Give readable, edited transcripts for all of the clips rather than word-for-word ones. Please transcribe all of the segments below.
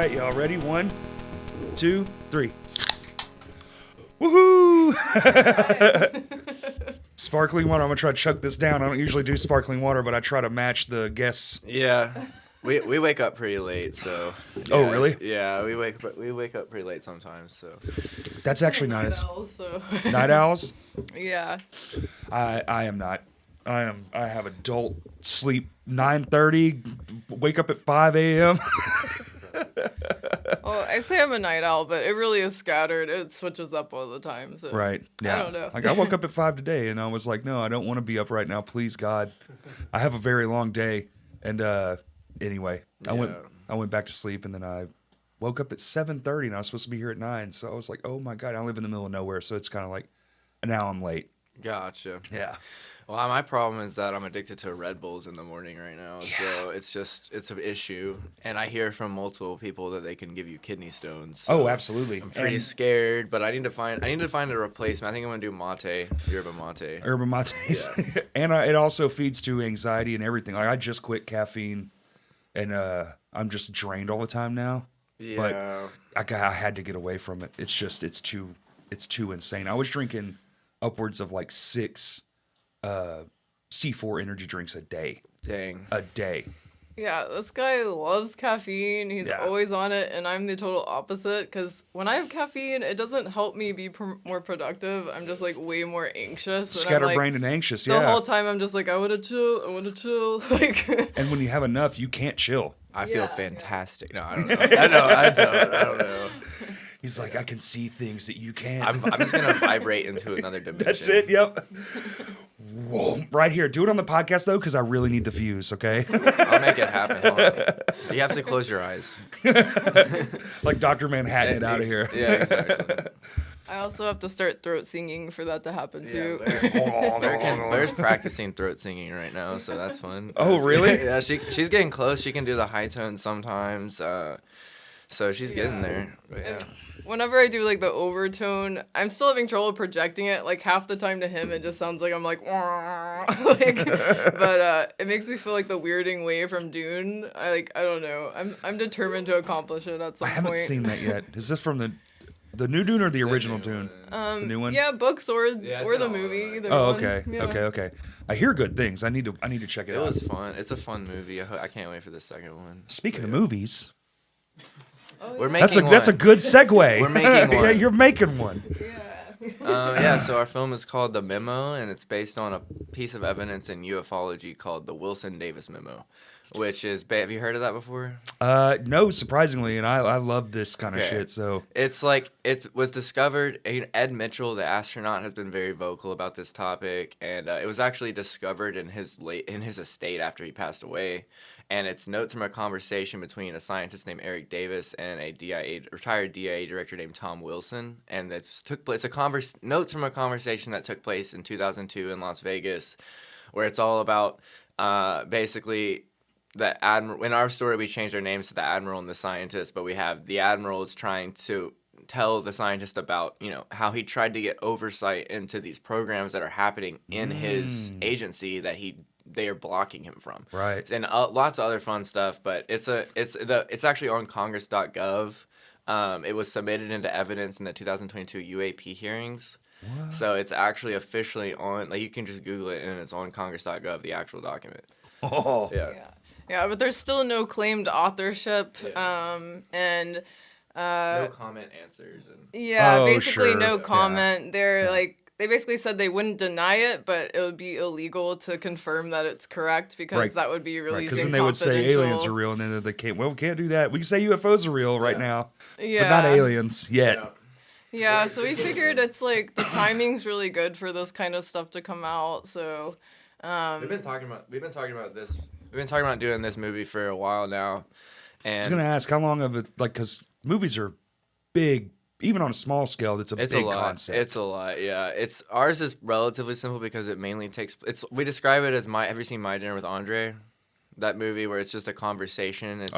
right, y'all ready? 1, 2, 3. Woohoo! Sparkling water. I'm gonna try to chug this down. I don't usually do sparkling water, but I try to match the guests. Yeah, we wake up pretty late, so. Oh, really? Yeah, we wake up pretty late sometimes, so. That's actually nice. Owls, so. Night owls? Yeah. I am not. I have adult sleep 9:30, wake up at 5 a.m. Well, I say I'm a night owl, but it really is scattered. It switches up all the time. So Right. Yeah. I don't know. Like I woke up at 5 today and I was like, no, I don't want to be up right now. Please, God. I have a very long day. And anyway, I went back to sleep and then I woke up at 7:30 and I was supposed to be here at 9. So I was like, oh my God, I live in the middle of nowhere. So it's kind of like, now I'm late. Gotcha. Yeah. Well, my problem is that I'm addicted to Red Bulls in the morning right now, so it's an issue. And I hear from multiple people that they can give you kidney stones. So Oh, absolutely. I'm pretty scared, but I need to find a replacement. I think I'm gonna do mate, yerba mate. Herba mates. Yeah. And it also feeds to anxiety and everything. Like I just quit caffeine and I'm just drained all the time now. Yeah. But I had to get away from it. It's just, it's too insane. I was drinking upwards of like 6 C4 energy drinks a day. Dang. A day. Yeah, this guy loves caffeine. He's always on it, and I'm the total opposite. Because when I have caffeine, it doesn't help me be more productive. I'm just like way more anxious. Scatterbrained and anxious. The whole time I'm just like, I want to chill. Like. And when you have enough, you can't chill. I feel fantastic. No, I don't know. I don't know. He's like, I can see things that you can't. I'm just gonna vibrate into another dimension. That's it. Yep. Whoa! Right here. Do it on the podcast though, because I really need the fuse. Okay. I'll make it happen. Hold on. You have to close your eyes. Like Dr. Manhattan, out of here. Yeah, exactly. I also have to start throat singing for that to happen too. Blair's practicing throat singing right now, so that's fun. Oh, really? Yeah, she's getting close. She can do the high tones sometimes. So she's getting there. But yeah. Whenever I do like the overtone, I'm still having trouble projecting it. Like half the time to him, it just sounds like I'm like, like. But it makes me feel like the weirding wave from Dune. I don't know. I'm determined to accomplish it at some point. I haven't seen that yet. Is this from the new Dune or the original Dune? The new one. Yeah, books or the movie. Either Oh, one. okay, Yeah. okay. I hear good things. I need to check it out. It was fun. It's a fun movie. I can't wait for the second one. Speaking of movies. Oh, We're yeah. making That's a good segue. We're making one. Yeah, you're making one. So our film is called The Memo, and it's based on a piece of evidence in ufology called the Wilson-Davis Memo, which is, have you heard of that before? No, surprisingly, and I love this kind of shit, so. It's like, it was discovered, Ed Mitchell, the astronaut, has been very vocal about this topic, and it was actually discovered in his estate after he passed away. And it's notes from a conversation between a scientist named Eric Davis and a retired DIA director named Tom Wilson. And notes from a conversation that took place in 2002 in Las Vegas, where it's all about basically the admiral. In our story, we changed our names to the admiral and the scientist, but we have the admiral is trying to tell the scientist about, how he tried to get oversight into these programs that are happening in his agency that they are blocking him from. Right. And lots of other fun stuff, but it's actually on congress.gov. It was submitted into evidence in the 2022 UAP hearings. What? So it's actually officially on, like, you can just Google it and it's on congress.gov, the actual document. Oh. Yeah, but there's still no claimed authorship. And no comment answers. Basically sure. no comment. They're they basically said they wouldn't deny it, but it would be illegal to confirm that it's correct because that would be releasing because then they would say aliens are real, and then they can't. Well, we can't do that. We can say UFOs are real right now, but not aliens yet. Yeah, so we figured it's like the timing's really good for this kind of stuff to come out. So we've been talking about this. We've been talking about doing this movie for a while now. And I was gonna ask how long of it, because movies are big. Even on a small scale, it's a big concept. It's a lot, yeah. Ours is relatively simple because it mainly we describe it as have you seen My Dinner with Andre? That movie where it's just a conversation. It's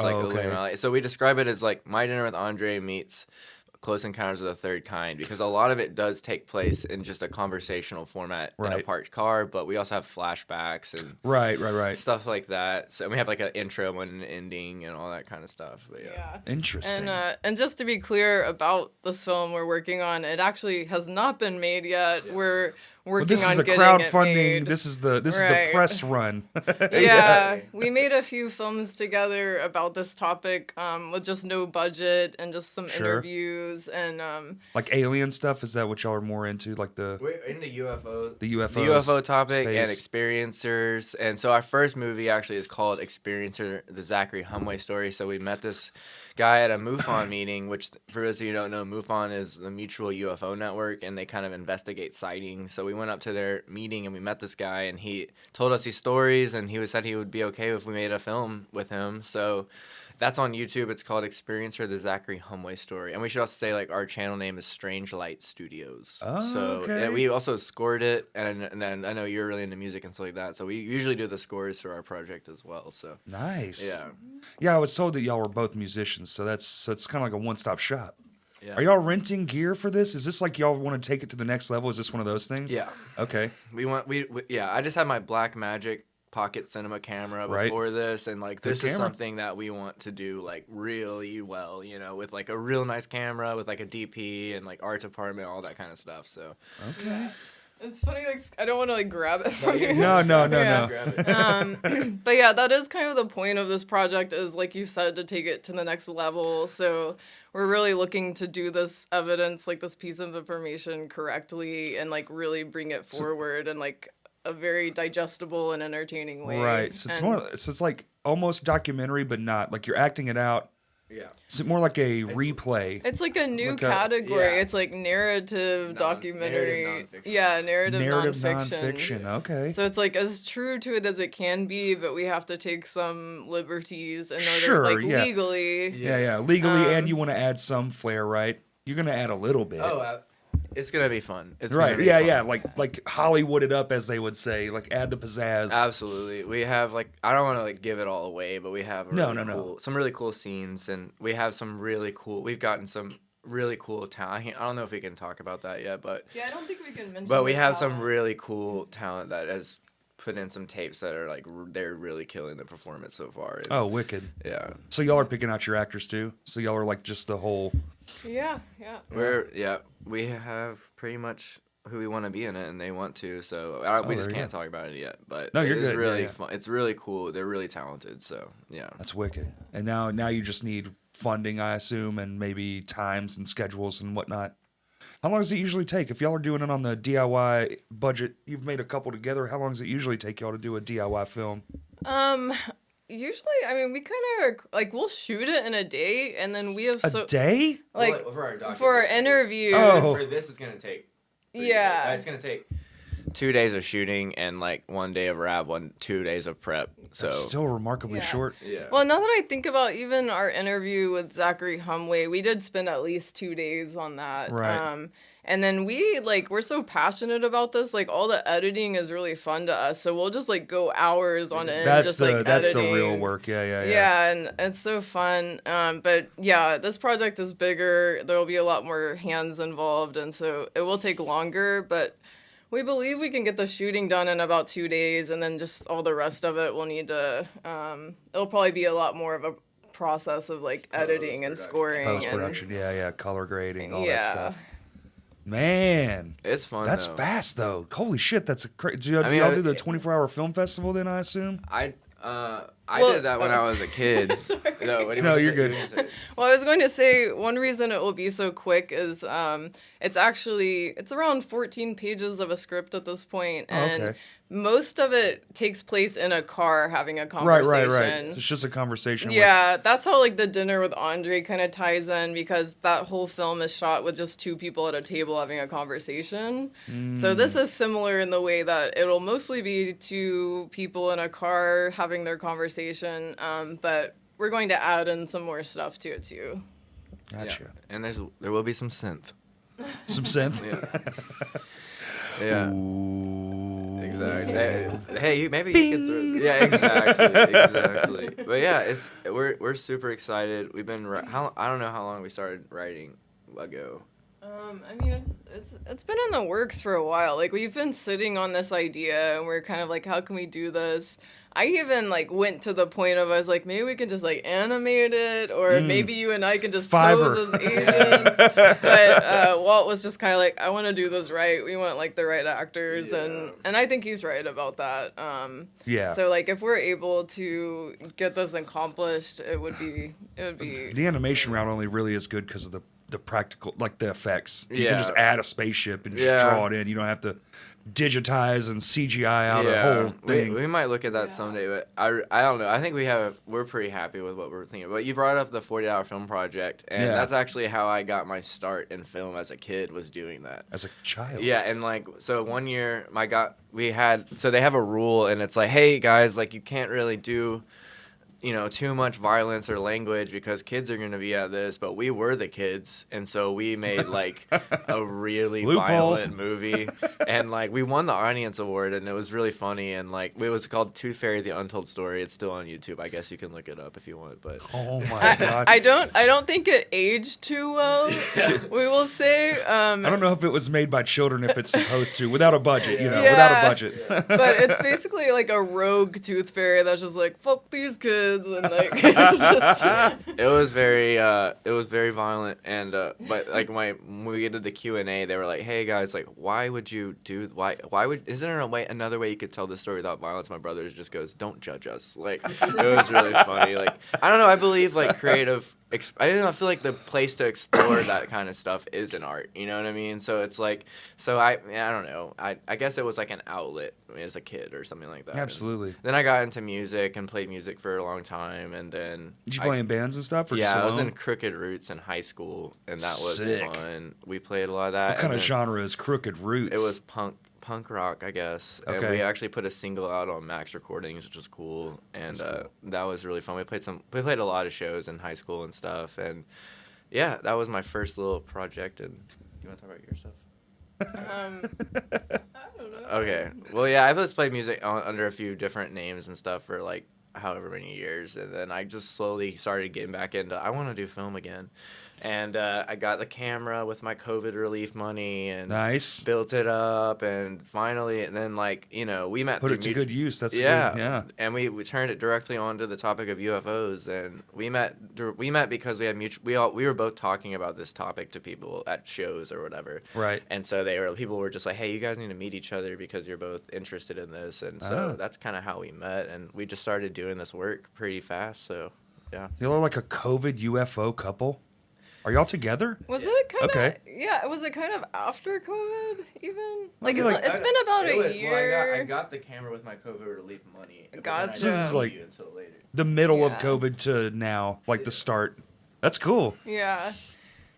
so we describe it as like My Dinner with Andre meets Close Encounters of the Third Kind, because a lot of it does take place in just a conversational format in a Right. parked car, but we also have flashbacks and Right. stuff like that. So we have like an intro and an ending and all that kind of stuff. But yeah. Interesting. And just to be clear about this film we're working on, it actually has not been made yet. We're working this on is a getting crowdfunding. it made. This is the Right. press run. Yeah, we made a few films together about this topic with just no budget and just some Sure. interviews and Like alien stuff. Is that what y'all are more into? Like the We're into UFO. the UFOs, The UFO topic and space. experiencers. And so our first movie actually is called Experiencer, the Zachary Humway story. So we met this guy at a MUFON meeting, which for those of you who don't know, MUFON is the Mutual UFO Network, and they kind of investigate sightings. So we went up to their meeting and we met this guy, and he told us these stories, and he said he would be okay if we made a film with him. So that's on YouTube. It's called Experiencer, the Zachary Humway story. And we should also say, like, our channel name is Strange Light Studios. Oh, so okay. and we also scored it, and then I know you're really into music and stuff like that. So we usually do the scores for our project as well. So Nice. yeah. Yeah, I was told that y'all were both musicians, so it's kind of like a one-stop shop. Yeah. Are y'all renting gear for this? Is this like y'all want to take it to the next level? Is this one of those things? Yeah. Okay. We yeah, I just had my Black Magic pocket cinema camera Right. before this, and like Good this is camera. something that we want to do like really well, you know, with like a real nice camera with like a DP and like art department, all that kind of stuff. So Okay. it's funny, like I don't want to like grab it from you. No. Yeah. grab it. But yeah, that is kind of the point of this project is, like you said, to take it to the next level. So we're really looking to do this evidence, like this piece of information correctly and like really bring it forward in like a very digestible and entertaining way. Right. So it's And more. So it's like almost documentary, but not like you're acting it out. Yeah. Is it more like a replay? It's like a new Like a- category. yeah. It's like narrative documentary. narrative nonfiction. Yeah, narrative nonfiction. nonfiction. Okay. So it's like as true to it as it can be, but we have to take some liberties in order, Sure, like yeah. legally. Yeah. Legally, and Um, you want to add some flair, right? You're gonna add a little bit. It's gonna be fun. It's right. gonna be Yeah. fun. Like Hollywood it up, as they would say. Like add the pizzazz. Absolutely. We have like I don't want to like give it all away, but we have No, really no. cool, some really cool scenes, and we have some really cool. We've gotten some really cool talent. I don't know if we can talk about that yet, but Yeah, I don't think we can mention. but we the have some talent. really cool talent that has put in some tapes that are like they're really killing the performance so far. And, Oh, wicked. yeah. So y'all are picking out your actors too. So y'all are like just the whole. Yeah. We have pretty much who we want to be in it, and they want to. So we just there you can't talk about it yet. But No, you're it's good. Yeah, really yeah. fun. It's really cool. They're really talented. So yeah. That's wicked. And now you just need funding, I assume, and maybe times and schedules and whatnot. How long does it usually take? If y'all are doing it on the DIY budget, you've made a couple together. How long does it usually take y'all to do a DIY film? Usually, I mean, we kind of like we'll shoot it in a day, and then we have A day? like for for our interviews. Oh. For this is gonna take. Yeah. It's gonna take 2 days of shooting and like 1 day of rap, 2 days of prep. So That's still remarkably Yeah. short. yeah. Well, now that I think about even our interview with Zachary Humway, we did spend at least 2 days on that. Right. And then we're so passionate about this, like all the editing is really fun to us. So we'll just like go hours on end. That's just, the like, that's the editing. real work. Yeah. Yeah, and it's so fun. But yeah, this project is bigger. There will be a lot more hands involved, and so it will take longer. But we believe we can get the shooting done in about 2 days, and then just all the rest of it will need to. It'll probably be a lot more of a process of like editing and scoring. Post production. Yeah. Color grading, all that Yeah. stuff. Man, It's fun. that's though. fast though. Holy shit, that's a crazy. Do y'all I mean, do the 24-hour film festival then? I assume. I Well- did that when I was a kid. Sorry. No, what do you No, want to you're say? good. What do you want to say? Well, I was going to say one reason it will be so quick is it's around 14 pages of a script at this point, and okay. most of it takes place in a car having a Right. conversation. It's just a conversation. Yeah, that's how like the dinner with Andre kind of ties in, because that whole film is shot with just two people at a table having a conversation. So this is similar in the way that it'll mostly be two people in a car having their conversation, but we're going to add in some more stuff to it too. Gotcha. Yeah. And there will be some synth. Some synth. Yeah. Yeah. Ooh. Exactly. Hey, maybe you could throw. Yeah, exactly. But yeah, we're super excited. We've been I don't know how long we started writing. ago? I mean, it's been in the works for a while. Like, we've been sitting on this idea, and we're kind of like, how can we do this? I even like went to the point of I was like, maybe we can just like animate it, or maybe you and I can just Fiverr. pose as aliens. But Walt was just kind of like, I want to do this right. We want like the right actors, and I think he's right about that. Yeah. So like, if we're able to get this accomplished, it would be. The animation route only really is good because of the practical, like the effects. You Yeah. can just add a spaceship and just Yeah. draw it in. You don't have to digitize and CGI out a whole thing. We might look at that someday, but I don't know. I think we're pretty happy with what we're thinking. But you brought up the 40-hour film project, and Yeah. that's actually how I got my start in film as a kid, was doing that. As a child. Yeah, and like, so one year so they have a rule, and it's like, hey guys, like, you can't really do, too much violence or language because kids are going to be at this, but we were the kids, and so we made like a really Loophole. violent movie, and like we won the audience award, and it was really funny, and like it was called Tooth Fairy: The Untold Story. It's still on YouTube. I guess you can look it up if you want, but Oh my god. I don't think it aged too well. We will say. I don't know if it was made by children if it's supposed to, without a budget, Yeah. without a budget. But it's basically like a rogue tooth fairy that's just like, fuck these kids, and like it's just it was very violent, and but like when we did the Q&A, they were like, hey guys, like, why would isn't there another way you could tell this story without violence? My brother just goes, don't judge us. Like, it was really funny. Like, I don't know, I believe like creative I feel like the place to explore that kind of stuff is in art, you know what I mean? So it's like, I don't know, I guess it was like an outlet as a kid or something like that. Absolutely. And then I got into music and played music for a long time, and then Did you play in bands and stuff? Or yeah, just I was alone? in Crooked Roots in high school, and that was Sick. fun. We played a lot of that. What kind and of then genre is Crooked Roots? It was punk rock, I guess. And Okay. we actually put a single out on Max Recordings, which was cool, and that was really fun. We played a lot of shows in high school and stuff, and yeah, that was my first little project. And you want to talk about your stuff? I don't know. Okay. Well, yeah, I've just played music under a few different names and stuff for like however many years, and then I just slowly started getting back into, I want to do film again. And I got the camera with my COVID relief money and Nice. built it up, and finally, and then we met. Put through it to good use. That's yeah, good. Yeah. And we turned it directly onto the topic of UFOs, and we met because we had we were both talking about this topic to people at shows or whatever. Right. And so people were just like, hey, you guys need to meet each other because you're both interested in this, and so that's kind of how we met, and we just started doing this work pretty fast. So yeah. Y'all are like a COVID UFO couple? Are y'all together? Was it kind of Okay. Yeah, was it kind of after COVID even? Like, Maybe it's been about a year. Well, I got the camera with my COVID relief money. but then I Gotcha. didn't So this is see like- you until later. The middle of Yeah. COVID to now, like the start. That's cool. Yeah.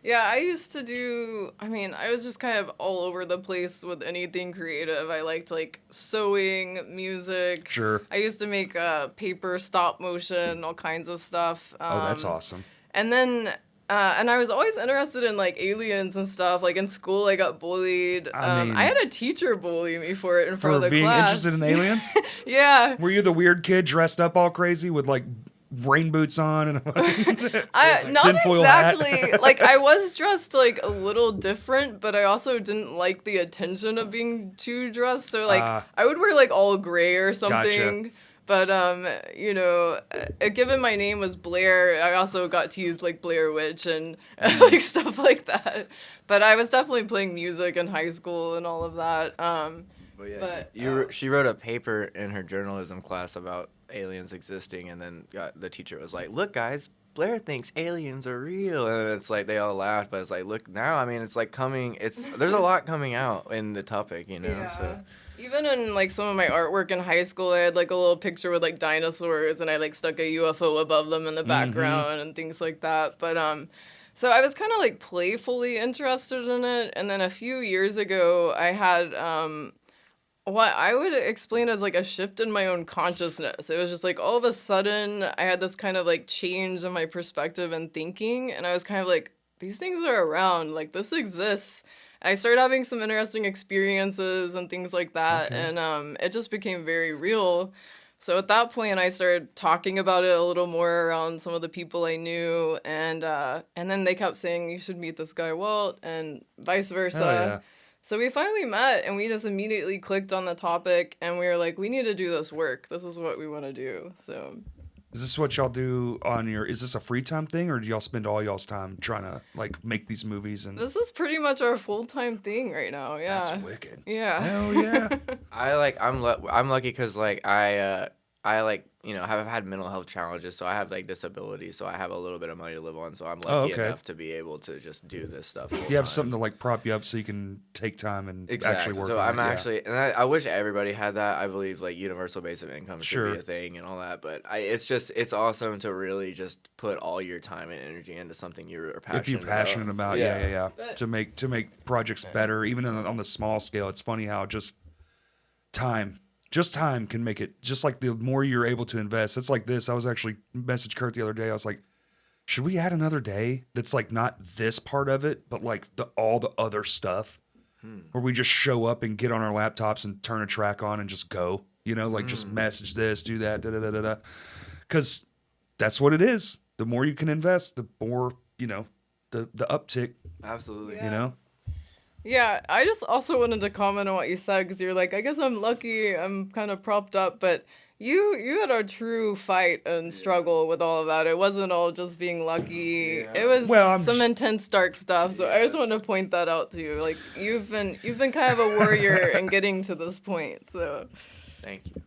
Yeah, I used to do, I was just kind of all over the place with anything creative. I liked like sewing, music. Sure. I used to make paper stop motion, all kinds of stuff. Oh, that's awesome. And then, and I was always interested in like aliens and stuff. Like in school, I got bullied. I mean- I had a teacher bully me for it in front For of the being class. interested in aliens? Yeah. Were you the weird kid dressed up all crazy with like rain boots on and Not tinfoil hat? exactly. Like I was dressed like a little different, but I also didn't like the attention of being too dressed. So like I would wear like all gray or something. Gotcha. But given my name was Blair, I also got teased like Blair Witch and like stuff like that. But I was definitely playing music in high school and all of that. But yeah, she wrote a paper in her journalism class about aliens existing, and then the teacher was like, "Look, guys, Blair thinks aliens are real," and it's like they all laughed. But it's like, look now, I mean, it's like there's a lot coming out in the topic, you know. Yeah. So Even in like some of my artwork in high school, I had like a little picture with like dinosaurs, and I like stuck a UFO above them in the background and things like that. But so I was kind of like playfully interested in it, and then a few years ago, I had what I would explain as like a shift in my own consciousness. It was just like all of a sudden I had this kind of like change in my perspective and thinking, and I was kind of like, these things are around, like this exists. I started having some interesting experiences and things like that, and it just became very real. So at that point, I started talking about it a little more around some of the people I knew, and then they kept saying you should meet this guy Walt, and vice versa. Oh, yeah. So we finally met, and we just immediately clicked on the topic, and we were like, we need to do this work. This is what we want to do. So. Is this what y'all do on your? Is this a free time thing, or do y'all spend all y'all's time trying to like make these movies? And This is pretty much our full-time thing right now. Yeah. that's wicked. Yeah. Hell yeah. I'm lucky because like I like have had mental health challenges, so I have like disabilities, so I have a little bit of money to live on, so I'm lucky okay. enough to be able to just do this stuff. You have something to like prop you up so you can take time and actually work. So on I'm it. actually, and I wish everybody had that. I believe like universal basic income should Sure. be a thing and all that, but it's awesome to really just put all your time and energy into something you're passionate If you're passionate about, yeah. To make projects better, even on the small scale. It's funny how just time can make it. Just like the more you're able to invest, it's like this. I was actually messaged Kurt the other day. I was like, should we add another day that's like not this part of it, but like all the other stuff, where we just show up and get on our laptops and turn a track on and just go. Like just message this, do that, da. Because that's what it is. The more you can invest, the more the uptick. Absolutely. Yeah. Yeah, I just also wanted to comment on what you said, because you're like, I guess I'm lucky, I'm kind of propped up, but you had a true fight and struggle with all of that. It wasn't all just being lucky. Yeah. It was Well, some intense dark stuff. So I just want to point that out to you. Like you've been kind of a warrior in getting to this point. So Thank you.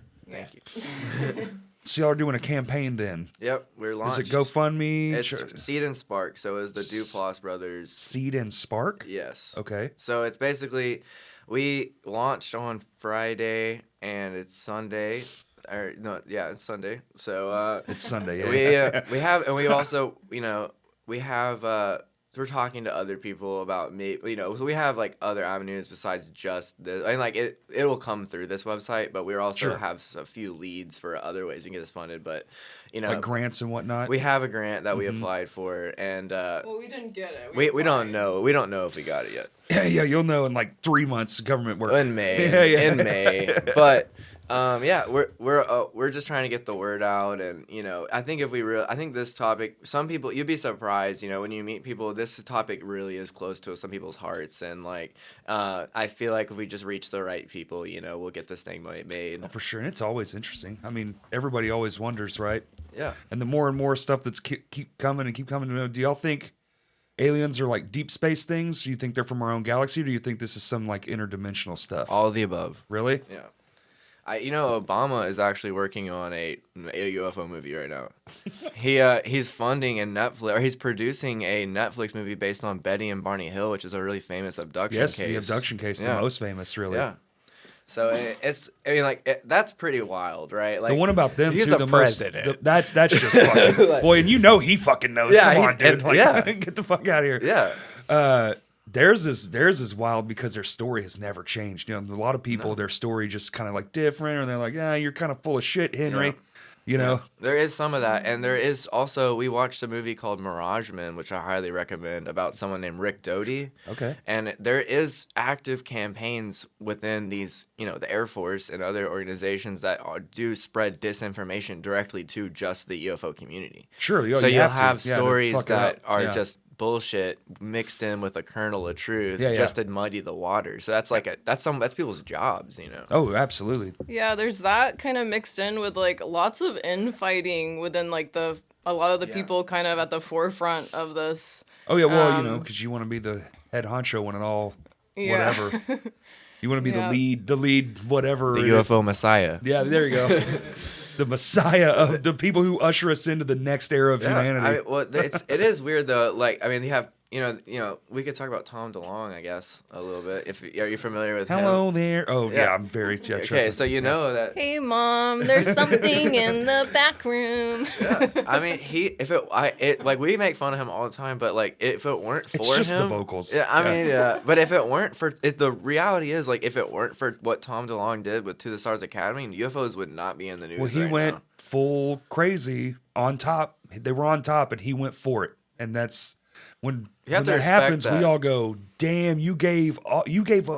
So y'all are doing a campaign then? Yep, we're launched. Is it GoFundMe? It's Seed and Spark, so it's the Duplass brothers. Seed and Spark? Yes. Okay. So it's basically, we launched on Friday and it's Sunday. It's Sunday. So It's Sunday. Yeah. we have, and we also, we have. We're talking to other people about so we have like other avenues besides just this. I mean, like it will come through this website, but we also Sure. have a few leads for other ways you can get us funded. But like grants and whatnot. we have a grant that we applied for, and well, we didn't get it. we don't know. We don't know if we got it yet. Yeah, you'll know in like 3 months. Government work In May. In May. But we're just trying to get the word out, and I think I think this topic, some people, you'd be surprised, when you meet people, this topic really is close to some people's hearts, and like I feel like if we just reach the right people, we'll get this thing made. Oh, for sure, and it's always interesting. I mean, everybody always wonders, right? Yeah. And the more and more stuff that's keep coming, do y'all think aliens are like deep space things? Do you think they're from our own galaxy, or do you think this is some like interdimensional stuff? All of the above. Really? Yeah. Obama is actually working on a UFO movie right now. He's funding a Netflix, or he's producing a Netflix movie based on Betty and Barney Hill, which is a really famous abduction case. Yes, the abduction case, the most famous, really. Yeah. So that's pretty wild, right? Like the one about them he's too. a The president. most. That's just fucking boy, and he fucking knows. Yeah, Come on, dude. yeah. Get the fuck out of here. Yeah. Theirs is wild because their story has never changed. A lot of people, their story just kind of like different, or they're like, yeah, you're kind of full of shit, Henry. There is some of that, and there is also, we watched a movie called Mirageman, which I highly recommend, about someone named Rick Doty. Okay. And there is active campaigns within these, the Air Force and other organizations that do spread disinformation directly to just the UFO community. Sure. So you you'll have to stories that are Yeah. just bullshit mixed in with a kernel of truth, Yeah, just to muddy the water. So that's like that's people's jobs, Oh, absolutely. Yeah, there's that kind of mixed in with like lots of infighting within like a lot of the people kind of at the forefront of this. Oh yeah, well, because you want to be the head honcho when it all whatever. You want to be the lead whatever. The UFO messiah. Yeah, there you go. The messiah of the people who usher us into the next era of humanity. It is weird though. Like, I mean, you have we could talk about Tom DeLonge, I guess, a little bit. Are you familiar with him? Hello there. Oh yeah, I'm very. Okay, so that. Hey mom, there's something in the back room. Yeah, I mean, we make fun of him all the time, but like if it weren't for him, it's just the vocals. Yeah, I mean, but if it weren't for the reality is like if it weren't for what Tom DeLonge did with To the Stars Academy, UFOs would not be in the news. Well, he went full crazy on top. They were on top, and he went for it, and that's. When that happens, we all go, "Damn, you gave up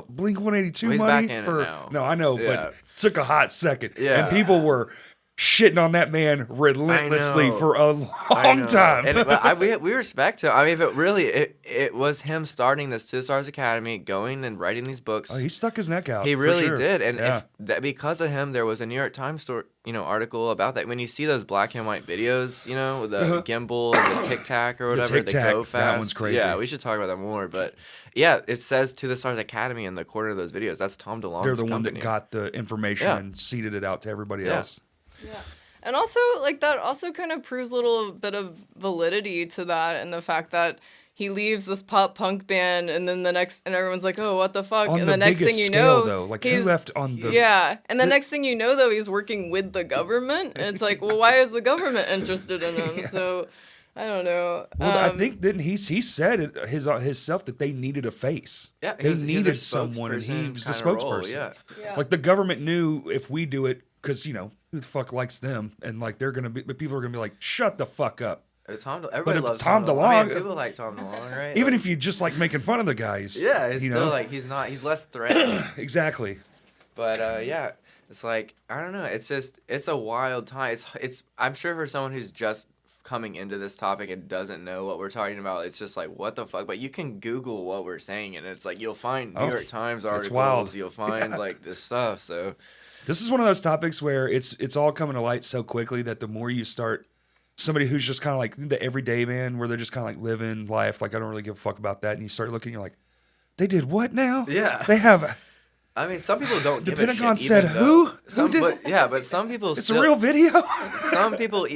Blink-182 money back in for." it now. No, I know, but it took a hot second, Yeah. and people were shitting on that man relentlessly for a long time. And we respect him. I mean, if it really it was him starting this Two Stars Academy, going and writing these books. Oh, he stuck his neck out. He for really sure. did, and Yeah. if that, because of him, there was a New York Times article about that. When you see those black and white videos, with the gimbal and the Tic Tac or whatever, Tic Tac, they go fast. that one's crazy. Yeah, we should talk about that more. But yeah, it says To the Stars Academy in the corner of those videos. That's Tom DeLonge's They're the one company. that got the information and seeded it out to everybody else. Yeah. And also, like, that also kind of proves a little bit of validity to that, and the fact that he leaves this pop punk band, and then and everyone's like, oh, what the fuck? On and the the next biggest thing you scale, know, though, like who he's left on the and the next thing you know, though, he's working with the government, and it's like, well, why is the government interested in him? So, I don't know. Well, I think didn't he said it his self that they needed a face. Yeah, they he's a needed someone, and he spokesperson was the kinda role, spokesperson. Yeah. Like the government knew if we do it, because who the fuck likes them, and like they're gonna be, but people are gonna be like, shut the fuck up. Everybody if loves Tom I mean, DeLonge- people like Tom DeLonge, right? Even Like, if you just like making fun of the guys. yeah, it's you still know, like he's less threatening. exactly. But yeah, it's like I don't know. It's a wild time. It's I'm sure for someone who's just coming into this topic and doesn't know what we're talking about, it's just like what the fuck. But you can Google what we're saying, and it's like you'll find New York Times articles. wild. You'll find like this stuff. So This is one of those topics where it's all coming to light so quickly that the more you start, somebody who's just kind of like the everyday man, where they're just kind of like living life, like I don't really give a fuck about that, and you start looking, you're like, they did what now? Yeah. They have. I mean, some people don't The give a Pentagon shit. said even who? though- Some, Who did? but some people. It's still, a real video. Some people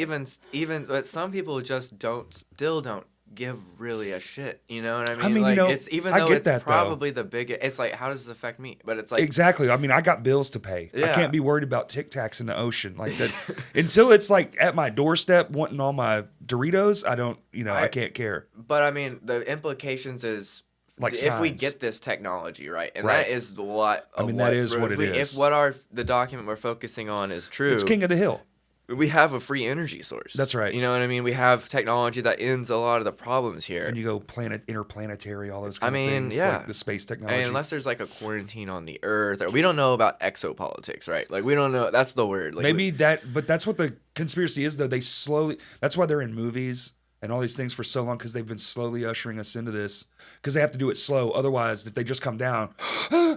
but some people just still don't give really a shit. You know what I mean? Like, it's even I though get it's that, though. probably the biggest. It's like, how does this affect me? But it's like Exactly. I mean, I got bills to pay. I Yeah. can't be worried about Tic Tacs in the ocean like that. Until it's like at my doorstep wanting all my Doritos, I don't. I can't care. But I mean, the implications is Like if we signs. get this technology right, and Right. that is what that is what it is. If the document we're focusing on is true, It's king of the hill. we have a free energy source. That's right. You know what I mean? We have technology that ends a lot of the problems here. And you go interplanetary, all those I kind of mean, things, yeah. like the space I technology. mean, unless there's like a quarantine on the Earth, or we don't know about exopolitics, right? Like we don't know. That's the word. Like, Maybe but that's what the conspiracy is, though. That's why they're in movies and all these things for so long, because they've been slowly ushering us into this, because they have to do it slow. Otherwise, if they just come down,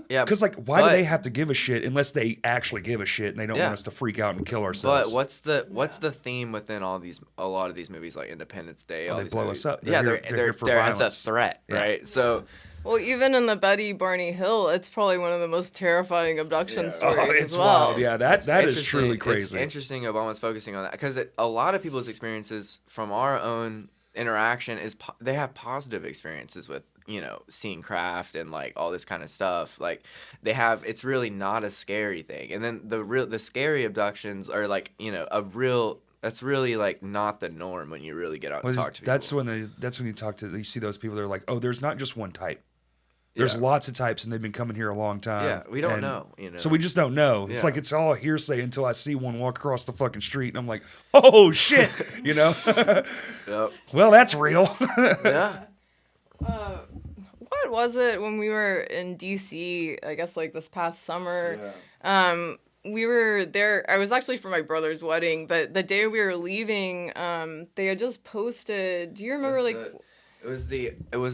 Yeah, because like, why do but- they have to give a shit unless they actually give a shit and they don't Yeah. want us to freak out and kill ourselves? But what's the theme within a lot of these movies, like Independence Day? all they these blow movies? us up. Yeah, They're here for it's a violence. threat, right? So Well, even in the Betty Barney Hill, it's probably one of the most terrifying abduction Yeah. stories Oh, it's as well. wild. Yeah, that is interesting- truly It's crazy. interesting Obama's focusing on that because a lot of people's experiences from our own interaction is they have positive experiences with seeing craft and like all this kind of stuff. Like it's really not a scary thing. And then the scary abductions are like that's really like not the norm when you really get out and talk to people. That's when you see those people that are like, oh, there's not just one type. There's Yeah. lots of types, and they've been coming here a long time. Yeah, we don't and know, So we just don't know. It's Yeah. like it's all hearsay until I see one walk across the fucking street, and I'm like, oh shit, Yep. Well, that's real. Yeah. What was it when we were in DC? I guess like this past summer. We were there. I was actually for my brother's wedding, but the day we were leaving, they had just posted. Do you remember It was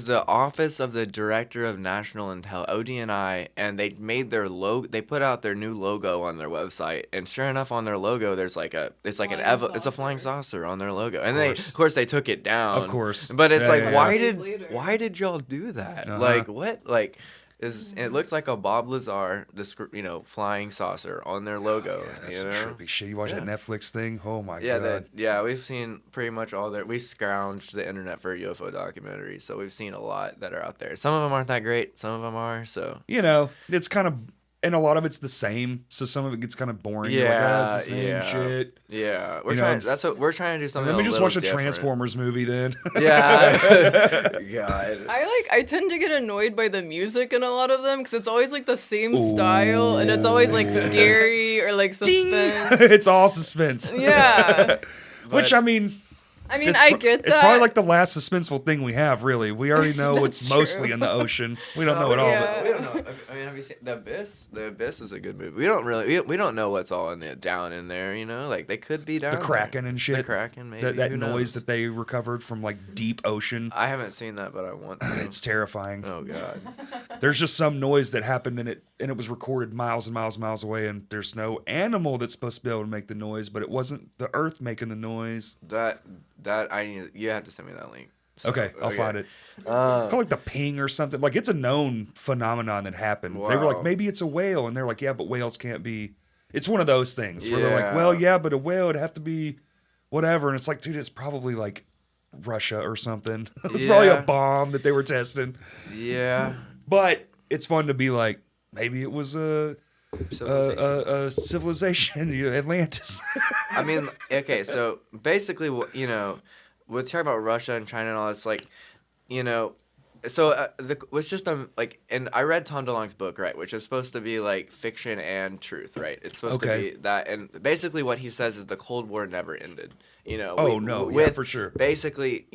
the Office of the Director of National Intel, ODNI, and they made their logo. They put out their new logo on their website, and sure enough, on their logo, there's like it's a flying saucer on their logo, and of course they took it down. Of course. but it's Yeah, like yeah, yeah. why did y'all do that? Uh-huh. Like what it looked like a Bob Lazar, flying saucer on their logo. That's some trippy shit. You watch that Netflix thing? Oh my Yeah, god. we've seen pretty much all there. We scrounged the internet for UFO documentaries, so we've seen a lot that are out there. Some of them aren't that great, some of them are. So It's kind of, and a lot of it's the same. So some of it gets kind of boring. You're like, oh, it's the same shit. Yeah, we're You trying. know, That's what we're trying to do. Something. Let me a just little watch a different. Transformers movie then. Yeah. God. I tend to get annoyed by the music in a lot of them because it's always like the same style and it's always like scary or like suspense. It's all suspense. Yeah. Which, I mean, I mean, I get that. It's probably like the last suspenseful thing we have, really. We already know That's it's mostly true. in the ocean. We don't know it all. Yeah. We don't know. I mean, have you seen The Abyss? The Abyss is a good movie. We don't really. We don't know what's all down in there. You know, like they could be down. The Kraken and shit. The Kraken, maybe. That Who noise knows? that they recovered from like deep ocean. I haven't seen that, but I want to. It's terrifying. Oh god. There's just some noise that happened in it, and it was recorded miles and miles and miles away, and there's no animal that's supposed to be able to make the noise, but it wasn't the earth making the noise. You have to send me that link. So, Okay, I'll find it. Call it like the ping or something. Like it's a known phenomenon that happened. They were like, Wow. maybe it's a whale, and they're like, yeah, but whales can't be. It's one of those things where they're like, Yeah. well, yeah, but a whale would have to be whatever, and it's like, dude, it's probably like Russia or something. It's probably a Yeah. bomb that they were testing. Yeah. But it's fun to be like, maybe it was a civilization, Atlantis. I mean, okay, so basically, we're talking about Russia and China and all this, like, so it's just like, and I read Tom DeLonge's book, right, which is supposed to be like fiction and truth, right? It's supposed to be that, and basically what he says is the Cold War never ended. For sure. Basically,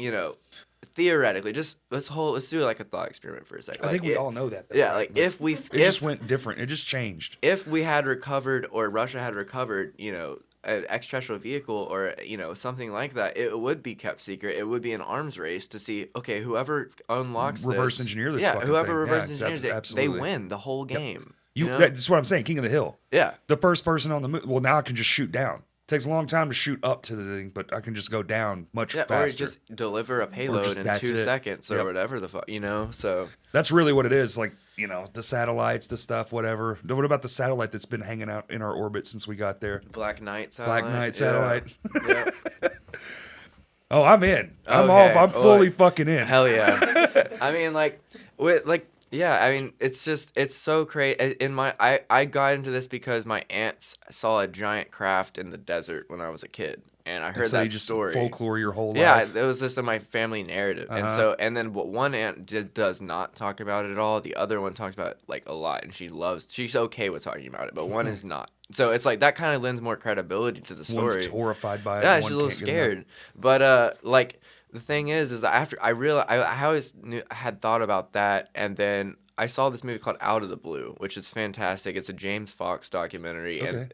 theoretically, just let's do like a thought experiment for a second. I think Like, we all know that. Though, Yeah, right? like if it just went different. It just changed. if we had recovered or Russia had recovered, an extraterrestrial vehicle or something like that, it would be kept secret. It would be an arms race to see, okay, whoever unlocks Reverse this, engineer this yeah, fucking whoever thing. reverse Yeah, engineers it, they absolutely. win the whole game. That's what I'm saying. King of the Hill. Yeah, The first person on the moon. Well, now I can just shoot down. It takes a long time to shoot up to the thing, but I can just go down much or faster. just deliver a payload in that's 2 it. seconds or Yep. whatever the fuck, So That's really what it is. Like, the satellites, the stuff, whatever. What about the satellite that's been hanging out in our orbit since we got there? Black Knight Black Knight satellite. Yeah. Oh, I'm in. I'm Okay. off. I'm fully fucking in. Hell yeah. I mean, yeah, I mean, it's so crazy. I got into this because my aunts saw a giant craft in the desert when I was a kid. And I heard so that you just story. folklore your whole Yeah, life. it was just in my family narrative. And then what one aunt does not talk about it at all. The other one talks about it like a lot, and she's okay with talking about it, but one is not. So it's like that kind of lends more credibility to the story. One's horrified by it. Yeah, and she's a one little can't get enough. scared. But like the thing is after I realized I always had thought about that, and then I saw this movie called Out of the Blue, which is fantastic. It's a James Fox documentary, and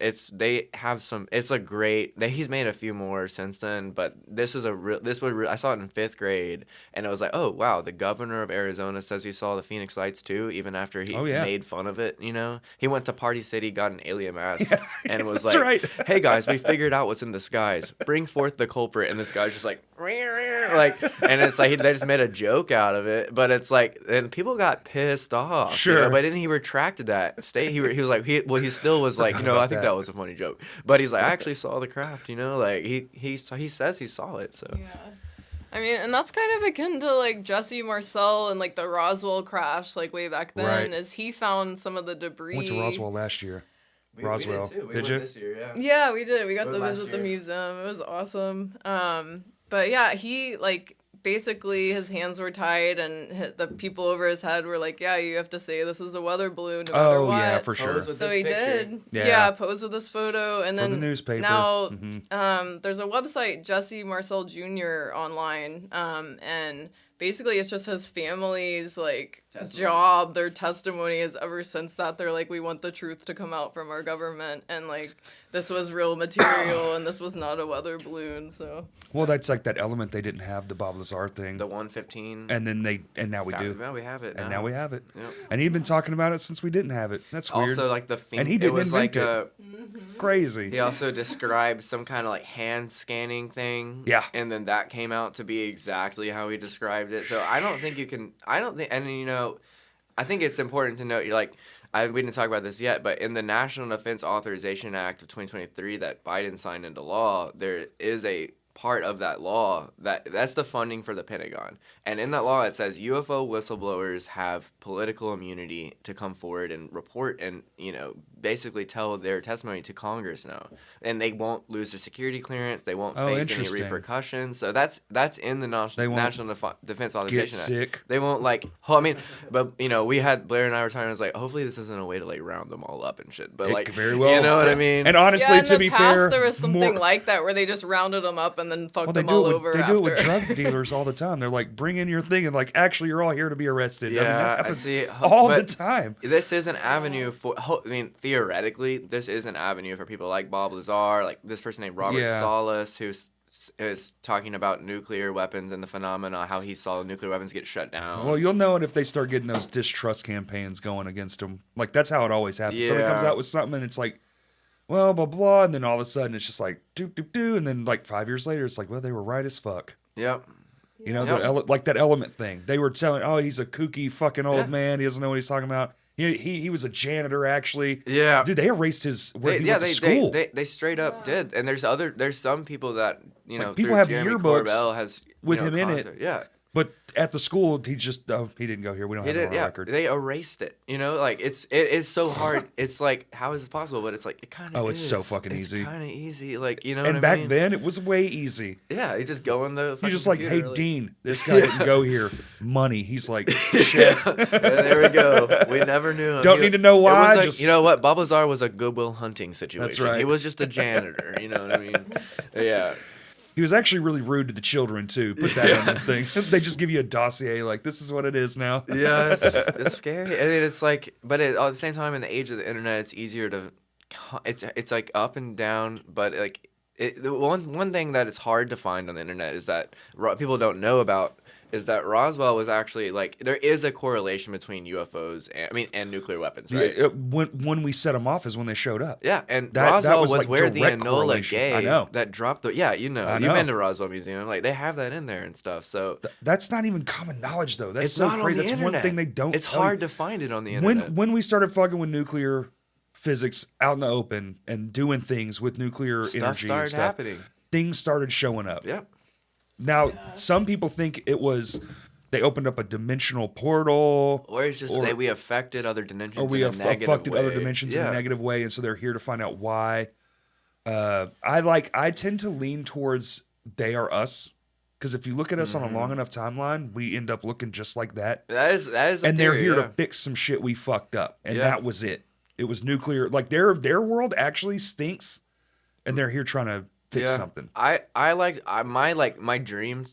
he's made a few more since then, but I saw it in 5th grade, and it was like, oh wow, the governor of Arizona says he saw the Phoenix Lights too, even after he made fun of it. He went to Party City, got an alien mask, and was that's like, right. hey guys, we figured out what's in the skies. Bring forth the culprit, and this guy's just like, and it's like they just made a joke out of it, but it's like, and people got pissed off. Sure. But then he retracted that. He was like, he still was like, I think that was a funny joke. But he's like, I actually saw the craft, like he says he saw it. So Yeah. I mean, and that's kind of akin to like Jesse Marcel and like the Roswell crash, like way back then, Right. as he found some of the debris. Went to Roswell last year. Roswell. We did too. We Did went you? this year, yeah. Yeah, we did. We got It to was last visit the year. museum. It was awesome. But yeah, he like basically his hands were tied and the people over his head were like, yeah, you have to say this is a weather balloon no matter what. Yeah, for sure. Pose with So this he picture. did. Yeah. Yeah, pose with this photo, and For then the newspaper. now Mhm. there's a website, Jesse Marcel Jr. online, and basically it's just his family's like job, their testimony is ever since that they're like, we want the truth to come out from our government, and like this was real material and this was not a weather balloon. So Well, that's like that element they didn't have, the Bob Lazar thing. The 115. And now we do. Now we have it. And now we have it. Yep. And he'd been talking about it since we didn't have it. That's weird. Also, like And he didn't it was invent like it. Crazy. he also described some kind of like hand scanning thing. Yeah. And then that came out to be exactly how he described it. So I don't think, and I think it's important to note, we didn't talk about this yet, but in the National Defense Authorization Act of 2023 that Biden signed into law, there is a part of that law that's the funding for the Pentagon. And in that law, it says UFO whistleblowers have political immunity to come forward and report and, basically tell their testimony to Congress now, and they won't lose their security clearance. They won't face any interesting. repercussions. So that's in the National Defense Authorization Get Act. sick. They won't like. I mean, but we had Blair and I were talking. I was like, hopefully this isn't a way to like round them all up and shit. But It like, could very well. you know what I mean? And honestly, in to the be past, fair, there was something like that where they just rounded them up and then fucked them all over They after. do it with drug dealers all the time. They're like, bring in your thing, and like, actually, you're all here to be arrested. Yeah, that I happens see. all the But time. This is an avenue for. I mean, theoretically, this is an avenue for people like Bob Lazar, like this person named Robert Yeah. Salas, who's is talking about nuclear weapons and the phenomena, how he saw nuclear weapons get shut down. Well, you'll know it if they start getting those distrust campaigns going against them. Like, that's how it always happens. Somebody comes Yeah. out with something, and it's like, well, blah, blah, and then all of a sudden, it's just like, do, and then like 5 years later, it's like, well, they were right as fuck. Yep. You know, Yep. like that element thing. They were telling, oh, he's a kooky fucking old Yeah. man. He doesn't know what he's talking about. He was a janitor, actually. Yeah. Dude, they erased his where he went to school. They straight up did, and there's some people that Like, people through have Jeremy yearbooks Corbell has with him in it. contact- Yeah. But at the school, he just he didn't go here. We don't He have it did, on our yeah. record. They erased it. Like it is so hard. It's like, how is this possible? But it's like it kind of. Oh, it's so fucking easy. It's kind of easy. Like what And I back mean? then, it was way easy. Yeah, you just go in the. You're just fucking like, hey, computer, Dean, this guy didn't go here. Money. He's like, shit. And there we go. We never knew him. Don't need to know It why, was like, just- you know what? Bob Lazar was a Goodwill Hunting situation. right. He was just a janitor. You know what I mean? Yeah. He was actually really rude to the children, too. Put that on the thing. They just give you a dossier, like, this is what it is now. Yeah, it's scary. I mean, it's like, but at the same time, in the age of the internet, it's easier to, it's like up and down. But like, the one thing that is hard to find on the internet is that people don't know about is that Roswell was actually like there is a correlation between UFOs and nuclear weapons, right? Yeah, when we set them off is when they showed up. Yeah, and That Roswell was, was like, where the direct Enola correlation. Gay I know. that dropped the you've know. been to Roswell Museum, like they have that in there and stuff. So That's not even common knowledge, though. That's it's so not on crazy. the That's internet. one thing they don't. It's tell hard you. to find it on the internet. When we started fucking with nuclear physics out in the open and doing things with nuclear Stuff energy and started stuff, happening. things started showing up. Yep. Now, some people think it was they opened up a dimensional portal, Or it's just that we affected other dimensions or we in a have negative affected way. other dimensions in a Yeah. negative way, and so they're here to find out why. I tend to lean towards they are us, because if you look at us on a long enough timeline, we end up looking just like that. That is a And they're theory, here yeah. to fix some shit we fucked up, and Yeah. that was it. It was nuclear. Like their world actually stinks, and they're here trying to fix something. My dream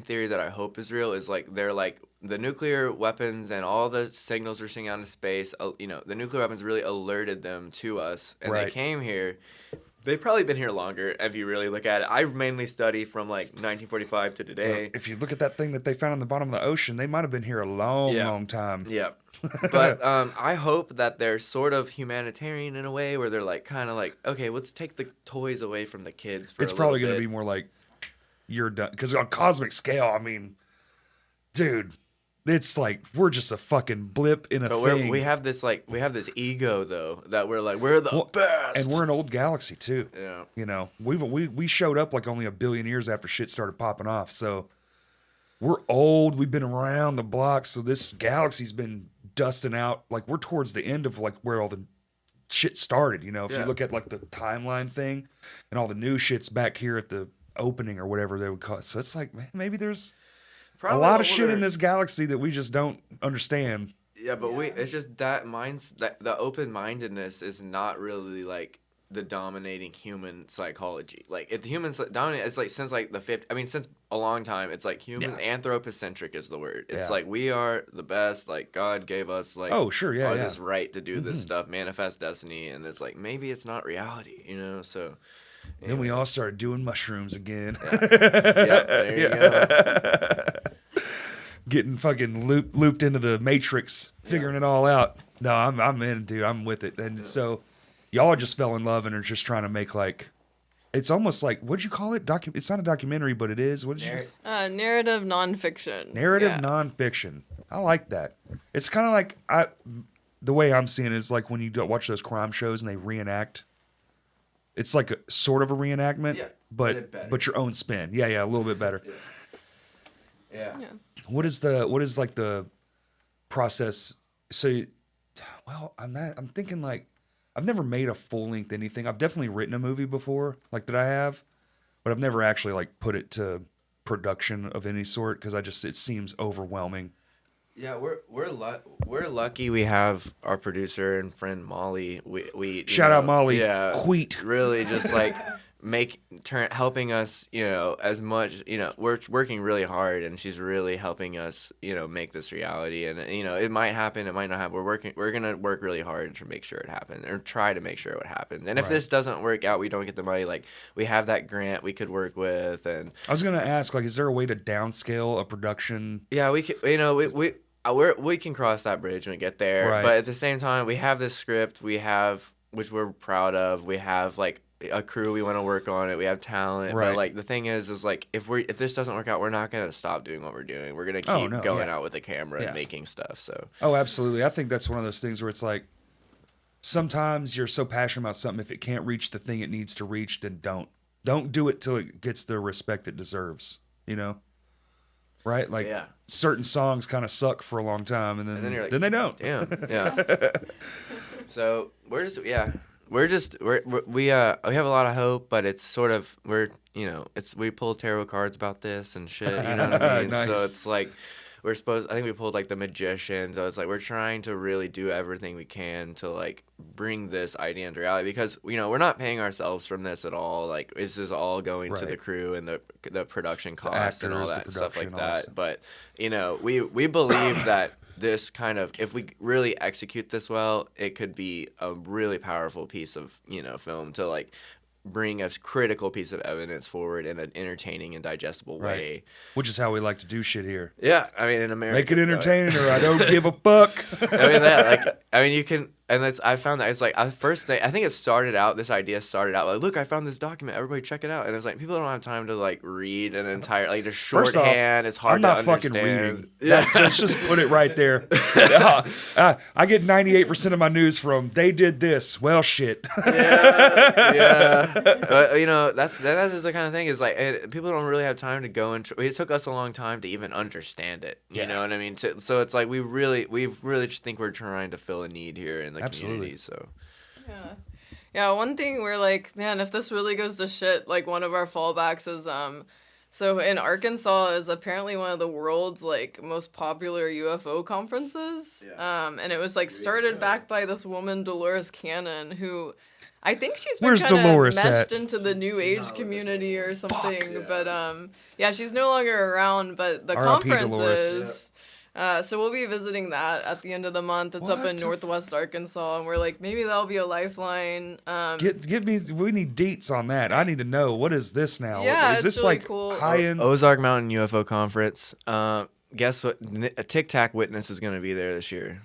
theory that I hope is real is like they're like the nuclear weapons and all the signals we're seeing out in space. The nuclear weapons really alerted them to us, and they Right. came here. They've probably been here longer if you really look at it. I mainly study from like 1945 to today. If you look at that thing that they found on the bottom of the ocean, they might have been here a long, Yeah. long time. Yeah. But I hope that they're sort of humanitarian in a way where they're like kind of like, okay, let's take the toys away from the kids for It's a probably little going to bit. be more like you're done. Because on cosmic scale, I mean, dude, it's like we're just a fucking blip in a But thing. we have this ego though that we're like we're the best. And we're an old galaxy too. Yeah. You know, we showed up like only a billion years after shit started popping off. So we're old. We've been around the block. So this galaxy's been dusting out. Like we're towards the end of like where all the shit started. You know, if you Yeah. look at like the timeline thing, and all the new shit's back here at the opening or whatever they would call it. So it's like, man, maybe there's Probably a lot of older. shit in this galaxy that we just don't understand. Yeah, but it's just that the open mindedness is not really like the dominating human psychology. Like if the humans dominate, it's like since like since a long time, it's like human anthropocentric is the word. It's Yeah. like we are the best. Like God gave us like Oh, sure, yeah, yeah. this right to do this stuff, manifest destiny, and it's like maybe it's not reality, you know. So Then we all started doing mushrooms again. yeah, there you go. Getting fucking looped into the matrix, figuring it all out. No, I'm in, dude. I'm with it. And so y'all just fell in love and are just trying to make like, it's almost like, what'd you call it? It's not a documentary, but it is. What did you? Narrative nonfiction. Narrative Yeah. nonfiction. I like that. It's kind of like the way I'm seeing it is like when you watch those crime shows and they reenact. It's like a sort of a reenactment, Yeah, better. but your own spin. Yeah, a little bit better. Yeah. What is like the process? So, well, I'm thinking like I've never made a full length anything. I've definitely written a movie before, like that I have, but I've never actually like put it to production of any sort because it seems overwhelming. Yeah, we're lucky we have our producer and friend Molly. We Shout out Molly. Yeah, Queet. really just like helping us, as much, we're working really hard, and she's really helping us, make this reality. And it might happen, it might not happen. We're gonna work really hard to make sure it happens, or try to make sure it would happen. And if this doesn't work out, we don't get the money, like we have that grant we could work with. And I was gonna ask, like, is there a way to downscale a production? yeah, we can, we can cross that bridge when we get there. Right. But at the same time, we have this script, which we're proud of. We have like a crew we want to work on it. We have talent. Right. But like the thing is like if this doesn't work out, we're not gonna stop doing what we're doing. We're gonna keep going out with the camera and making stuff. So. Oh, absolutely. I think that's one of those things where it's like sometimes you're so passionate about something, if it can't reach the thing it needs to reach, then don't do it till it gets the respect it deserves. Right? Like certain songs kind of suck for a long time, and then you're like, then they don't. Yeah. So we have a lot of hope, but it's sort of we pull tarot cards about this and shit. You know what I mean? Nice. So it's like I think we pulled like the Magician. So it's like we're trying to really do everything we can to like bring this idea into reality, because we're not paying ourselves from this at all. Like this is all going to the crew and the production costs and all that stuff like that. But we believe that this kind of, if we really execute this well, it could be a really powerful piece of film to like bring a critical piece of evidence forward in an entertaining and digestible way. Which is how we like to do shit here. Yeah, I mean, in America, make it entertaining, or I don't give a fuck. You can, and I found that it's like first thing. I think this idea started out like, look, I found this document. Everybody check it out. And it's like people don't have time to like read an entire like just shorthand. It's hard to understand. I'm not fucking reading. Let's just put it right there. I get 98% of my news from they did this. Well, shit. Yeah. But, that is the kind of thing is like people don't really have time to go and. It took us a long time to even understand it. You know what I mean? So it's like we really just think we're trying to fill a need here in the community. So. Yeah. One thing we're like, man, if this really goes to shit, like one of our fallbacks is so in Arkansas is apparently one of the world's like most popular UFO conferences. And it was like started back by this woman Dolores Cannon, who I think she's been kind of meshed into the New Age community or something. But she's no longer around. But the conference is. So we'll be visiting that at the end of the month. It's up in Northwest Arkansas, and we're like, maybe that'll be a lifeline. Give me. We need deets on that. I need to know, what is this now? Yeah, is this really like cool. high end? Ozark Mountain UFO Conference. Guess what? A Tic Tac Witness is going to be there this year.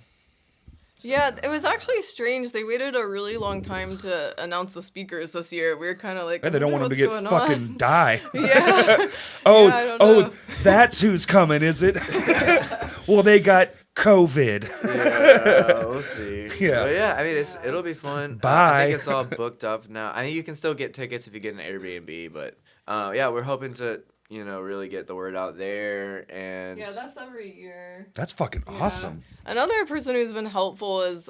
Yeah, it was actually strange. They waited a really long time to announce the speakers this year. We were kind of like, they don't want them to get fucking die. Yeah. That's who's coming, is it? Well, they got COVID. Yeah, we'll see. Yeah. But yeah, I mean, it'll be fun. Bye. I think it's all booked up now. I mean, you can still get tickets if you get an Airbnb, but we're hoping to really get the word out there. And yeah, that's every year. That's fucking awesome. Another person who's been helpful is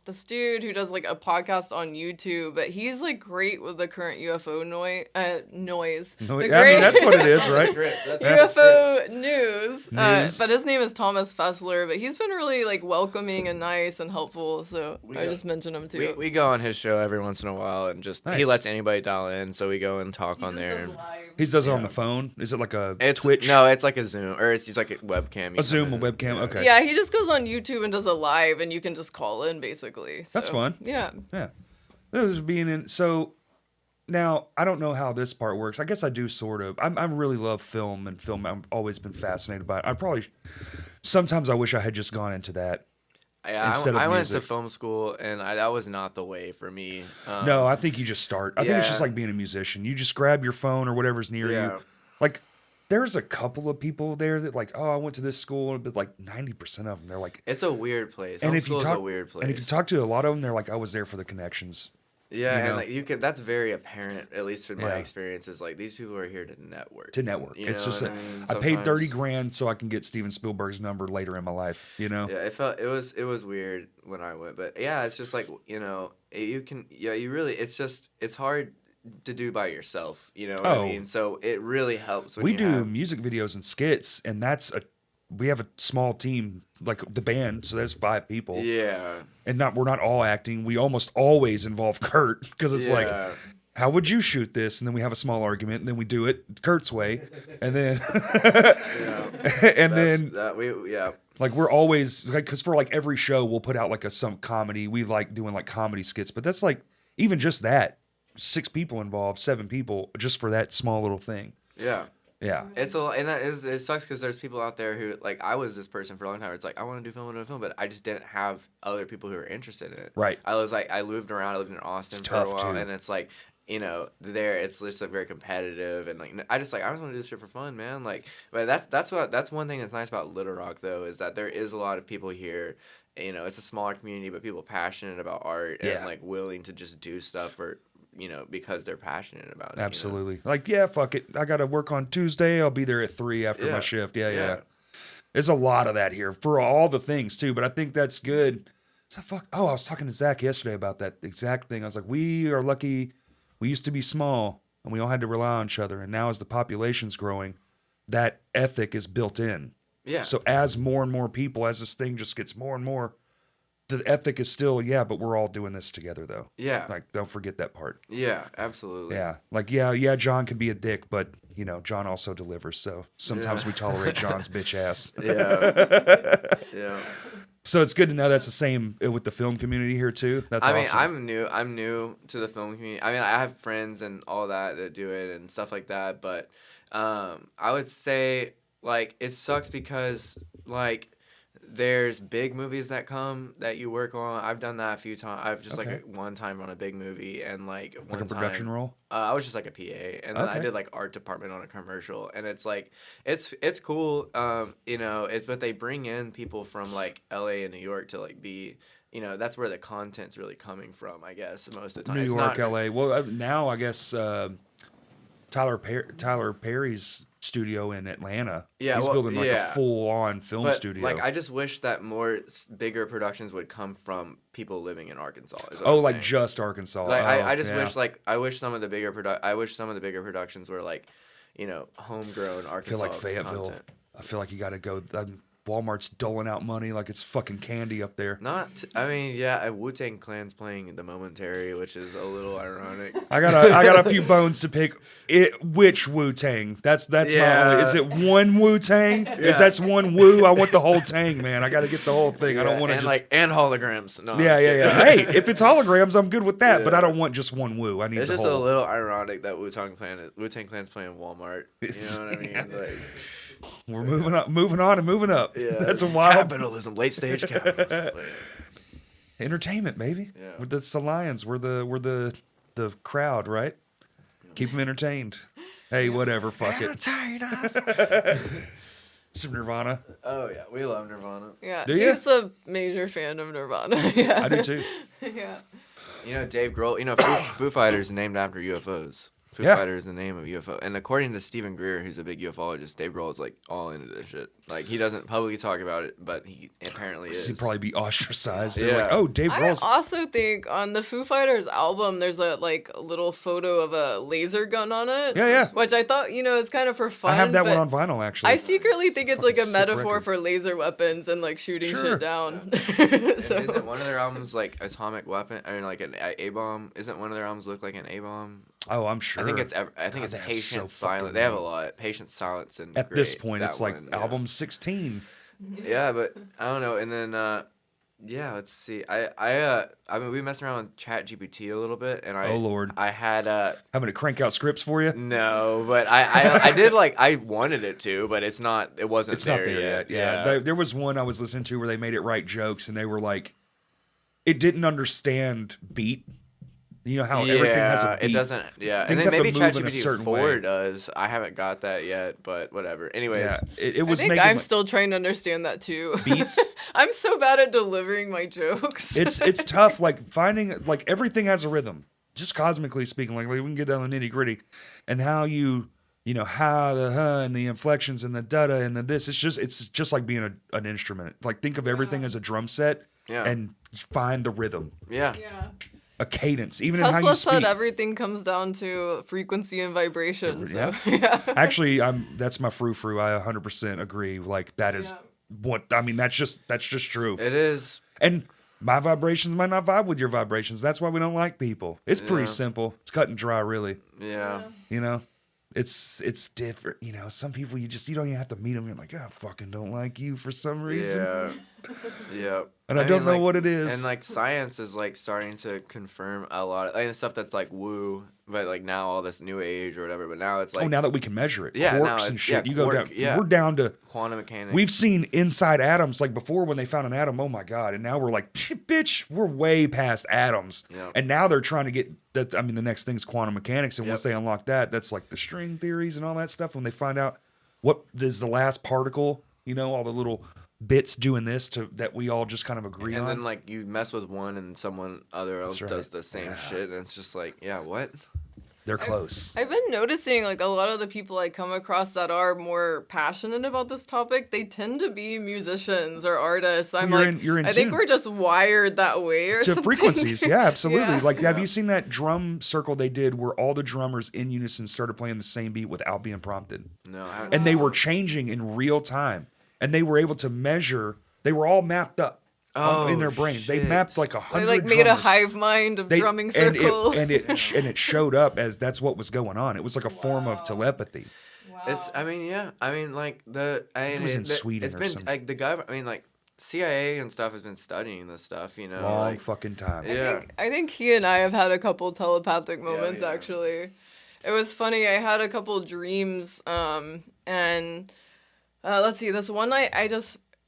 this dude who does like a podcast on YouTube, but he's like great with the current UFO noise. That's what it is, right? UFO news. But his name is Thomas Fessler, but he's been really like welcoming and nice and helpful, so I just mentioned him too. We go on his show every once in a while, and just he lets anybody dial in, so we go and talk on there. He does it on the phone? Is it like a Twitch? No, it's like a Zoom, or it's like a webcam. A Zoom, a webcam, okay. Yeah, he just goes on YouTube and does a live, and you can just call in, basically. So, that's fun. Yeah. This is being in, so now, I don't know how this part works. I guess I do sort of. I really love film, and film I've always been fascinated by it. Sometimes I wish I had just gone into that. Yeah, I went to film school, and that was not the way for me. No, I think you just start. I think it's just like being a musician. You just grab your phone or whatever's near you. Like, there's a couple of people there that like, I went to this school, but like 90% of them, they're like, it's a weird place. And film school is a weird place. And if you talk to a lot of them, they're like, I was there for the connections. Yeah, you know? and like you can. That's very apparent, at least in my Yeah. experiences. Like these people are here to network. To network. You It's know just what I mean? I paid 30 Sometimes- grand so I can get Steven Spielberg's number later in my life, you know? Yeah, it was weird when I went, but yeah, it's just like you can you really it's hard to do by yourself. You know what Oh. I mean? So it really helps when We you do have, music videos and skits, and we have a small team, like the band, so there's 5 people. Yeah. And we're not all acting. We almost always involve Kurt because it's like, Yeah. how would you shoot this? And then we have a small argument, and then we do it Kurt's way, and then and then like we're always like, because for like every show we'll put out like some comedy. We like doing like comedy skits, but that's like even just that 6 people involved, 7 people just for that small little thing. Yeah. Yeah. It's it sucks because there's people out there who like I was this person for a long time. It's like I want to do film, but I just didn't have other people who were interested in it. Right. I was like I moved around. I lived in Austin It's for a tough, while, too. and it's like there it's just like very competitive and like I just want to do this shit for fun, man. Like, but that's one thing that's nice about Little Rock though is that there is a lot of people here. It's a smaller community, but people passionate about art and like willing to just do stuff for. Because they're passionate about it. Absolutely. Like, yeah, fuck it. I got to work on Tuesday. I'll be there at 3 after my shift. Yeah. There's a lot of that here for all the things, too. But I think that's good. I was talking to Zach yesterday about that exact thing. I was like, we are lucky. We used to be small, and we all had to rely on each other. And now as the population's growing, that ethic is built in. Yeah. So as more and more people, as this thing just gets more and more, the ethic is still, but we're all doing this together, though. Yeah. Like, don't forget that part. Yeah, absolutely. Yeah. Like, yeah, John can be a dick, but, John also delivers. So sometimes we tolerate John's bitch ass. Yeah. Yeah. So it's good to know that's the same with the film community here, too. That's awesome. I'm new to the film community. I mean, I have friends and all that do it and stuff like that, but I would say, like, it sucks because, like, there's big movies that come that you work on. I've done that a few times. I've just like one time on a big movie and like one a production time, role. I was just like a PA, and then I did like art department on a commercial, and it's like it's cool. It's but they bring in people from like LA and New York to like be. That's where the content's really coming from. I guess most of the time. New It's York, not, LA. Well, now I guess Tyler Perry's studio in Atlanta. Yeah, he's building like a full-on film But, studio. like, I just wish that more bigger productions would come from people living in Arkansas. Is what Oh, I'm like saying. just Arkansas. Like, I just yeah. wish, like, I wish some of the bigger productions were like, homegrown Arkansas. I feel like Fayetteville. content. I feel like you got to go. Walmart's doling out money like it's fucking candy up there. Wu-Tang Clan's playing The Momentary, which is a little ironic. I got a few bones to pick. Which Wu-Tang? That's my only. Is it one Wu-Tang? Is that's one Wu? I want the whole Tang, man. I got to get the whole thing. I don't want to just and holograms. No, Yeah. Hey, if it's holograms, I'm good with that. But I don't want just one Wu. I need It's the just whole. a little ironic that Wu-Tang Clan's playing Walmart. You know what I mean? Like, We're moving up, moving up. yeah, That's a wild capitalism, late stage capitalism. entertainment, baby. Yeah. That's the Lions. We're the crowd, right? Keep them entertained. Hey, whatever. Fuck it. Some Nirvana. Oh yeah, we love Nirvana. Yeah, Do ya? he's a major fan of Nirvana. Yeah. I do too. Yeah. Dave Grohl. Foo Fighters is named after UFOs. Foo Yeah. Fighters is the name of UFO. And according to Stephen Greer, who's a big ufologist, Dave Grohl is like all into this shit. Like he doesn't publicly talk about it, but he apparently is. He'd probably be ostracized. They're Yeah. like, oh, Dave I Grohl's. also think on the Foo Fighters album, there's a little photo of a laser gun on it. Yeah. Which I thought, it's kind of for fun. I have that one but on vinyl, actually. I secretly think it's like Fucking a sick metaphor record. for laser weapons and like shooting Sure. shit down. And So- isn't one of their albums like Atomic Weapon? I mean, like an A-bomb? Isn't one of their albums look like an A-bomb? Oh, I'm sure. I think it's God, it's they have Patient so Silence. fucking They have a many. lot. Patient Silence and At this Great, point, that it's like one, yeah. album 16. Yeah, but I don't know. And then let's see. I mean, we messed around with ChatGPT a little bit, and Oh, Lord. I had Having to crank out scripts for you? no, but I did I wanted it to, but it's not. It wasn't. It's not there yet. Yeah. There was one I was listening to where they made it write jokes, and they were like, it didn't understand beat. You know how everything has a beat. It doesn't. Yeah, Things and then have to maybe move in a ChatGPT certain 4 way. does. I haven't got that yet, but whatever. Anyways, Yeah, it I was think making I'm like, still trying to understand that too. beats. I'm so bad at delivering my jokes. It's tough. Like finding like everything has a rhythm. just cosmically speaking, like we can get down the nitty gritty, and how you know, how the and the inflections and the da-da and the this. It's just like being an instrument. Like think of everything as a drum set and find the rhythm. Yeah. Yeah. A cadence, even in Tesla how you speak. said everything comes down to frequency and vibration. So, Yeah. Actually, that's my frou-frou. I 100% agree. Like that is what I mean. That's just true. It is. And my vibrations might not vibe with your vibrations. That's why we don't like people. It's pretty simple. It's cut and dry, really. Yeah. You know, it's different. You know, some people you don't even have to meet them. You're like, I fucking don't like you for some reason. Yeah. Yeah. And I don't know what it is. And like science is like starting to confirm a lot of like, stuff that's like woo, but like now all this new age or whatever. But now it's like now that we can measure it, Yeah, now quarks and it's- shit. yeah, You go quark, down. yeah. We're down to quantum mechanics. We've seen inside atoms, like before when they found an atom, oh my God. And now we're like, bitch, we're way past atoms. Yep. And now they're trying to get that. I mean, the next thing's quantum mechanics. And once they unlock that, that's like the string theories and all that stuff. When they find out what is the last particle, you know, all the little bits doing this that we all just kind of agree on. And then like you mess with one and someone other else That's right. does the same shit. And it's just like, yeah, what? They're close. I've been noticing like a lot of the people I come across that are more passionate about this topic, they tend to be musicians or artists. I'm You're in I think tune. we're just wired that way or To something. frequencies, yeah, absolutely. Yeah. Like, have you seen that drum circle they did where all the drummers in unison started playing the same beat without being prompted? No. I haven't- And they were changing in real time, and they were able to measure. They were all mapped up in their brain. They shit. mapped like They 100. like made a drummers. hive mind of drumming and circle. it showed up as that's what was going on. It was like a form of telepathy. It's. I mean, yeah. I mean, like the. I mean, was in Sweden It's or been something. like the government. I mean, like CIA and stuff has been studying this stuff. You know, Long like, fucking time. yeah. I think he and I have had a couple telepathic moments yeah. actually. It was funny. I had a couple dreams, and let's see. This one night,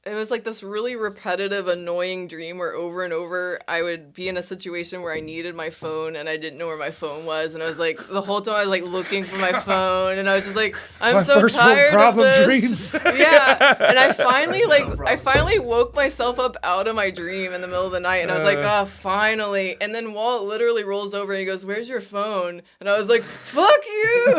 it was like this really repetitive, annoying dream where over and over I would be in a situation where I needed my phone and I didn't know where my phone was, and I was like the whole time I was like looking for my phone, and I was just like, I'm My so first world tired problem of this. dreams. Yeah, and I finally woke myself up out of my dream in the middle of the night, and I was like, oh, finally. And then Walt literally rolls over and he goes, where's your phone? And I was like, fuck you.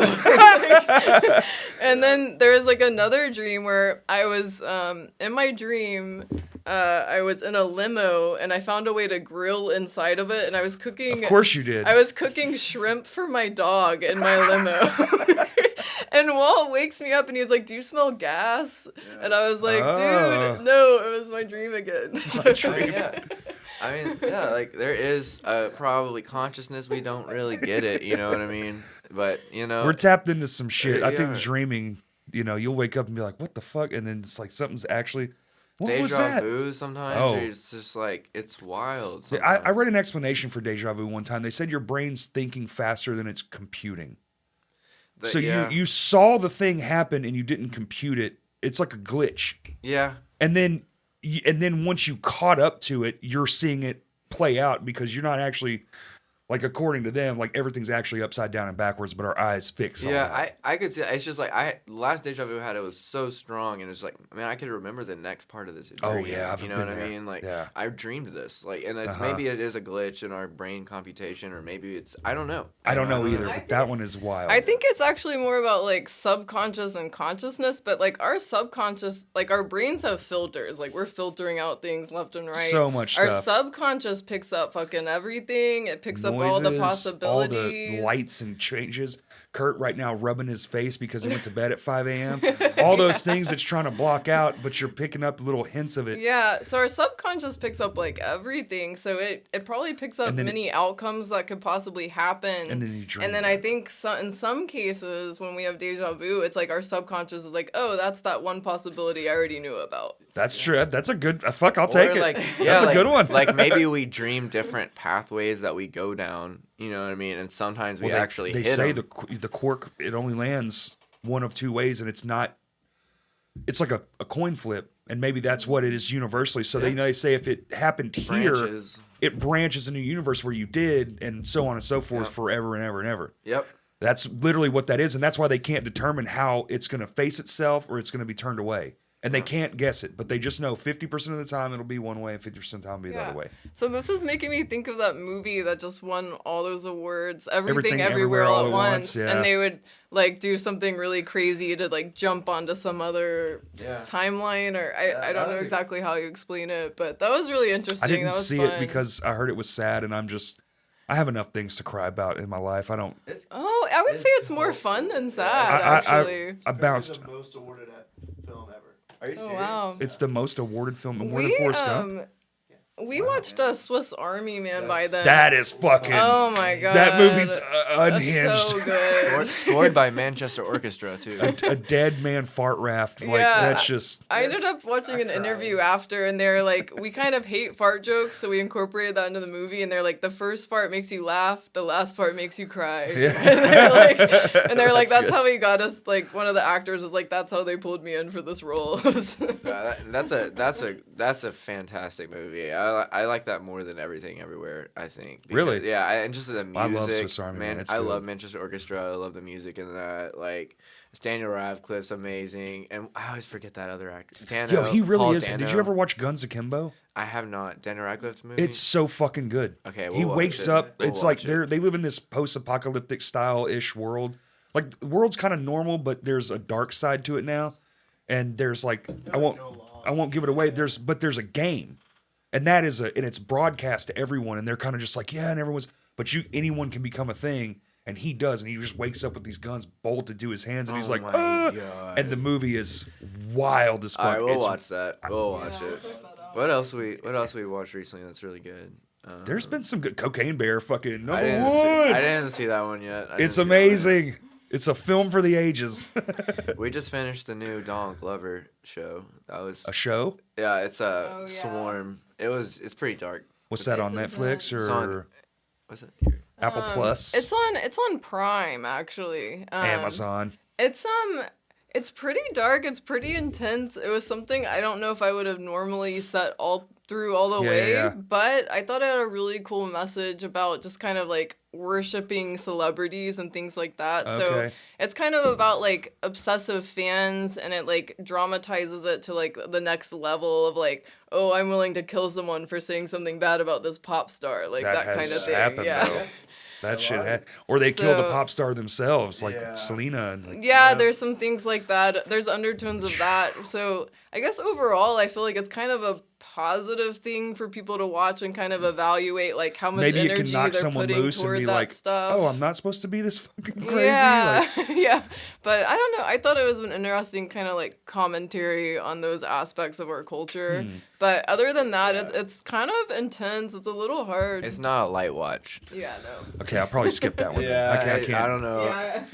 And then there was like another dream where I was in my dream. I was in a limo and I found a way to grill inside of it, and I was cooking. Of course you did. I was cooking shrimp for my dog in my limo. And Walt wakes me up and he was like, do you smell gas? And I was like, Oh. dude, no, it was my dream again. Yeah. I mean, yeah, like there is probably consciousness. We don't really get it, you know what I mean? But, you know. We're tapped into some shit. I think Yeah. dreaming, you know, you'll wake up and be like, what the fuck? And then it's like something's actually, what was Deja that? vu sometimes. Oh. Or it's just like, it's wild. I Sometimes. read an explanation for deja vu one time. They said your brain's thinking faster than it's computing. But, So yeah. you saw the thing happen and you didn't compute it. It's like a glitch. Yeah. And then once you caught up to it, you're seeing it play out because you're not actually, like, according to them, like everything's actually upside down and backwards, but our eyes fix on Yeah, that. I could see that. It's just like the last deja vu I had, it was so strong, and it's like, I mean, I could remember the next part of this. Oh, dream, yeah, I've you know been what there. I mean? Like, Yeah. I dreamed this, like, and it's, Uh-huh. maybe it is a glitch in our brain computation, or maybe it's, I don't know. I don't know either, I but that one is wild. I think it's actually more about like subconscious and consciousness, but like our subconscious, like our brains have filters. Like we're filtering out things left and right. So much Our stuff. subconscious picks up fucking everything. It picks up all the Noises, possibilities. all the lights and changes. Kurt right now rubbing his face because he went to bed at 5 a.m. All those things it's trying to block out, but you're picking up little hints of it. Yeah, so our subconscious picks up like everything. So it probably picks up And then many outcomes that could possibly happen. And then you dream And then it. I think in some cases when we have deja vu, it's like our subconscious is like, oh, that's that one possibility I already knew about. That's true. That's a good. Fuck, I'll Or take it. like, That's a like- good one. Like maybe we dream different pathways that we go down. You know what I mean? And sometimes we Well, actually they hit say 'em. the cork it only lands one of two ways, and it's not. It's like a coin flip, and maybe that's what it is universally. So they say if it happened here, branches. it branches in a universe where you did, and so on and so forth, Yep. forever and ever and ever. Yep. That's literally what that is, and that's why they can't determine how it's going to face itself or it's going to be turned away. And they can't guess it, but they just know 50% of the time it'll be one way and 50% of the time it'll be the other way. So this is making me think of that movie that just won all those awards, Everything, Everything, Everywhere, all at once. yeah. And they would like do something really crazy to like jump onto some other timeline, or I don't know exactly how you explain it, but that was really interesting. I didn't that was see fun. it because I heard it was sad, and I have enough things to cry about in my life. I don't. I would say it's more fun than sad, actually. I bounced. The most awarded film ever. Are you serious? Wow. It's the most awarded film, more than Forrest Gump. We watched Swiss Army Man by then. That is fucking. Oh my god. That movie's unhinged. That's so good. Scored by Manchester Orchestra too. A dead man fart raft. Like that's just. I ended up watching an interview after, and they're like, we kind of hate fart jokes, so we incorporated that into the movie. And they're like, the first fart makes you laugh, the last fart makes you cry. Yeah. and they're like, that's good. how he got us. Like one of the actors was like, that's how they pulled me in for this role. That's a fantastic movie. I like that more than Everything Everywhere, I think. Because, Really? Yeah, and just the music. I love Swiss Army Man. It's I good. love Manchester Orchestra. I love the music in that. Like, Daniel Radcliffe's amazing. And I always forget that other actor. Yo, he really Paul is. Dano. Did you ever watch Guns Akimbo? I have not. Daniel Radcliffe's movie? It's so fucking good. Okay, we'll he watch wakes it. up. We'll It's like watch it. they live in this post-apocalyptic style-ish world. Like the world's kind of normal, but there's a dark side to it now. And there's like I won't give it away. There's a game. And that is and it's broadcast to everyone, and they're kind of just like, yeah, and everyone's, but anyone can become a thing, and he does, and he just wakes up with these guns bolted to his hands, and he's like, my ah! God. And the movie is wild as fuck. All right, we'll It's- watch that. We'll watch it. What else we watched recently that's really good? There's been some good Cocaine Bear, fucking I number didn't one. I didn't see that one yet. I It's didn't see that one yet. amazing. It's a film for the ages. We just finished the new Donald Glover show. That was A show? yeah, it's a Oh, yeah. Swarm. It's pretty dark. What's that on It's Netflix intense. It's on- or What's it? Apple Plus? It's on Prime, actually. Amazon. It's pretty dark. It's pretty intense. It was something I don't know if I would have normally set all the way, Yeah. but I thought it had a really cool message about just kind of like worshiping celebrities and things like that. So Okay. it's kind of about like obsessive fans, and it like dramatizes it to like the next level of like, oh, I'm willing to kill someone for saying something bad about this pop star, like that kind of has thing. happened, Yeah. though. That shit or they kill the So- pop star themselves, like Yeah. Selena. And like, Yeah, there's some things like that. There's undertones of that. So I guess overall, I feel like it's kind of a positive thing for people to watch and kind of evaluate like how much maybe it energy can knock they're someone putting loose and toward be that like, stuff. oh, I'm not supposed to be this fucking crazy. Yeah, Like, yeah. But I don't know. I thought it was an interesting kind of like commentary on those aspects of our culture. Hmm. But other than that, it's kind of intense. It's a little hard. It's not a light watch. Yeah, no. okay, I'll probably skip that one. Yeah, then. I can't. I don't know.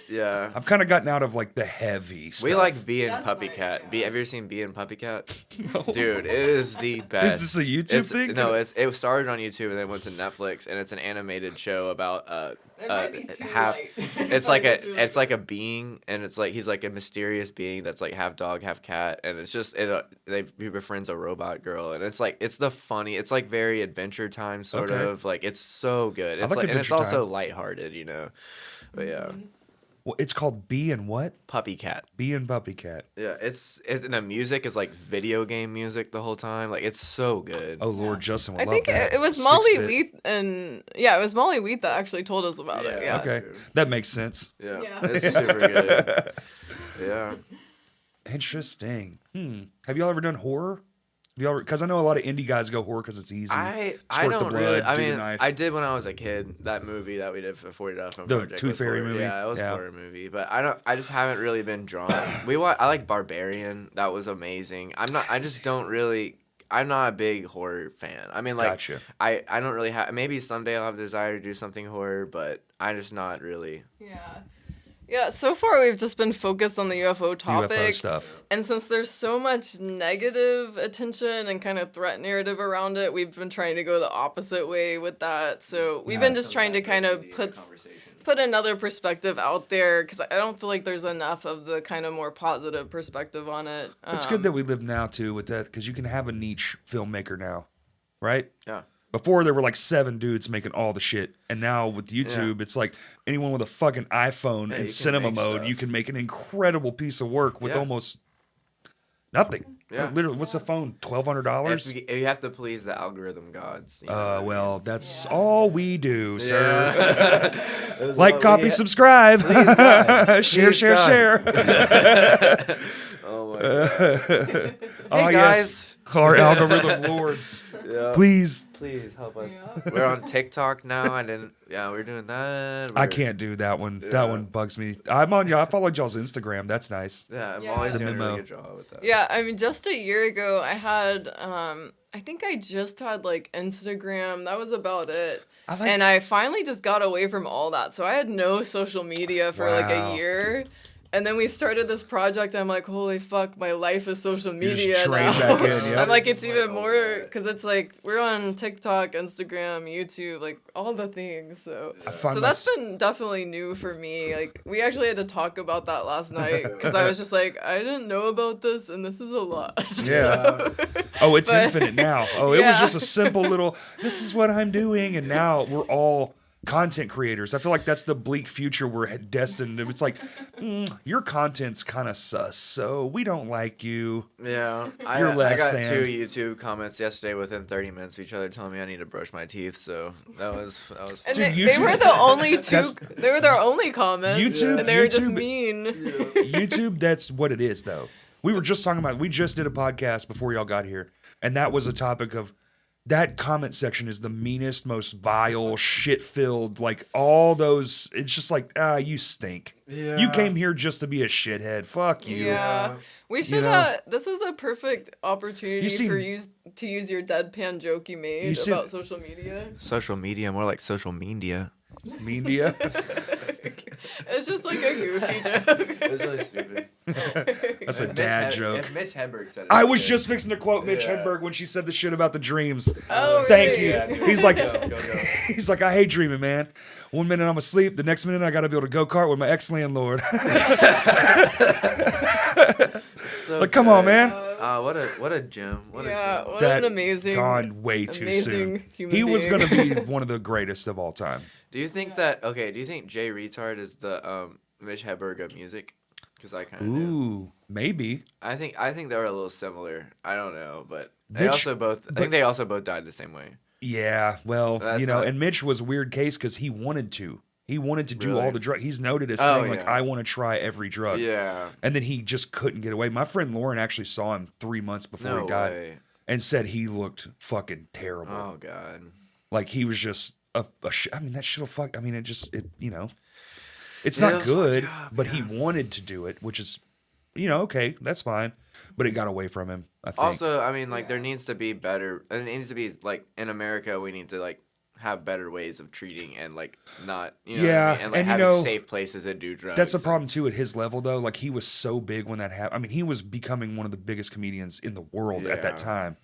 Yeah. I've kind of gotten out of like the heavy stuff. We like Bee and That's Puppy nice, Cat. yeah. Have you ever seen Bee and Puppy Cat? No. Dude, it is the best. Is this a YouTube thing? No, it started on YouTube and then went to Netflix, and it's an animated show about It might be too half. light. It's like a being, and it's like he's like a mysterious being that's like half dog, half cat, and it's just he befriends a robot girl, and it's it's like very Adventure Time sort Okay. of like it's so good. It's like and it's Adventure also Time. lighthearted, you know. But yeah, Well, it's called Bee and what? Puppy Cat. Bee and Puppy Cat. Yeah, and the music is like video game music the whole time. Like it's so good. Oh Lord, Justin would I love think that. it was Molly 6-bit. Wheat, and yeah, it was Molly Wheat that actually told us about it. Yeah. Okay, True. that makes sense. Yeah, Yeah. it's super good. Yeah. Interesting. Have y'all ever done horror? Have y'all? Because I know a lot of indie guys go horror because it's easy. I Squirt the don't blood, really. I do the mean, knife. I did when I was a kid. That movie that we did for $40 Film The Project Tooth was Fairy horror. movie? Yeah, it was Yeah. a horror movie. But I just haven't really been drawn. I like Barbarian. That was amazing. I'm not a big horror fan. I mean, like, Gotcha. I don't really have. Maybe someday I'll have a desire to do something horror, but I'm just not really. Yeah. Yeah, so far we've just been focused on the UFO topic. UFO stuff. And since there's so much negative attention and kind of threat narrative around it, we've been trying to go the opposite way with that. So we've been just trying to kind of put another perspective out there, because I don't feel like there's enough of the kind of more positive perspective on it. It's good that we live now too with that, because you can have a niche filmmaker now, right? Yeah. Before there were like 7 dudes making all the shit, and now with YouTube, it's like anyone with a fucking iPhone you in can cinema make mode, stuff. you can make an incredible piece of work with Yeah. almost Nothing. Yeah. Literally, what's the phone? $1,200. You have to please the algorithm gods. You know? Well, that's all we do, sir. Yeah. That's Like, what copy, we- subscribe. God. Share, Please, share, God. share. Oh my god. Oh, Hey, yes. Our algorithm lords. Yeah. Please. Please help us. Yeah. We're on TikTok now. We're doing that. I can't do that one. Yeah. That one bugs me. I'm on I followed y'all's Instagram. That's nice. Yeah, I'm Yeah. always The doing a memo. really good job with that. Yeah, I mean, just a year ago, I had, I think I just had like Instagram. That was about it. And I finally just got away from all that. So I had no social media for like Wow. a year. And then we started this project. I'm like, holy fuck, my life is social You're just media trained now. back in, yep. I'm like, it's Like, even oh, more, right. because it's like, we're on TikTok, Instagram, YouTube, like all the things. So I find so that's been definitely new for me. Like, we actually had to talk about that last night because I was just like, I didn't know about this, and this is a lot. Yeah. Oh, it's But- infinite now. Oh, it was Yeah. just a simple little, this is what I'm doing. And now we're all content creators. I feel like that's the bleak future we're destined. It's like, your content's kind of sus, so we don't like you. Yeah, I You're less got than. 2 YouTube comments yesterday within 30 minutes of each other telling me I need to brush my teeth. So that was And Dude, they YouTube- were the only two. That's- They were their only comments. YouTube- and they were just YouTube- mean. YouTube, that's what it is, though. We were just talking about, we just did a podcast before y'all got here, and that was a topic of that comment section is the meanest, most vile, shit-filled, like all those, it's just like, you stink. Yeah. You came here just to be a shithead. Fuck you. Yeah. We should. know? This is a perfect opportunity You seem- for you to use your deadpan joke you made You seem- about social media. social media, more like social media. Media. It's just like a goofy joke. It's really stupid. That's a dad joke. If Mitch Hedberg said it, I was okay. just fixing to quote Mitch Yeah. Hedberg when she said the shit about the dreams. Oh, Thank really? you. Yeah, dude. He's like, Go. he's like, I hate dreaming, man. One minute I'm asleep, the next minute I got to be able to go kart with my ex landlord. So Like, come on, good. man. What a gem. What Yeah, a gem. what That an amazing. gone way too amazing soon. human He was being. gonna be one of the greatest of all time. Do you think that? Okay. Do you think Jay Retard is the Mitch Hedberg of music? Because I kind of do. Ooh, maybe. I think they're a little similar. I don't know, but they Mitch- also both. I but- think they also both died the same way. Yeah. Well, That's you know, not- and Mitch was a weird case because he wanted to. He wanted to do Really? all the drug. He's noted as Oh, saying like, yeah. I want to try every drug. Yeah. And then he just couldn't get away. My friend Lauren actually saw him 3 months before No he died way. and said he looked fucking terrible. Oh god. Like he was just I mean, that shit'll fuck. I mean, you know, it's It'll not fuck good, you up, but he yeah. wanted to do it, which is, you know, okay, that's fine. But it got away from him, I think. Also, I mean, like there needs to be better. It needs to be like in America, we need to like have better ways of treating and like not, you know, what Yeah, I mean? And like and, you having know, safe places to do drugs. That's a problem too at his level though. Like he was so big when that happened. I mean, he was becoming one of the biggest comedians in the world at that Yeah. time.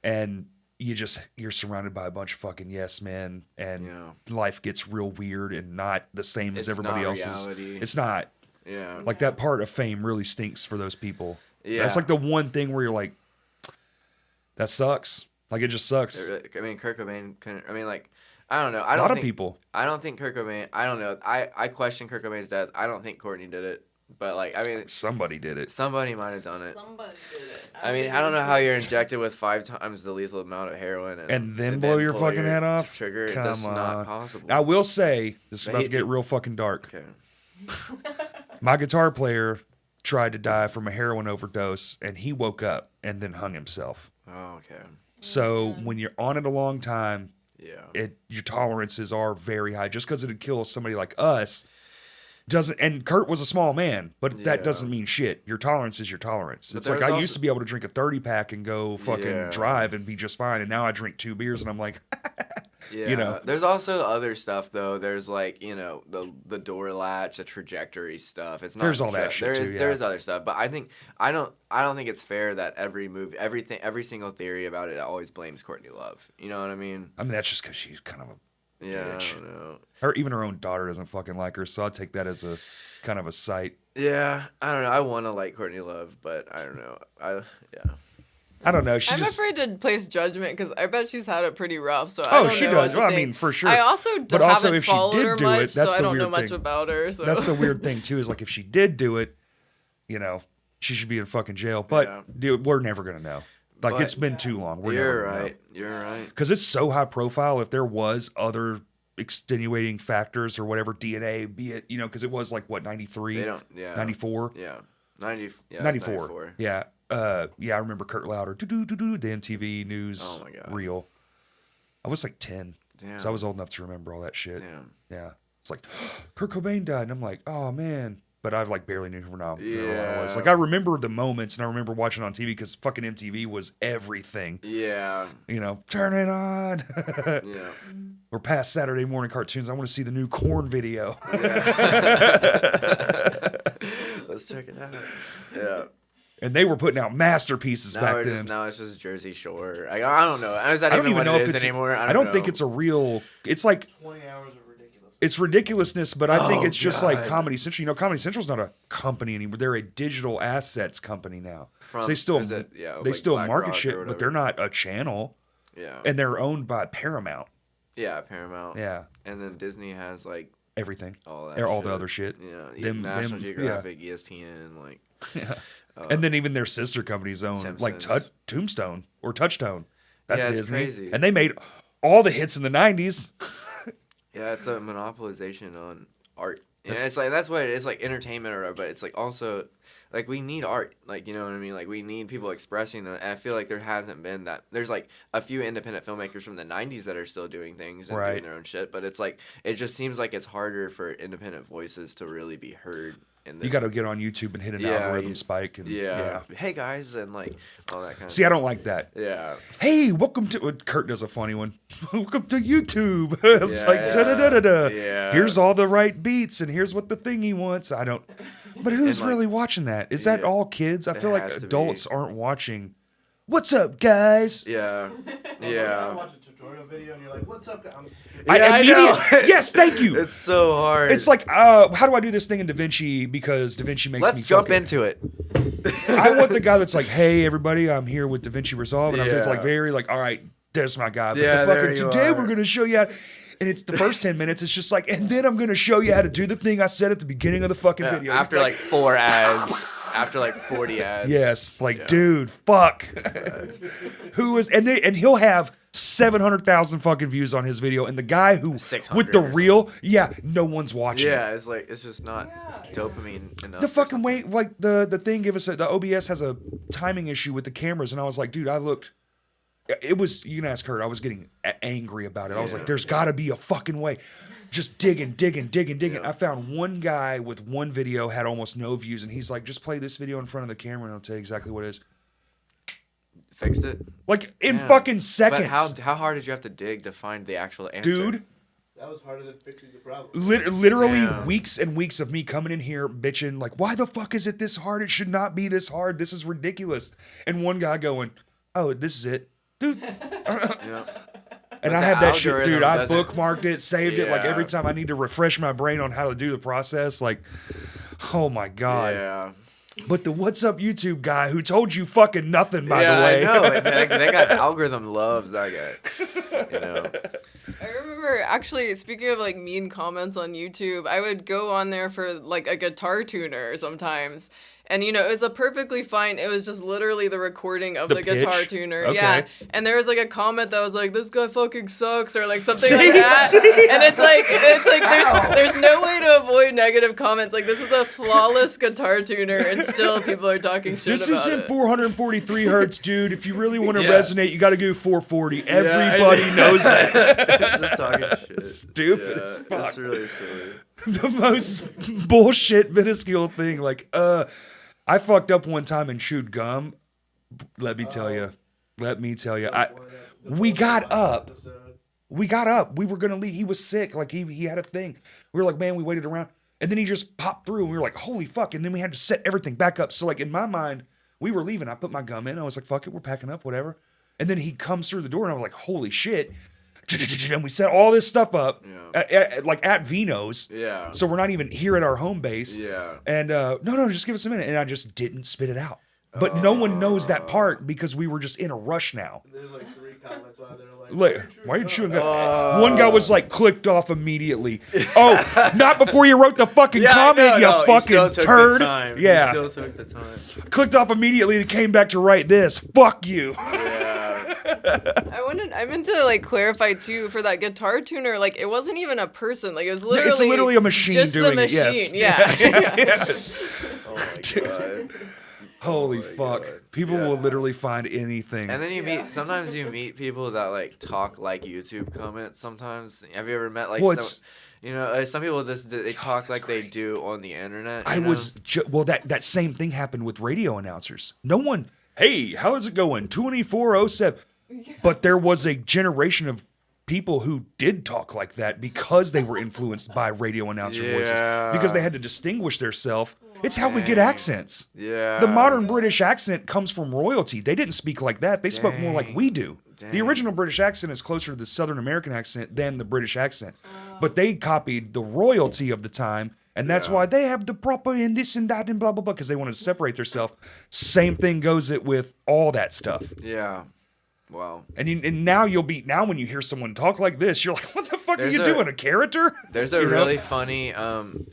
And you're surrounded by a bunch of fucking yes men, and Yeah. life gets real weird and not the same as It's everybody not else's. reality. It's not. Yeah. Like that part of fame really stinks for those people. That's Yeah. like the one thing where you're like, that sucks. Like it just sucks. I mean, Kurt Cobain. I mean, like, I don't know. A lot of people. I don't think Kurt Cobain. I don't know. I question Kurt Cobain's death. I don't think Courtney did it. But like, I mean, Somebody did it. somebody might have done it. Somebody did it. I mean, I don't know how you're injected with 5 times the lethal amount of heroin And then blow your pull fucking head off? Trigger. Come That's on. not possible. I will say, this is But about he- to get real fucking dark. Okay. My guitar player tried to die from a heroin overdose, and he woke up and then hung himself. Oh, okay. So when you're on it a long time, Yeah. your tolerances are very high. Just because it'd kill somebody like us doesn't. And Kurt was a small man, but that Yeah. doesn't mean shit. Your tolerance is your tolerance. But It's like there's I also- used to be able to drink a 30 pack and go fucking Yeah. drive and be just fine, and now I drink 2 beers and I'm like, Yeah. know. There's also other stuff though. There's like, you know, the door latch, the trajectory stuff. It's not There's all that just- shit, there too, is there yeah. is other stuff, but I don't think it's fair that every single theory about it always blames Courtney Love. You know what I mean? I mean, that's just because she's kind of a. Yeah. Bitch. I don't know. Even her own daughter doesn't fucking like her, so I'll take that as a kind of a sight. Yeah. I don't know. I want to like Courtney Love, but I don't know. I don't know. She I'm just. afraid to place judgment because I bet she's had it pretty rough. So I Oh, don't she know does. what to Well, I think. mean, for sure. I also But also, haven't if she followed did her do it, much, that's so the I don't know weird much thing. about her. So That's the weird thing too. Is like if she did do it, you know, she should be in fucking jail. But Yeah. dude, we're never gonna know. Like, But- it's been too long. We're You're never gonna know. right. You're right. Because it's so high profile. If there was other extenuating factors or whatever, DNA, be it, because it was like, what, 93? They don't. Yeah. 94? Yeah. 90. Yeah. 94. 94. Yeah. I remember Kurt Louder, the MTV News Oh my God. reel. I was like 10. Damn. So I was old enough to remember all that shit. Damn. Yeah. It's like, Kurt Cobain died. And I'm like, oh, man. But I've like barely knew who I was. Yeah. Like, I remember the moments and I remember watching on TV because fucking MTV was everything. Yeah. Turn it on. Yeah. We're past Saturday morning cartoons. I want to see the new Corn video. Let's check it out. Yeah. And they were putting out masterpieces back then. Now it's just Jersey Shore. I don't know. Is that I don't even even what know it if is it's anymore? I don't think know. it's a real. It's like 20 hours of ridiculous. it's ridiculousness, but I think Oh, it's just like God. Comedy Central. Comedy Central's not a company anymore. They're a digital assets company now. So they From- still is it- yeah, they like still Black market Rock or shit, but whatever. they're not a channel, Yeah. and they're owned by Paramount. Yeah, Paramount. Yeah, And then Disney has like everything. all that. Or all shit. the other shit. Yeah. Them- National them- Geographic, ESPN, like. Yeah. And then even their sister companies own like Simpsons. Tombstone or Touchstone. That's Yeah, it's Disney. crazy. And they made all the hits in the 90s. Yeah, it's a monopolization on art. And it's like that's what it is, like entertainment or whatever, but it's like also like we need art. Like, you know what I mean? Like we need people expressing them. And I feel like there hasn't been that. There's like a few independent filmmakers from the 90s that are still doing things and Right. doing their own shit, but it's like it just seems like it's harder for independent voices to really be heard in this. You got to get on YouTube and hit an Yeah, algorithm you- spike. And, yeah. Hey guys, and like all that kind of See, I don't like that. Yeah. Hey, welcome to. Kurt does a funny one. Welcome to YouTube. It's Yeah, like da da da da da. yeah. Here's all the right beats, and here's what the thingy wants. I don't. But who's And, like, really watching that? Is that yeah, all kids? I it feel like has to be. adults aren't watching. What's up, guys? Yeah. You Yeah. watch a tutorial video and you're like, "What's up, guys?" I'm skipping. I I immediately- know. Yes, thank you. It's so hard. It's like, how do I do this thing in DaVinci? Because DaVinci makes me let's jump fucking- into it. I want the guy that's like, hey, everybody, I'm here with DaVinci Resolve. And I'm just Yeah. like, very like, all right, there's my guy. But Yeah, the there fucking, you today are. we're going to show you how. And it's the first 10 minutes. It's just like, and then I'm going to show you how to do the thing I said at the beginning of the fucking video. After like 4 ads. After like 40 ads. Yes, like, Yeah. dude, fuck. Who is, and he'll have 700,000 fucking views on his video. And the guy who, 600 with the or reel, no one's watching. Yeah, it's like it's just not dopamine enough. The or fucking something. way, like the thing give us the OBS has a timing issue with the cameras, and I was like, dude, I looked. It was, you can ask her. I was getting angry about it. I was like, there's got to be a fucking way. Just digging. Yeah. I found one guy with one video had almost no views, and he's like, just play this video in front of the camera, and I'll tell you exactly what it is. Fixed it. Like in Yeah. fucking seconds, But how hard did you have to dig to find the actual answer? dude. That was harder than fixing the problem. Literally Damn. weeks and weeks of me coming in here bitching like, why the fuck is it this hard? It should not be this hard. This is ridiculous. And one guy going, oh, this is it, dude. Yeah. And But I the had that shit, algorithm dude. I doesn't- bookmarked it, saved it. Like Yeah. every time I need to refresh my brain on how to do the process, like, oh my God. Yeah. But the What's Up YouTube guy who told you fucking nothing, by yeah, the way. I know. And they got algorithm loves that guy. You know. I remember actually speaking of like mean comments on YouTube, I would go on there for like a guitar tuner sometimes. And it was a perfectly fine. It was just literally the recording of The the guitar pitch? tuner. Okay. Yeah. And there was like a comment that was like, "This guy fucking sucks" or like something See? like that. See? And it's like there's no way to avoid negative comments. Like this is a flawless guitar tuner, and still people are talking shit This about is in it. 443 hertz, dude. If you really want to Yeah. resonate, you got to go 440. Everybody knows that. Just talking shit. Stupid as fuck. It's really silly. The most bullshit, minuscule thing. Like, I fucked up one time and chewed gum. Let me tell you. We got up. We were gonna leave. He was sick. Like he had a thing. We were like, man, we waited around, and then he just popped through, and we were like, holy fuck! And then we had to set everything back up. So like in my mind, we were leaving. I put my gum in. I was like, fuck it, we're packing up, whatever. And then he comes through the door, and I was like, holy shit! And we set all this stuff up, at Vino's. Yeah. So we're not even here at our home base. Yeah. And no, just give us a minute. And I just didn't spit it out. But no one knows that part because we were just in a rush now. There's like 3 cops comments on there like, Like, why are you chewing gum? One guy was like, clicked off immediately. Oh, not before you wrote the fucking comment, you fucking turd. Yeah. He still took the time. Clicked off immediately and came back to write this. Fuck you. Yeah. I meant to like clarify too for that guitar tuner. Like it wasn't even a person. Like it was literally. It's literally a machine just doing the machine. it. Yes. Yeah. Oh my god. Holy Oh my fuck. God. People Yeah. will literally find anything. And then sometimes you meet people that like talk like YouTube comments. Sometimes, have you ever met like Well, some people just they talk like they do on the internet. I you know? was that same thing happened with radio announcers. No one, hey, how's it going? 2407. But there was a generation of people who did talk like that because they were influenced by radio announcer voices, because they had to distinguish themselves. It's how we get accents. Yeah. The modern British accent comes from royalty. They didn't speak like that. They spoke more like we do. The original British accent is closer to the Southern American accent than the British accent. But they copied the royalty of the time, and that's why they have the proper and this and that and blah, blah, blah, because they wanted to separate themselves. Same thing goes it with all that stuff. Yeah. Wow. And now when you hear someone talk like this, you're like, what the fuck are you doing? A character? There's a really funny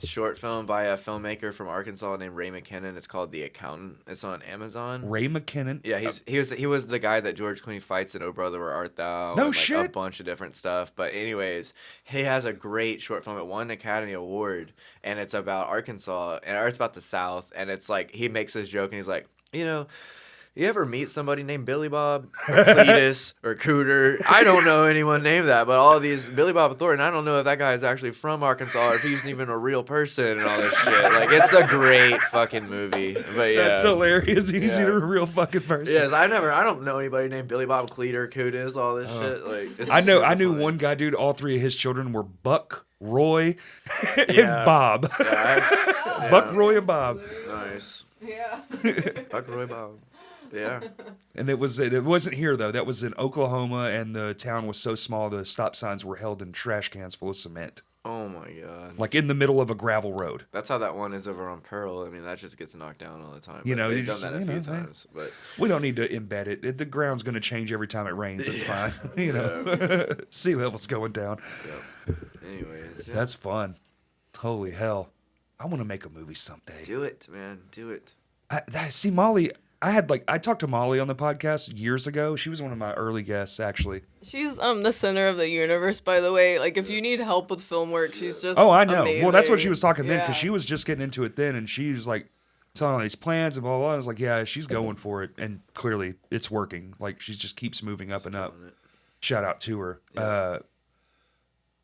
short film by a filmmaker from Arkansas named Ray McKinnon. It's called The Accountant. It's on Amazon. Ray McKinnon? Yeah, he was the guy that George Clooney fights in Oh Brother Where Art Thou. No and, shit. A bunch of different stuff. But anyways, he has a great short film. It won an Academy Award, and it's about Arkansas, or it's about the South. And it's like he makes this joke, and he's like, you ever meet somebody named Billy Bob or Cletus or Cooter? I don't know anyone named that, but all these Billy Bob Thornton, I don't know if that guy is actually from Arkansas or if he's even a real person and all this shit. Like, it's a great fucking movie. But yeah. That's hilarious. He's a real fucking person. Yes, I don't know anybody named Billy Bob Cleater, Cootis, all this shit. Like, it's I knew funny. one guy, dude. All three of his children were Buck, Roy, and Bob. Yeah, Buck, Roy, and Bob. Nice. Yeah. Buck, Roy, Bob. Yeah. And it wasn't here though. That was in Oklahoma, and the town was so small the stop signs were held in trash cans full of cement, Oh my god. like in the middle of a gravel road. That's how that one is over on Pearl. I mean, that just gets knocked down all the time. You But know, they've you done just- that a you few know, times. But We don't need to embed it. The ground's going to change every time it rains. It's fine. Sea level's going down. anyways, yeah. That's fun. Holy hell! I want to make a movie someday. Do it, man. Do it. I see Molly. I talked to Molly on the podcast years ago. She was one of my early guests, actually. She's the center of the universe, by the way. Like if you need help with film work, she's just Oh, I know. amazing. Well, that's what she was talking then, because Yeah. she was just getting into it then, and she was like telling all these plans and blah, blah, blah. I was like, yeah, she's going for it, and clearly it's working. Like she just keeps moving up and up. Killing it. Shout out to her.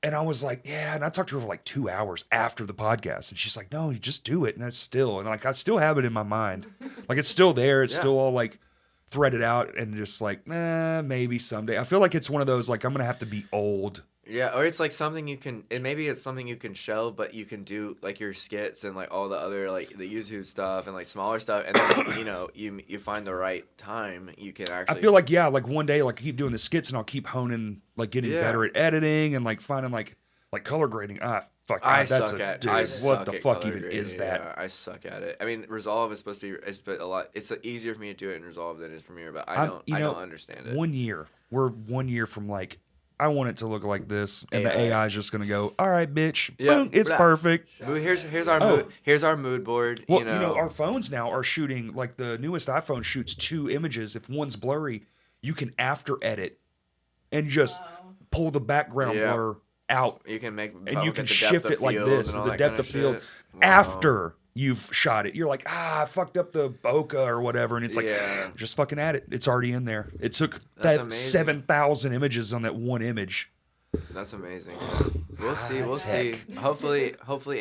And I was like, yeah. And I talked to her for like 2 hours after the podcast. And she's like, no, you just do it. And I still have it in my mind. Like it's still there. It's still all like threaded out and just like, maybe someday. I feel like it's one of those, like, I'm going to have to be old. Yeah, or it's like something you can, and maybe it's something you can shelve, but you can do like your skits and like all the other like the YouTube stuff and like smaller stuff, and then you find the right time you can actually. I feel like, like one day, like I keep doing the skits and I'll keep honing, like getting better at editing and like finding like color grading. Fuck, I that's suck at. dude. I What suck the at fuck color even grading. is that? Yeah, I suck at it. I mean, Resolve is supposed to be but a lot. It's easier for me to do it in Resolve than it is Premiere, but I don't understand it. 1 year. We're 1 year from like, I want it to look like this, and the AI. AI is just gonna go, all right, bitch, Yeah, boom, it's blah. perfect. Here's our mood board. Well, our phones now are shooting, like the newest iPhone shoots 2 images. If one's blurry, you can after edit and just pull the background blur out, you can make and you can shift it like this, and all the that depth kind of field, shit. Wow. after you've shot it. You're like, I fucked up the bokeh or whatever, and it's like, Yeah. just fucking add it. It's already in there. It took That's that amazing. 7,000 images on that one image. That's amazing. We'll see. We'll That's see. heck. Hopefully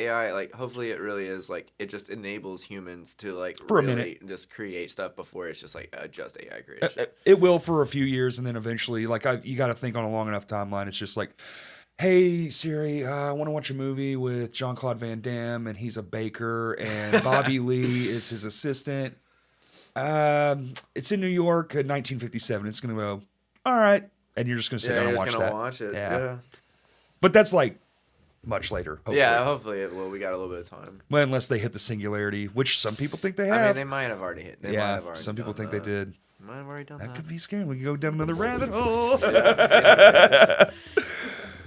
AI, hopefully it really is it just enables humans to For a really minute. just create stuff before it's just just AI created shit. It will for a few years, and then eventually, you got to think on a long enough timeline. It's just like, hey Siri, I want to watch a movie with Jean-Claude Van Damme, and he's a baker, and Bobby Lee is his assistant. It's in New York, 1957. It's gonna go, all right, and you're just gonna sit down and you're watch just gonna that. watch it. Yeah. Yeah. But that's like much later. Hopefully. Yeah. Hopefully it will. We got a little bit of time. Well, unless they hit the singularity, which some people think they have. I mean, they might have already hit. They might yeah, have already some people done think that. they did. Might have already done That that. could be scary. We could go down another rabbit hole.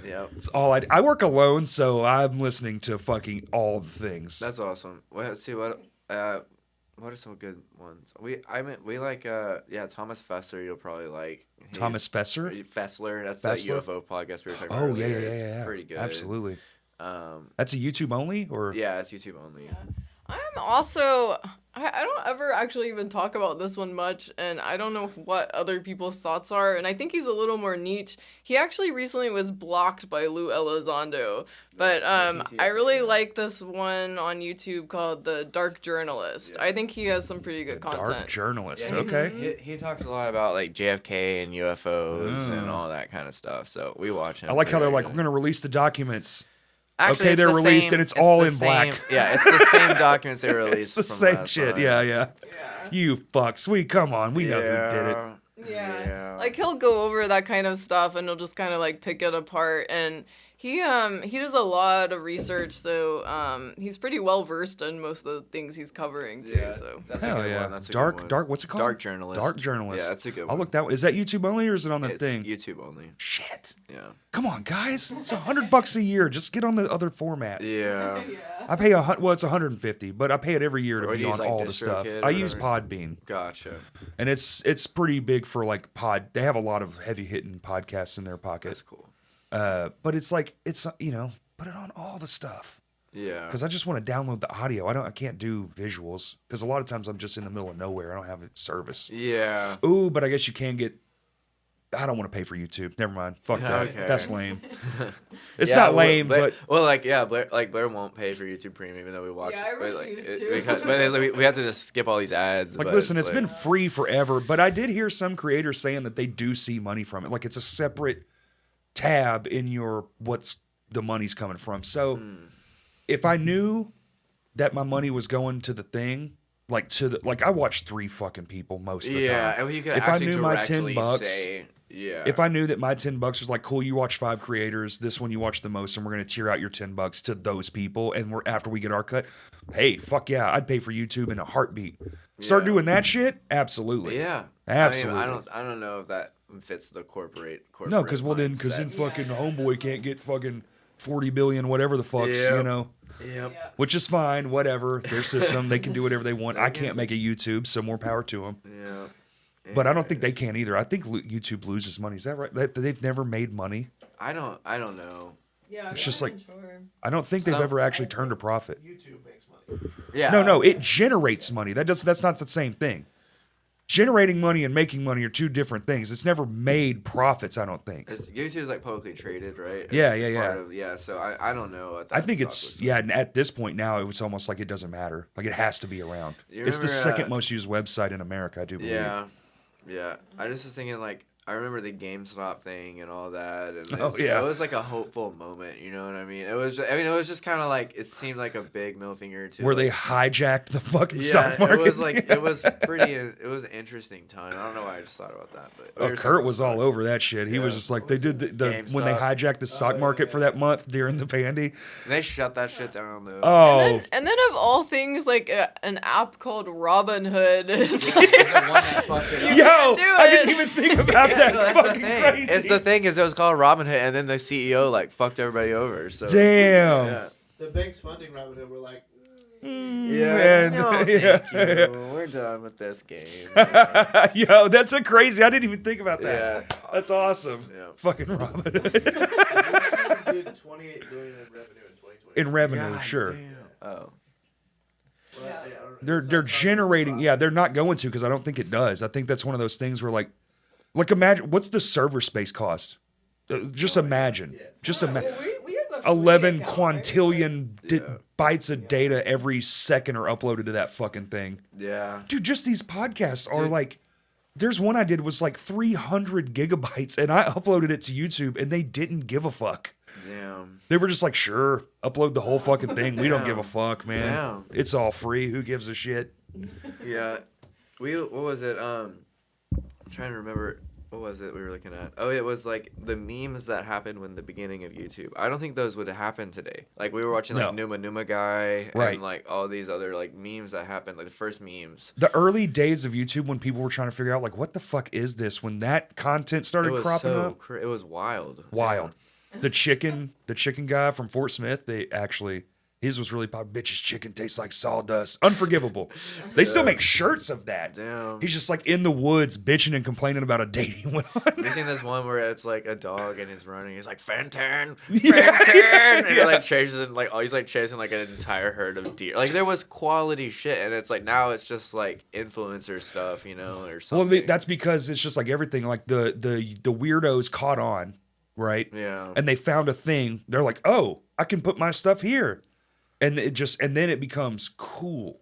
Yep. It's all I work alone, so I'm listening to fucking all the things. That's awesome. Well, let's see what are some good ones. We like Thomas Fessler. You'll probably like Thomas Fesser? Fessler. That's Fessler? that UFO podcast we were talking about. Oh, yeah, earlier. yeah. It's pretty good. Absolutely. Um, That's a YouTube only, or yeah, it's YouTube only. I'm also, I don't ever actually even talk about this one much, and I don't know what other people's thoughts are, and I think he's a little more niche. He actually recently was blocked by Lou Elizondo, but I really like this one on YouTube called The Dark Journalist. Yeah. I think he has some pretty good content. Dark Journalist. Yeah, Okay. He talks a lot about like JFK and UFOs and all that kind of stuff. So we watch him. I like how they're like, we're regularly. going to release the documents. Actually, okay, it's they're the released same- and it's the all in same- black. Yeah, it's the same documents they released. It's the from same last shit. time. Yeah. You fucks. Come on. We know who did it. Yeah. Like he'll go over that kind of stuff and he'll just kind of like pick it apart, and he does a lot of research, so he's pretty well versed in most of the things he's covering too. Yeah, So that's Hell a good yeah. one. That's a good one. What's it called? Dark Journalist. Dark Journalist. Yeah, that's a good one. I'll look that one. Is that YouTube only or is it on the It's thing? YouTube only. Shit. Yeah. Come on, guys. It's $100 a year. Just get on the other formats. Yeah. I pay it's 150, but I pay it every year to Or be do you use, on like, all the stuff. DistroKid or I use whatever? Podbean, Gotcha. and it's pretty big for like They have a lot of heavy hitting podcasts in their pocket. That's cool. But it's like put it on all the stuff Yeah. because I just want to download the audio. I can't do visuals because a lot of times I'm just in the middle of nowhere. I don't have a service. Yeah. Ooh, but I guess you can get. I don't want to pay for YouTube. Never mind. Fuck that. Okay. That's lame. It's Yeah, not lame, Blair, but Blair won't pay for YouTube Premium even though we watch. Yeah, I but, refuse to. because we have to just skip all these ads. like, but listen, it's like, been free forever. But I did hear some creators saying that they do see money from it. Like it's a separate tab in your what's the money's coming from. So if I knew that my money was going to the thing, like I watch 3 fucking people most of the time. Yeah, and you could if I actually knew my directly $10, say, yeah. if I knew that my $10 was like, cool, you watch 5 creators, this one you watch the most, and we're gonna tier out your $10 to those people, and after we get our cut, hey, fuck yeah, I'd pay for YouTube in a heartbeat. Start Yeah. doing that shit, absolutely. Yeah. Absolutely. I mean, I don't know if that fits the corporate. No, because then mindset. fucking homeboy can't get fucking 40 billion, whatever the fucks, Yep. you know. Yep. yeah. Which is fine, whatever. Their system, they can do whatever they want. I can't make a YouTube, so more power to them. Yeah. But I don't think they can either. I think YouTube loses money. Is that right? They've never made money. I don't know. Yeah, It's just I'm like- not sure. I don't think they've Some- ever actually turned a profit. YouTube makes money. Yeah. No, it generates money. That's not the same thing. Generating money and making money are 2 different things. It's never made profits, I don't think. YouTube's like publicly traded, right? Yeah, It's yeah, part yeah. of- yeah. So I don't know. What I that think stock it's was. and at this point now it's almost like it doesn't matter. Like it has to be around. You It's the remember, second most used website in America, I do believe. Yeah. Yeah. I just was thinking like I remember the GameStop thing and all that, and Oh, yeah. it was like a hopeful moment. You know what I mean? It was just kind of like it seemed like a big middle finger to Where they like, hijacked the fucking yeah, stock market. it was an interesting time. I don't know why I just thought about that, but Oh, Kurt was all over that shit. He was Yeah. just like they did when they GameStop. hijacked the stock market for that month during the pandy. They shut that shit down though. Oh, And then of all things, like an app called Robinhood is Yeah, it's the one that fucked it up. You yo, can't do I didn't it. even think about that. It's That's the fucking thing. crazy. It's the thing is it was called Robinhood, and then the CEO like fucked everybody over. So Damn. Yeah. The banks funding Robinhood were like, Man. No, thank Yeah. you. We're done with this game. Yo, that's a crazy. I didn't even think about that. Yeah. That's awesome. Yeah. Fucking Robin did 28 billion in revenue in 2020. in revenue, God sure. damn. Oh. Well, I don't know. They're generating. Yeah, they're not going to because I don't think it does. I think that's one of those things where like imagine what's the server space cost? Just imagine. Just imagine. we have a free 11 account, right? quintillion Yeah. bytes of data every second are uploaded to that fucking thing. Yeah. Dude, just these podcasts are Dude. like, there's one I did was like 300 gigabytes and I uploaded it to YouTube and they didn't give a fuck. Damn. They were just like, sure, upload the whole fucking thing. We don't Yeah. give a fuck, man. Yeah. It's all free. Who gives a shit? Yeah. What was it? I'm trying to remember. What was it we were looking at? Oh, it was like the memes that happened when the beginning of YouTube. I don't think those would happen today. Like we were watching like No. Numa Guy Right. and like all these other like memes that happened, like the first memes. The early days of YouTube when people were trying to figure out like what the fuck is this, when that content It started was cropping so up, it was wild. wild. The chicken guy from Fort Smith, they actually his was really popular. Bitch's chicken tastes like sawdust. Unforgivable. They still make shirts of that. Damn. He's just like in the woods bitching and complaining about a date he went on. Have you seen this one where it's like a dog and he's running? He's like Fenton, Yeah, Fenton, and yeah. he like chases like he's like chasing like an entire herd of deer. Like there was quality shit, and it's like now it's just like influencer stuff, you know, or something. Well, that's because it's just like everything. Like the weirdos caught on, right? Yeah. And they found a thing. They're like, oh, I can put my stuff here, and then it becomes cool,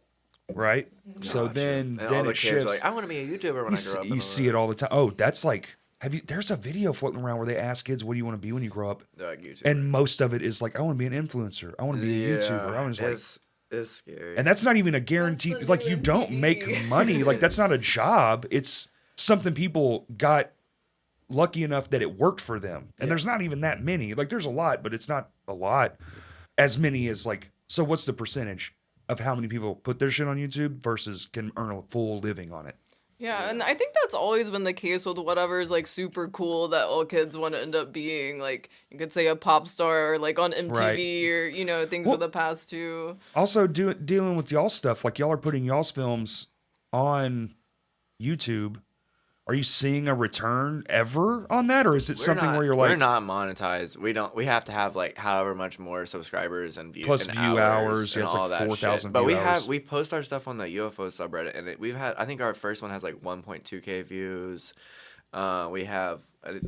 right? So Gotcha. then And all then the it kids shifts. are like, I want to be a YouTuber when I grow up. You see it all the time. Oh, that's like there's a video floating around where they ask kids, what do you want to be when you grow up? Like YouTuber. And most of it is like, I want to be an influencer. I want to be a YouTuber. I was like, it's scary. and that's not even a guarantee. That's the Like new you don't MTV. make money. Like that's not a job. It's something people got lucky enough that it worked for them. And there's not even that many. Like there's a lot, but it's not a lot. As many as like, so what's the percentage of how many people put their shit on YouTube versus can earn a full living on it? Yeah, and I think that's always been the case with whatever's like super cool that all kids want to end up being. Like you could say a pop star or like on MTV Right. or things Well- of the past too. Also, dealing with y'all stuff, like y'all are putting y'all's films on YouTube. Are you seeing a return ever on that, or is it something where you're we're like not monetized. We have to have like however much more subscribers and views Plus and view hours, yeah, and it's like all that 4,000 shit. But view we hours. we post our stuff on the UFO subreddit, and we've had, I think our first one has like 1.2K views. We have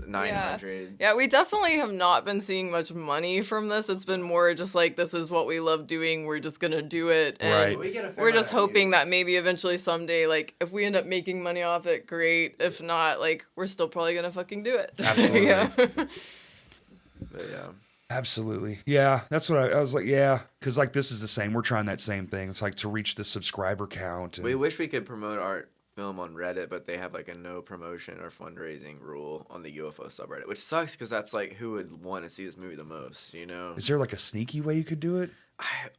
900. Yeah, we definitely have not been seeing much money from this. It's been more just like, this is what we love doing. We're just going to do it. And Right. We get a fair we're amount just of hoping that views. maybe eventually someday, like, if we end up making money off it, great. If not, like, we're still probably going to fucking do it. Absolutely. Yeah. But yeah. Absolutely. Yeah, that's what I was like, yeah, because like this is the same. We're trying that same thing. It's like to reach the subscriber count. And, We wish we could promote our film on Reddit, but they have like a no promotion or fundraising rule on the UFO subreddit, which sucks because that's like who would want to see this movie the most, you know? is there like a sneaky way you could do it?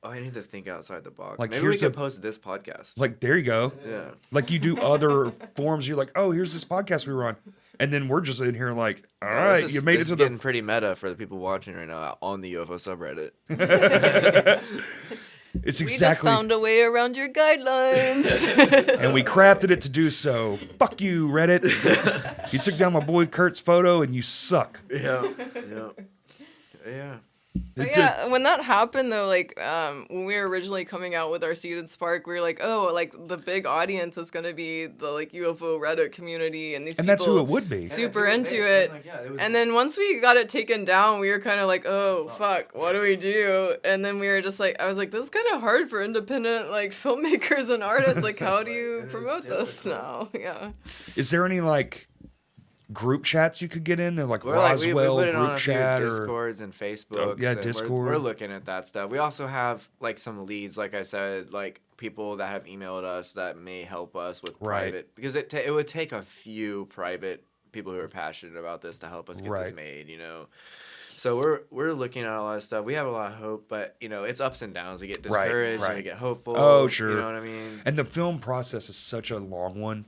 I need to think outside the box. Like, Maybe we here's could a- post this podcast. Like, there you go. Yeah. Like you do other forums. You're like, oh, here's this podcast we were on. And then we're just in here like, all right, This you is- made it this to is getting the... pretty meta for the people watching right now on the UFO subreddit. It's We just exactly... found a way around your guidelines. and we crafted it to do so. Fuck you, Reddit. You took down my boy Kurt's photo and you suck. Yeah. Yeah. But yeah, when that happened though, like when we were originally coming out with our Seeded Spark, we were like, oh, like the big audience is gonna be the like UFO Reddit community and these And people that's who it would be. super into it. And then once we got it taken down, we were kind of like, oh fuck, what do we do? And then we were just like, I was like, this is kind of hard for independent like filmmakers and artists. Like, how do you It is promote this now? difficult. Yeah. Is there any like group chats you could get in? They're like We're like, we Roswell put it on group a few chat or Discords and Facebooks. Oh, yeah, and Discord. We're looking at that stuff. We also have like some leads, like I said, like people that have emailed us that may help us with Right. private, because it would take a few private people who are passionate about this to help us get Right. this made, you know. So we're looking at a lot of stuff. We have a lot of hope, but you know, it's ups and downs. We get Right, discouraged right. and we get hopeful. Oh, sure. You know what I mean? And the film process is such a long one.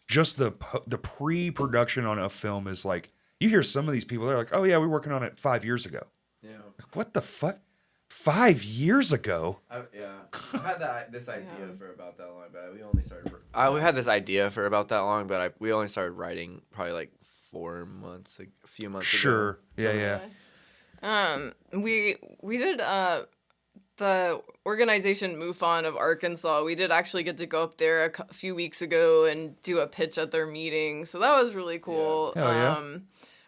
Just the pre-production on a film is like, you hear some of these people, they're like, oh yeah, we were working on it 5 years ago. Yeah. Like, what the fuck? 5 years ago? I've had this idea Yeah. for about that long, but we only started. We had this idea for about that long, but we only started writing probably like 4 months, a few months Sure. ago. Yeah. We did the organization MUFON of Arkansas. We did actually get to go up there a few weeks ago and do a pitch at their meeting, so that was really cool. Hell yeah.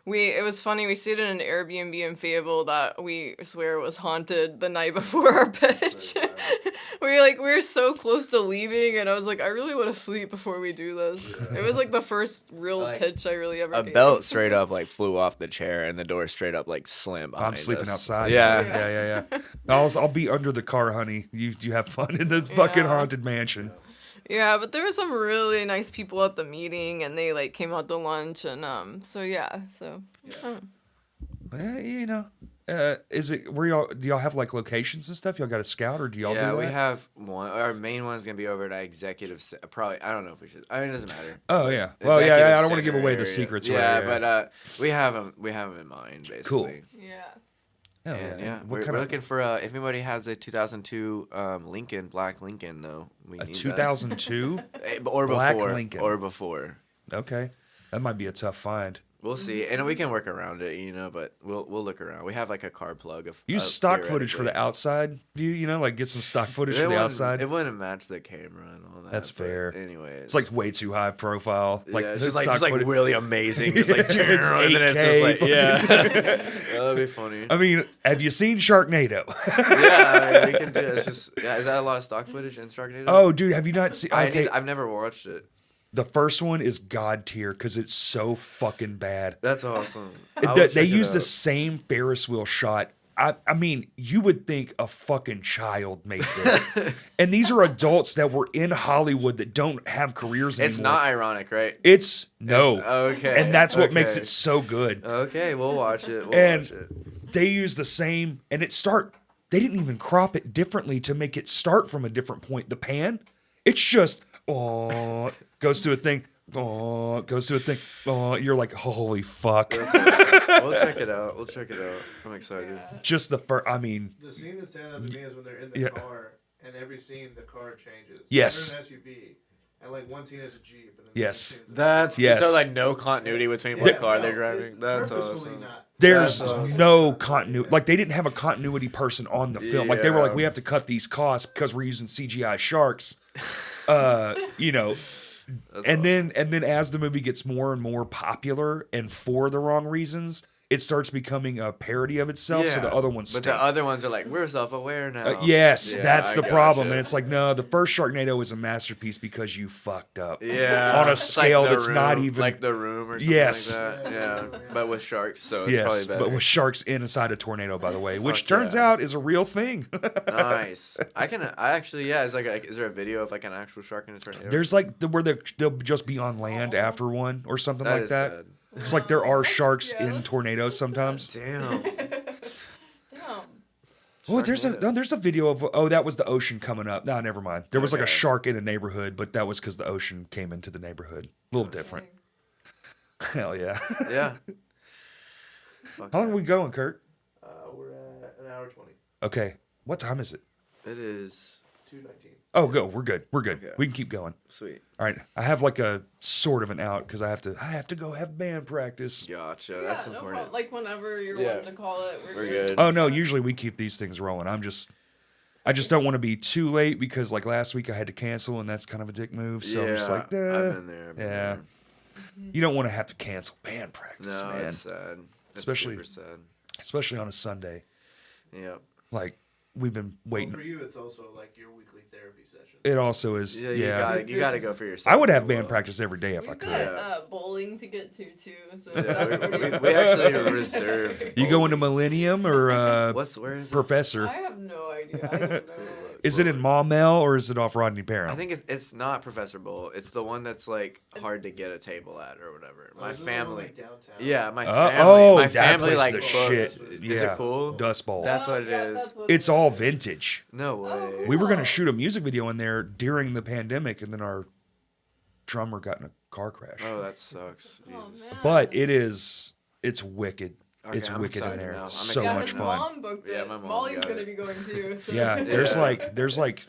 It was funny. We stayed in an Airbnb in Fayetteville that we swear was haunted the night before our pitch. we were so close to leaving, and I was like, I really want to sleep before we do this. It was like the first real Like, pitch I really ever A gave. belt straight up like flew off the chair, and the door straight up like slammed behind I'm sleeping us. outside. Yeah. Yeah. I'll be under the car, honey. You have fun in the fucking Yeah. haunted mansion. Yeah, but there were some really nice people at the meeting, and they like came out to lunch, and so yeah, so. You know, is it where y'all do y'all have like locations and stuff? Y'all got a scout or do y'all do Yeah, that? we have one. Our main one's gonna be over at our executive. Probably, I don't know if we should. I mean, it doesn't matter. Oh yeah. Well, yeah. Executive I don't want to give center away the area. secrets. Yeah, right, but we have them. We have them in mind, basically. Cool. Yeah. Hell And, yeah. yeah, What we're kind of looking for if anybody has a 2002 Lincoln, black Lincoln, though. We a need 2002? that. Or black before, Lincoln. or before. Okay, that might be a tough find. We'll see, and we can work around it, you know. But we'll look around. We have like a car plug of Use stock footage for the theoretically. outside view. You know, like get some stock footage It for the wouldn't- outside. It wouldn't match the camera and all that. That's but fair. Anyways, It's like way too high profile. Like yeah, it's the just like stock footage. really amazing. Just like It's and then it's just 8K like fucking- yeah, that'd be funny. I mean, have you seen Sharknado? Yeah, I mean, we can do it. It's just is that a lot of stock footage in Sharknado? Oh, dude, have you not seen? Okay, I've never watched it. the first one is god tier because it's so fucking bad. That's awesome. They use the same Ferris wheel shot. I mean, you would think a fucking child made this. And these are adults that were in Hollywood that don't have careers anymore. It's not ironic, right? It's no. Okay. And that's what makes okay. it so good. Okay, we'll watch it. We'll And watch it. they use the same, and they didn't even crop it differently to make it start from a different point. The pan, it's just, goes to a thing, goes to a thing. You're like, holy fuck. That's awesome. We'll check it out. We'll check it out. I'm excited. Just the first, I mean, The scene that stands out to me is when they're in the Yeah. car, and every scene the car changes. Yes. They're in an SUV, and like one scene is a Jeep. And then Yes. the next scene is a- That's Yes. so like no continuity between what car they're driving. That's purposefully awesome. not. there's That's awesome. no continuity. Like, they didn't have a continuity person on the film. Like, they were like, Yeah. we have to cut these costs because we're using CGI sharks. You know, That's and then as the movie gets more and more popular and for the wrong reasons, it starts becoming a parody of itself. So the other ones But stink. the other ones are like, we're self-aware now. Yes, Yeah, that's I the problem. gotcha. And it's like, no, the first Sharknado is a masterpiece because you fucked up. Yeah. On a It's scale like The that's not Room, even- like The Room or something Yes. like that. Yeah. But with sharks, so it's Yes, probably better. but with sharks inside a tornado, by the way, which Fuck turns yeah. out is a real thing. Nice. I actually, yeah. Is there a video of like an actual shark in a tornado? There's like where they'll just be on land after one or something like is that. sad. It's like there are sharks Yeah. in tornadoes sometimes. Damn. Oh, there's a video of that was the ocean coming up. No, never mind. There was like a Okay. shark in a neighborhood, but that was because the ocean came into the neighborhood. A little different. Hell yeah. Yeah. Fuck How long yeah. are we going, Kurt? We're at an hour 20. Okay. What time is it? It is 2:19. Oh, go. We're good. We're good. Okay. We can keep going. sweet. All right. I have like a sort of an out because I have to go have band practice. Gotcha. Yeah, That's no important. problem. Like whenever you're Yeah. wanting to call it, We're good. Oh no, usually we keep these things rolling. I just don't want to be too late because like last week I had to cancel and that's kind of a dick move. So I'm just like, I've been there. I've been yeah. there. You don't want to have to cancel band practice, No, man. it's sad. It's Especially- super sad. Especially on a Sunday. Yep. Like we've been Well, waiting. for you, it's also like your weekly therapy session. It also is, Yeah, yeah. you gotta go for yourself. I would have as band well. practice every day if I We've could. got Yeah. bowling to get to too. So Yeah, that's we, pretty we actually reserved. You going to Millennium or Where is it? Professor? I have no idea. I don't know. Is it in Maumelle or is it off Rodney Parham? I think it's not Professor Bowl. It's the one that's like hard to get a table at or whatever. My Is it the one, family. like, downtown? Yeah, my Oh, family. My that family place like the booked. shit. Is Yeah, it cool? Dust Bowl. That's what it Yeah, is. that's what It's it all is. vintage. No way. cool. We were gonna shoot a music video in there during the pandemic, and then our drummer got in a car crash. Oh, that sucks. Oh, Jesus. man. But it's wicked. Okay, It's I'm wicked in excited there. now. I'm So Yeah, much his fun. mom booked Yeah, it. my mom Molly's got gonna it. be going too. So. Yeah, Yeah. there's like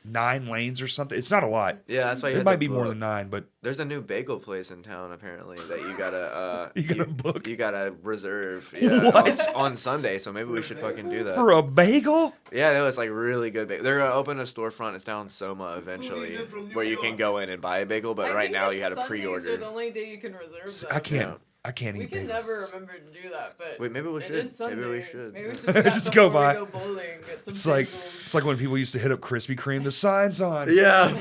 9 lanes or something. It's not a lot. Yeah, that's why you It had might to be more book. than 9, but There's a new bagel place in town apparently that you gotta You gotta book? You gotta reserve. Yeah, What? on Sunday? So maybe we should fucking do that. for a bagel, Yeah, no, it's like really good. They're gonna open a storefront. It's down in Soma eventually, Please, in from New where you can York. go in and buy a bagel. But I right think now it's you gotta Sundays pre-order. are the only day you can reserve them. I can't We eat can bagels. never remember to do that, but Wait, maybe we it should. is Sunday. Maybe we should. Maybe we should do that Just go before by. We go bowling. Get some It's like bagels. when people used to hit up Krispy Kreme. The signs on. Yeah.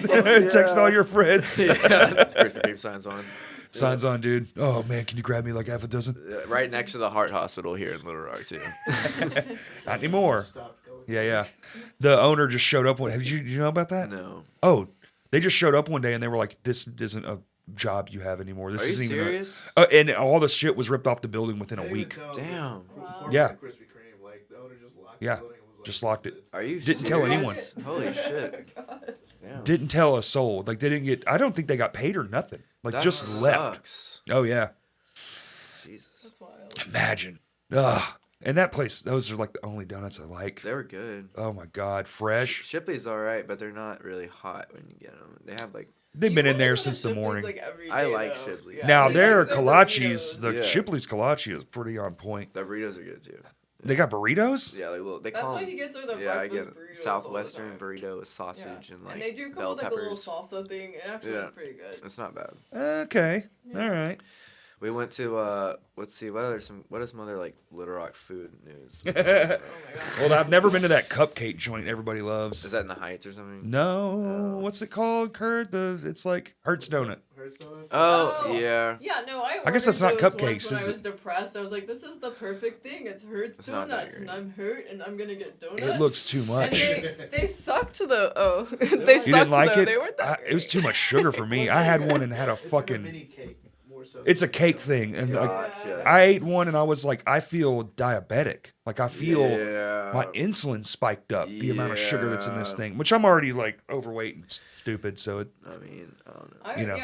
Text all your friends. yeah. Krispy Kreme signs on. Signs on, dude. Oh man, can you grab me like half a dozen? Right next to the Heart Hospital here in Little Rock too. Not anymore. Stopped going. Yeah. The owner just showed up. Did you know about that? No. Oh, They just showed up one day and they were like, "This isn't a job you have anymore. This Are you isn't even." serious? And all the shit was ripped off the building within a week. Damn. Yeah. Krispy Kreme, like the owner just locked Yeah. the building and was like, Just locked it. Are you Didn't tell anyone. serious? Holy shit. Damn. Didn't tell a soul. Like they didn't get. I don't think they got paid or nothing. Like That just left. sucks. Oh yeah. Jesus. That's wild. Imagine. Ugh. And that place. Those are like the only donuts I like. They were good. Oh my god, fresh. Shipley's all right, but they're not really hot when you get them. They have like. They've You been in wanna there go to since the Shipley's, morning. like, every I day, like though. Shipley's. Yeah, Now like, their their kolaches, burritos. the Yeah. Shipley's kolache is pretty on point. The burritos are good too. They got burritos. Yeah, like little. They That's call what them. he gets with the Yeah, I breakfast get burritos Southwestern all the time. burrito with sausage and like and they do come bell with like a little peppers. salsa thing. It actually Yeah. is pretty good. It's not bad. Okay. All right. We went to let's see, what are some other like Little Rock food news? Oh my god. Well, I've never been to that cupcake joint everybody loves. Is that in the Heights or something? No, what's it called, Kurt? It's like Hertz Donut. Hurts donuts? Oh, yeah. Yeah, no, I guess that's not ordered those cupcakes, once when is I was it? depressed. I was like, this is the perfect thing. It's Hertz It's not that donuts, and great. I'm hurt, and I'm gonna get donuts. It looks too And much. they sucked though. Oh, they You sucked didn't like though. it? They weren't that It was great. too much sugar for me. I had one and had a It's like a fucking. mini cake, more so. It's a cake thing, and like Gotcha. I ate one and I was like, I feel diabetic. Like I feel Yeah. my insulin spiked up. The amount of sugar that's in this Yeah. thing, which I'm already like overweight and stupid. So it, I mean, I don't know. I, you know.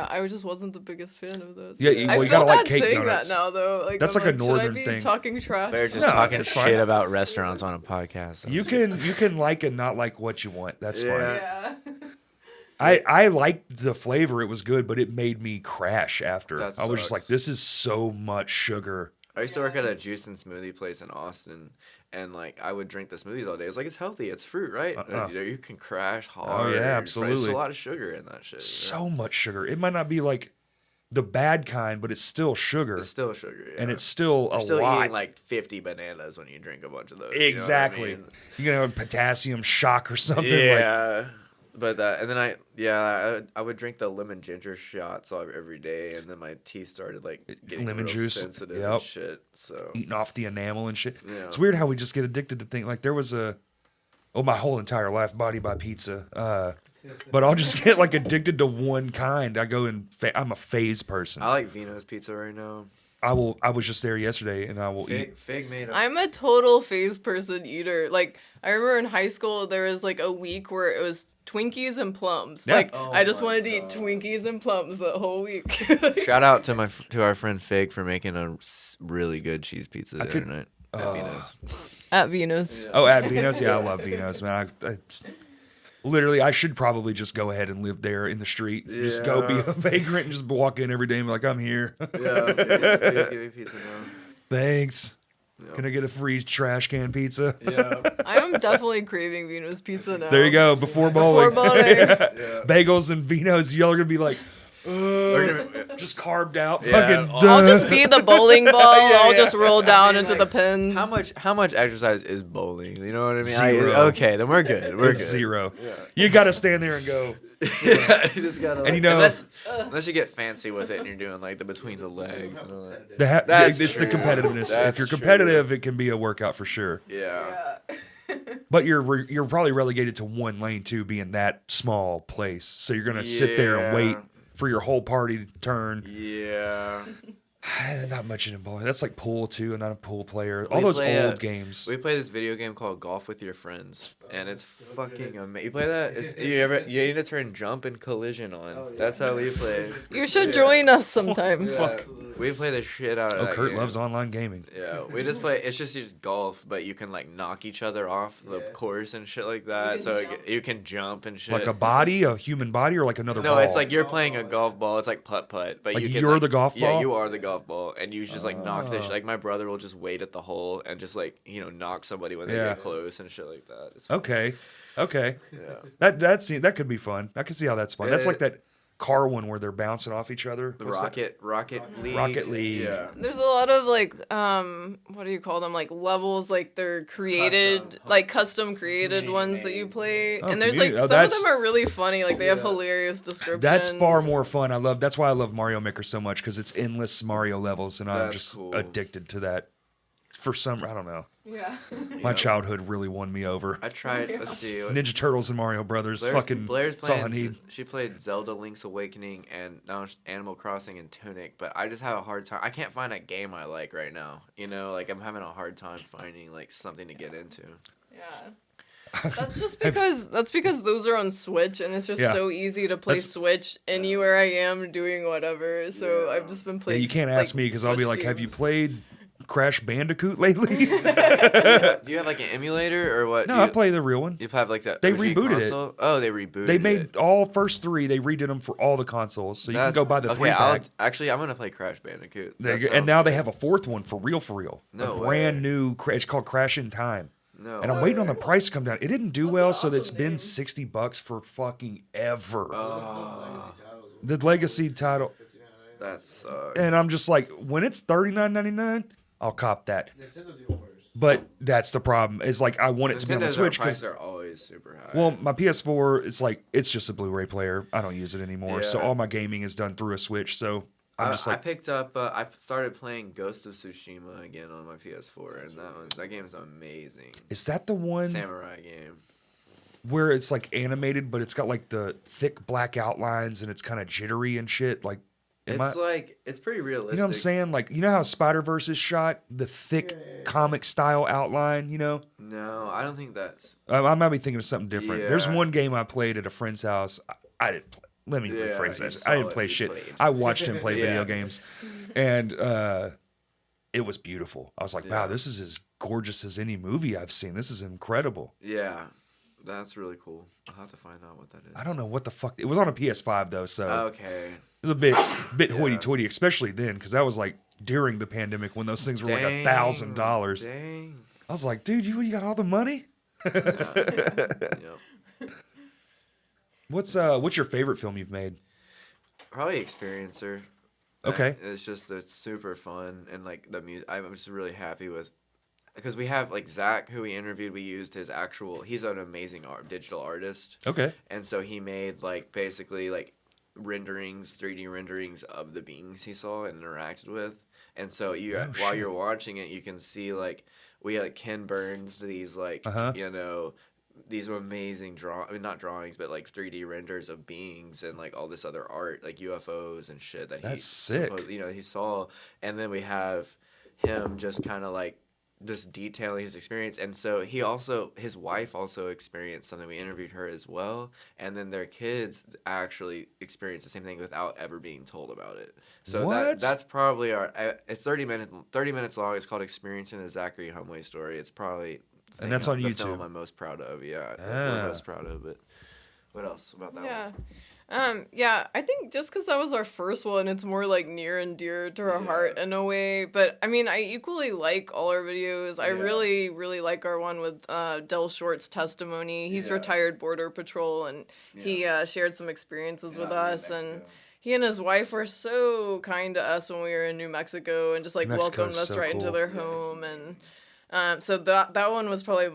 I just wasn't the biggest fan of those. Yeah, I well, you feel gotta like bad cake saying donuts. that now though. Like That's I'm like a should northern I be thing. Talking trash. They're just No, talking it's shit fine. about restaurants on a podcast. you can like and not like what you want. That's fine. Yeah. Yeah. I liked the flavor. It was good, but it made me crash after. That I was just like, sucks. this is so much sugar. I used to work at a juice and smoothie place in Austin, and like I would drink the smoothies all day. It's like it's healthy, it's fruit, right? And, you can crash hard. yeah, There's absolutely. a lot of sugar in that shit. So much sugar. It might not be like the bad kind, but it's still sugar, It's still sugar, yeah. and it's still You're a still lot. eating like 50 bananas when you drink a bunch of those. you know what I Exactly. mean? You're gonna have a potassium shock or something. Like, Yeah. But and then I would drink the lemon ginger shots every day, and then my teeth started like getting Lemon real juice, sensitive yep. and shit. So eating off the enamel and shit. Yeah. It's weird how we just get addicted to things. Like there was my whole entire life, Body by Pizza. But I'll just get like addicted to one kind. I go in. I'm a phase person. I like Vino's Pizza right now. I was just there yesterday, and I will eat. Fig made a I'm a total phase person eater. Like I remember in high school there was like a week where it was Twinkies and plums. Yeah. Like Oh I just my wanted to eat God. Twinkies and plums the whole week. shout out to our friend Fig for making a really good cheese pizza the could- other night at Vino's. At Venus. Oh, at Vino's, yeah, I love Vino's, man. Literally, I should probably just go ahead and live there in the street. Just go be Yeah. a vagrant and just walk in every day and be like, I'm here. Yeah, please give me pizza now. Thanks. Yeah. Can I get a free trash can pizza? Yeah. I am definitely craving Venus pizza now. There you go. Before bowling. Before bowling. Bagels and Vino's, y'all are gonna be like, We're just carved out. Yeah. Fucking. I'll just be the bowling ball. I'll yeah. just roll down mean, into like, the pins. How much exercise is bowling? You know what I mean? Zero. Okay, then we're good. We're It's good. zero. You got to stand there and go. Yeah, you just gotta. And you know- unless you get fancy with it and you're doing like the between the legs and all that. It's That's the true. competitiveness. That's if you're true. competitive, it can be a workout for sure. Yeah. Yeah. But you're probably relegated to one lane too, being that small place. So you're gonna sit there and wait Yeah. for your whole party to turn. Yeah. Not much into bowling. That's like pool too. I'm not a pool player. All We those play, old games. We play this video game called Golf with Your Friends, and it's fucking amazing. You play that? You need to turn jump and collision on. Oh, yeah. That's how we play. You should join us sometime. Yeah. We play the shit out of Oh, that Kurt game. loves online gaming. Yeah, we just play. It's just golf, but you can like knock each other off the Yeah. course and shit like that. can So jump. you can jump and shit. Like a human body, or like another no, ball. it's like you're playing a golf ball. It's like putt, but Like you can, you're like, the golf Yeah, ball? you are the golf ball, and you just like knock the Oh. like my brother will just wait at the hole and just like knock somebody when they Yeah. get close and shit like that. It's fun. Okay. Yeah. That could be fun. I can see how that's fun. That's Yeah. like that car one where they're bouncing off each other. The What's that? Rocket League. Rocket League. Yeah. There's a lot of like what do you call them? Like levels, like they're created, Custom. like custom created Community ones that you made. play. Oh, And there's like community. Oh, some of that's- them are really funny. Like they have Yeah. hilarious descriptions. That's far more fun. That's why I love Mario Maker so much, because it's endless Mario levels, and I'm That's just cool. addicted to that. It's for some, I don't know. Yeah. My childhood really won me over. I tried. Let's see. Ninja Turtles and Mario Brothers. Blair's that's all I playing. need. She played Zelda: Link's Awakening and now Animal Crossing and Tunic, but I just have a hard time. I can't find a game I like right now. You know, like I'm having a hard time finding like something to get into. Yeah. That's just because those are on Switch and it's just Yeah. so easy to play Switch anywhere I am doing whatever. So I've just been Yeah, playing. you can't ask me because I'll be Switch like, "Have you games. played Crash Bandicoot lately?" Do you have like an emulator or what? No, Do I you, play the real one. You have like that. They OG rebooted it. console? Oh, they rebooted. They made it. all first 3. They redid them for all the consoles, so you can go buy the 3-pack. Actually, I'm gonna play Crash Bandicoot. There That you go. And sounds now they good. have a 4th one for real. No a brand way. new. It's called Crash in Time. No. And I'm waiting on the price to come down. It didn't do well, so awesome it's been name. $60 for fucking ever. Oh, The legacy title, that sucks. and I'm just like, when it's $39.99, I'll cop that. Nintendo's even worse. But that's the problem. Is like I want it to be on the Nintendo's Switch prices because are always super high. well, my PS4 it's like it's just a Blu-ray player. I don't use it anymore, so Yeah. all my gaming is done through a Switch. So I'm just I like, picked up. I started playing Ghost of Tsushima again on my PS4, and that game's amazing. is that the one Samurai game. where it's like animated, but it's got like the thick black outlines and it's kind of jittery and shit? Like, It's pretty realistic. you know what I'm saying? Like, you know how Spider-Verse is shot? The thick comic style outline, you know? No, I don't think that's. I might be thinking of something different. There's Yeah. one game I played at a friend's house. I didn't play. Let me Yeah, rephrase you that. saw I didn't it, play you shit. played. I watched him play video Yeah. games. And it was beautiful. I was like, wow, Yeah. this is as gorgeous as any movie I've seen. This is incredible. Yeah, that's really cool. I'll have to find out what that is. I don't know what the fuck. It was on a PS5 though, so Okay. it was a bit hoity-toity, especially then, because that was like during the pandemic when those things were like $1,000. Dang. I was like, dude, you got all the money? Yep. What's your favorite film you've made? Probably Experiencer. Okay. It's super fun and like the music. I'm just really happy with because we have like Zach who we interviewed. We used his actual. He's an amazing digital artist, Okay. and so he made like basically like renderings, 3D renderings of the beings he saw and interacted with. And so while shit. you're watching it, you can see like we like Ken Burns these like these amazing not drawings, but like 3D renders of beings and like all this other art, like UFOs and shit that That's sick. he saw. And then we have him just kind of like just detailing his experience. And so his wife also experienced something. We interviewed her as well. And then their kids actually experienced the same thing without ever being told about it. So What? that's probably it's 30 minutes long. It's called Experiencing the Zachary Humway Story. It's probably And that's on the YouTube. film I'm most proud of. Yeah, Ah. we're most proud of it. What else about that Yeah. one? Yeah, I think just because that was our first one, it's more like near and dear to our Yeah. heart in a way. But I mean, I equally like all our videos. I Yeah. really, really like our one with Del Short's testimony. He's Yeah. retired Border Patrol, and he shared some experiences with Yeah, us. And Mexico. he and his wife were so kind to us when we were in New Mexico, and just like Mexico's welcomed us so right into cool. their Yeah, it's home. And so that one was probably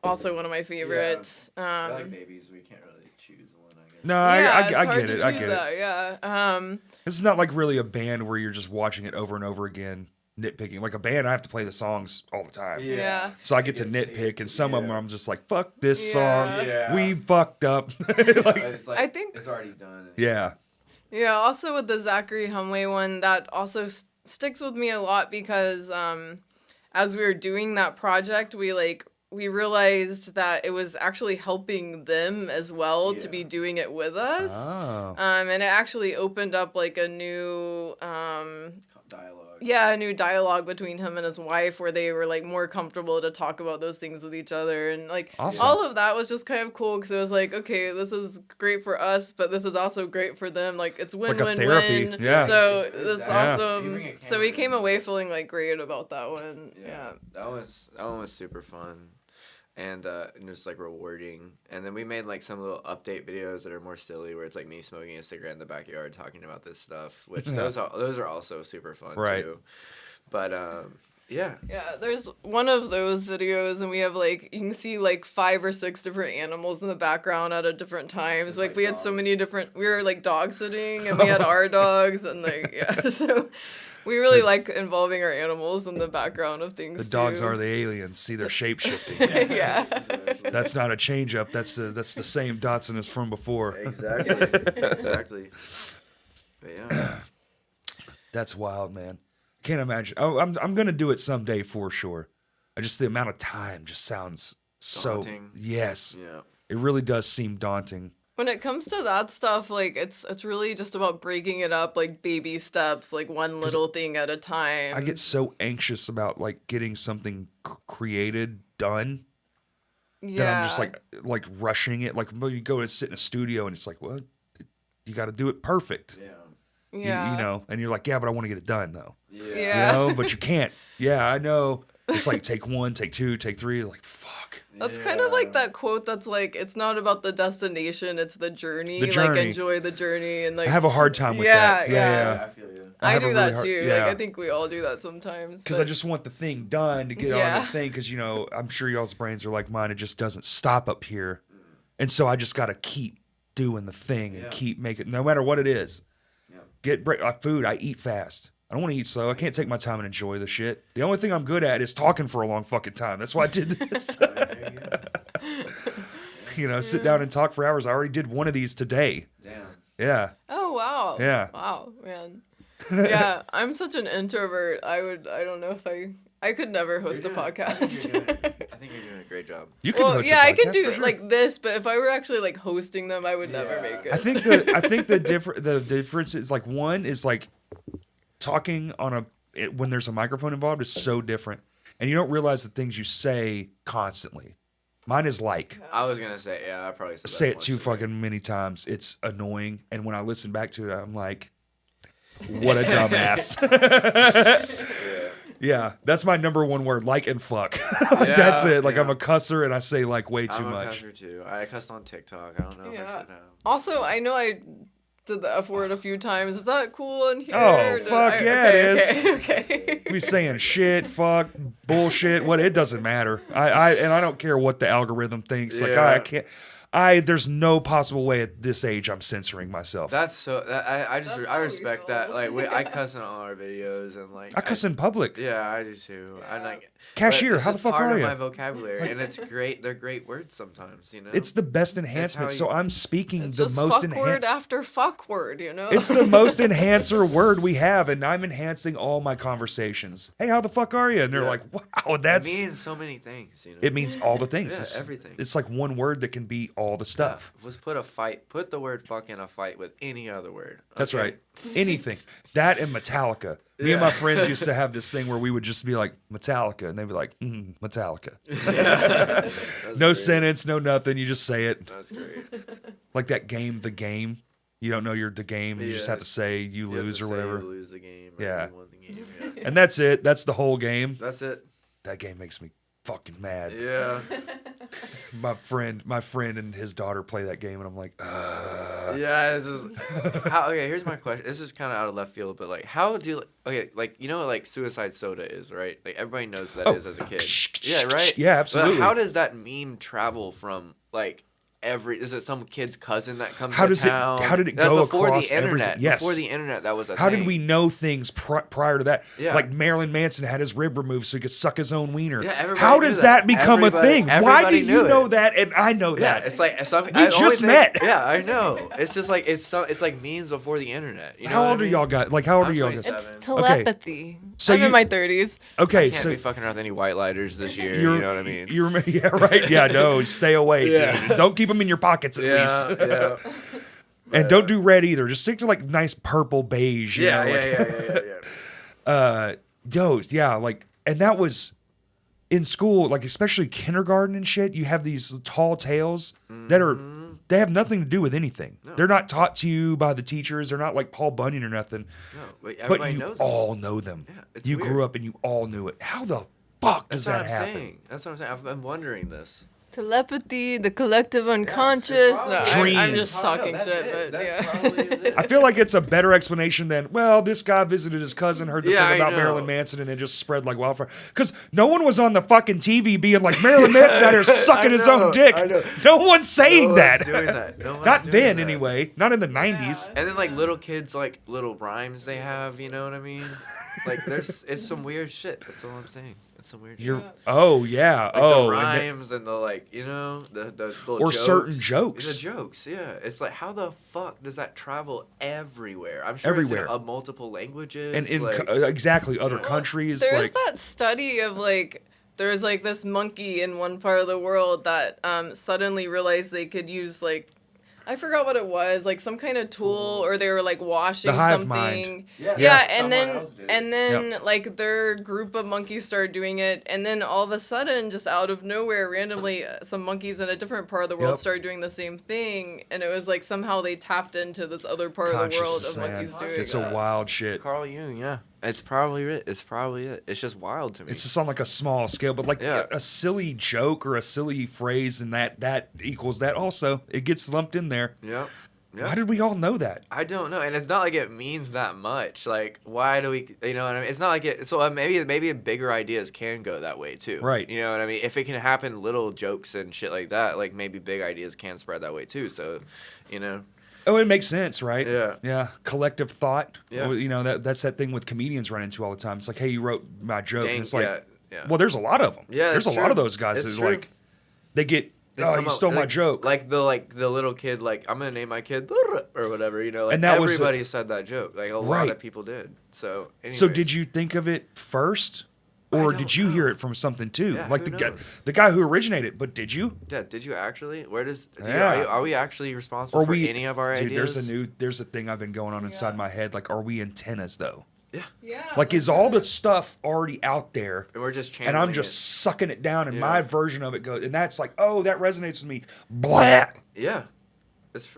also one of my favorites. I like babies. We can't really choose one, I guess. No, Yeah, I it's hard get to it. I choose get it. that, yeah. This is not like really a band where you're just watching it over and over again, nitpicking. Like a band, I have to play the songs all the time. Yeah. So I get to It gets nitpick, to- and some of them yeah. I'm just like, fuck this Yeah. song. Yeah. We fucked up. It's like, I think- it's already done. Yeah. Yeah, also with the Zachary Humway one, that also sticks with me a lot because as we were doing that project, we realized that it was actually helping them as well to be Yeah. doing it with us. Oh. And it actually opened up like a new Dialogue. a new dialogue between him and his wife where they were like more comfortable to talk about those things with each other, and like Awesome. all of that was just kind of cool because it was like, okay, this is great for us, but this is also great for them. Like it's win Like a win therapy, win. yeah. So It's- that's yeah. You awesome. bring a So we camera came in. away feeling like great about that one. Yeah. That one was super fun. And just like rewarding. And then we made like some little update videos that are more silly, where it's like me smoking a cigarette in the backyard talking about this stuff, which Yeah. those are also super fun Right. too. But Yeah. Yeah, there's one of those videos, and we have like you can see like 5 or 6 different animals in the background at different times. It's Like like we had so dogs. many different. We were like dog sitting, and we had our dogs, and like yeah. So we really like involving our animals in the background of things. The dogs too. are the aliens. See, they're shape shifting. Yeah. That's not a change up. That's the same Datsun as from before. Exactly. Exactly. But yeah. That's wild, man. Can't imagine. Oh, I'm gonna do it someday for sure. Just the amount of time just sounds so. Daunting. Yes, Yeah. it really does seem daunting. When it comes to that stuff, like it's really just about breaking it up, like baby steps, like one little thing at a time. I get so anxious about like getting something created done that I'm just like rushing it. Like you go and sit in a studio and it's like, well, you got to do it perfect. Yeah. yeah. You know, and you're like, yeah, but I want to get it done though. Yeah. You know, but you can't. Yeah, I know. It's like take 1, take 2, take 3. Like fuck. That's kind of like that quote that's like, it's not about the destination, it's the journey. The journey. Like, enjoy the journey. And like, I have a hard time with Yeah, that. yeah. I feel you. I have a do really that hard- too. yeah. Like, I think we all do that sometimes. Because I but- just want the thing done to get on Yeah. the thing. Because, you know, I'm sure y'all's brains are like mine. It just doesn't stop up here. And so I just got to keep doing the thing and Yeah. keep making, no matter what it is. Yeah. Get food. I eat fast. I don't want to eat slow. I can't take my time and enjoy the shit. The only thing I'm good at is talking for a long fucking time. That's why I did this. There you go. You know, sit down and talk for hours. I already did one of these today. Damn. Yeah. Oh, wow. Yeah. Wow, man. Yeah, I'm such an introvert. I don't know if I could never host a podcast. I think you're doing a great job. You can Well, host yeah, a I can podcast do for sure. like this, but if I were actually like hosting them, I would never Yeah. make it. I think the difference is like one is like talking on when there's a microphone involved is so different, and you don't realize the things you say constantly. Mine is like I was gonna say, yeah, I probably said say that it too once today. fucking many times. It's annoying, and when I listen back to it, I'm like, what a dumbass. Yeah, that's my number one word, like and fuck. Like, that's Yeah, it. Like yeah. I'm a cusser and I say like way too I'm a much. cusser too. I cussed on TikTok. I don't know if I Yeah. should have. Also, I know I did the F word a few times. Is that cool in here? Oh, Did fuck I- yeah, it okay, okay. We saying shit, fuck, bullshit. What it doesn't matter. I don't care what the algorithm thinks. Like I Yeah. can't. There's no possible way at this age I'm censoring myself. That's so. I just That's I how we respect feel. that. Like I cuss in all our videos and like I cuss in public. Yeah, I do too. I like Cashier, but it's how the just fuck part are of ya? my vocabulary, and it's great. They're great words sometimes, you know. It's the best enhancement. you- So I'm speaking It's the just most fuck word enhanced. after fuck word, you know? It's the most enhancer word we have, and I'm enhancing all my conversations. Hey, how the fuck are you? And they're Yeah. like, wow, that's. It means so many things, you know. It means all the things. Yeah, It's, everything. It's like one word that can be all the stuff. Let's put the word fuck in a fight with any other word. That's okay? right. Anything. That and Metallica. Me and my Yeah. friends used to have this thing where we would just be like, Metallica. And they'd be like, Metallica. That's No great. sentence, no nothing. You just say it. That's great. Like that game, The Game. You don't know you're the game. You just have to Yes. say you You have lose to or say whatever. You lose the game. Or Yeah. You won the game. Yeah. And that's it. That's the whole game. That's it. That game makes me fucking mad. Yeah. My friend and his daughter play that game, and I'm like, Yeah, this is okay. Here's my question. This is kind of out of left field, but like, how do like you know what like suicide soda is, right? Like everybody knows what that is as a kid. Yeah, right. Yeah, absolutely. But how does that meme travel from like is it some kid's cousin that comes How to does it- town? how did it That's go before across the internet? everything? Yes. Before the internet, that was a How thing. did we know things prior to that? Yeah. Like Marilyn Manson had his rib removed so he could suck his own wiener. Yeah, everybody How knew does that. that become a Everybody- thing? Why everybody do knew you it. know that and I know Yeah, that? it's like We just met. Yeah, I know. It's just like it's like memes before the internet. You know How what old I are mean? y'all guys? Like how old I'm are y'all 27. guys? It's telepathy. So I'm you- in my 30s. Okay, Can't so be fucking around with any white lighters this year. You know what I mean? You're yeah, right. Yeah, no, stay away, Yeah. dude. Don't keep them in your pockets at least. yeah. And don't do red either. Just stick to like nice purple beige. You Yeah, know, like, those, yeah, like, and that was in school, like especially kindergarten and shit. You have these tall tales that are they have nothing to do with anything. No. They're not taught to you by the teachers. They're not like Paul Bunyan or nothing. No, but But everybody you knows them. all know them. Yeah, it's you weird. grew up and you all knew it. How the fuck does That's what that I'm happen? saying. That's what I'm saying. I've been wondering this. Telepathy, the collective unconscious. No, probably- I'm just Dreams. talking that's shit, it. but That yeah. probably is it. I feel like it's a better explanation than, well, this guy visited his cousin, heard the Yeah, thing I about know. Marilyn Manson, and it just spread like wildfire. Because no one was on the fucking TV being like, Marilyn Manson's out here sucking his own dick. I know. No one's saying No that. one's doing that. No one's Not doing then, that. anyway. Not in the 90s. And then like little kids, like little rhymes they have, you know what I mean? Like it's some weird shit. That's all I'm saying. It's some weird You're, shit. oh, yeah. Like oh, the and the- rhymes and the like, you know, the little Or jokes. certain jokes. The jokes, yeah. It's like how the fuck does that travel everywhere? I'm sure Everywhere. it's in multiple languages. and in like, exactly other countries. There's Like, that study of like there's like this monkey in one part of the world that suddenly realized they could use like I forgot what it was, like some kind of tool, or they were like washing The hive something. mind. Yeah, Yeah, and someone else did then it. and then like their group of monkeys started doing it, and then all of a sudden, just out of nowhere, randomly, some monkeys in a different part of the world Yep. started doing the same thing, and it was like somehow they tapped into this other part of the world consciousness, of man. monkeys doing It's that. a wild shit. Carl Jung, yeah. It's probably it. It's probably it. It's just wild to me. It's just on like a small scale, but like Yeah. a silly joke or a silly phrase, and that equals that also. It gets lumped in there. Yep. Why did we all know that? I don't know, and it's not like it means that much. Like, why do we? You know what I mean? It's not like it. So maybe bigger ideas can go that way too. Right. You know what I mean? If it can happen, little jokes and shit like that, like maybe big ideas can spread that way too. So, you know. Oh, it makes sense, right? Yeah. Yeah. Collective thought. Yeah. Well, you know, that's that thing with comedians run into all the time. It's like, hey, you wrote my joke. Dang, and it's like, yeah, yeah. well, there's a lot of them. Yeah, There's a that's lot true. of those guys It's that true. like, they get, They oh, come you up- stole my joke. Like the little kid, like I'm gonna name my kid or whatever. You know, like And that was everybody said that joke. Like a lot Right. of people did. So. Anyways. So did you think of it first? Or don't did you hear know. it from something too? Yeah, like who the knows? guy who originated it, but did you? Yeah. Did you actually? Where does? Yeah. Are we actually responsible Or for we any of our dude, ideas? there's a thing I've been going on inside Yeah. my head. Like, are we antennas though? Yeah. Like, is all the stuff already out there? And we're just channeling And I'm just it. sucking it down, and Yeah. my version of it goes, and that's like, oh, that resonates with me. Blah. Yeah.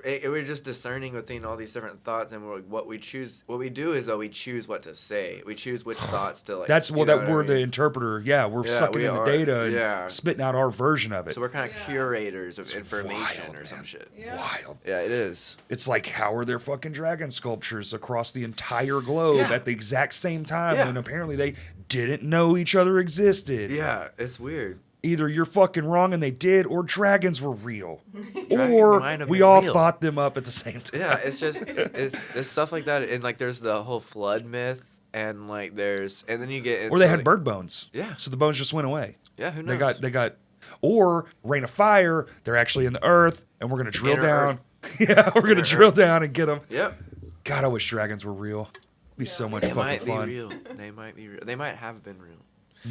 We're just discerning between all these different thoughts, and what we choose. What we do is though we choose what to say. We choose which thoughts to like. That's you well, know that what I we're mean? the interpreter. Yeah, we're Yeah, sucking we in the are. data and Yeah. spitting out our version of it. So we're kind of Yeah. curators of information wild, or some man. shit. Yeah. Wild. Yeah, it is. It's like, how are there fucking dragon sculptures across the entire globe Yeah. at the exact same time? Yeah. And apparently they didn't know each other existed. Yeah, it's weird. Either you're fucking wrong and they did, or dragons were real. Dragons Or might have we been all real. thought them up at the same time. Yeah, it's just it's stuff like that, and like there's the whole flood myth, and like there's and then you get into Or they had like, bird bones. Yeah. So the bones just went away. Yeah, who knows? They got or rain of fire, they're actually in the earth, and we're gonna drill Inner down. Yeah, we're gonna Inner drill earth. down and get them. Yep. God, I wish dragons were real. It'd be so much They fucking might fun. be real. They might be real. They might have been real.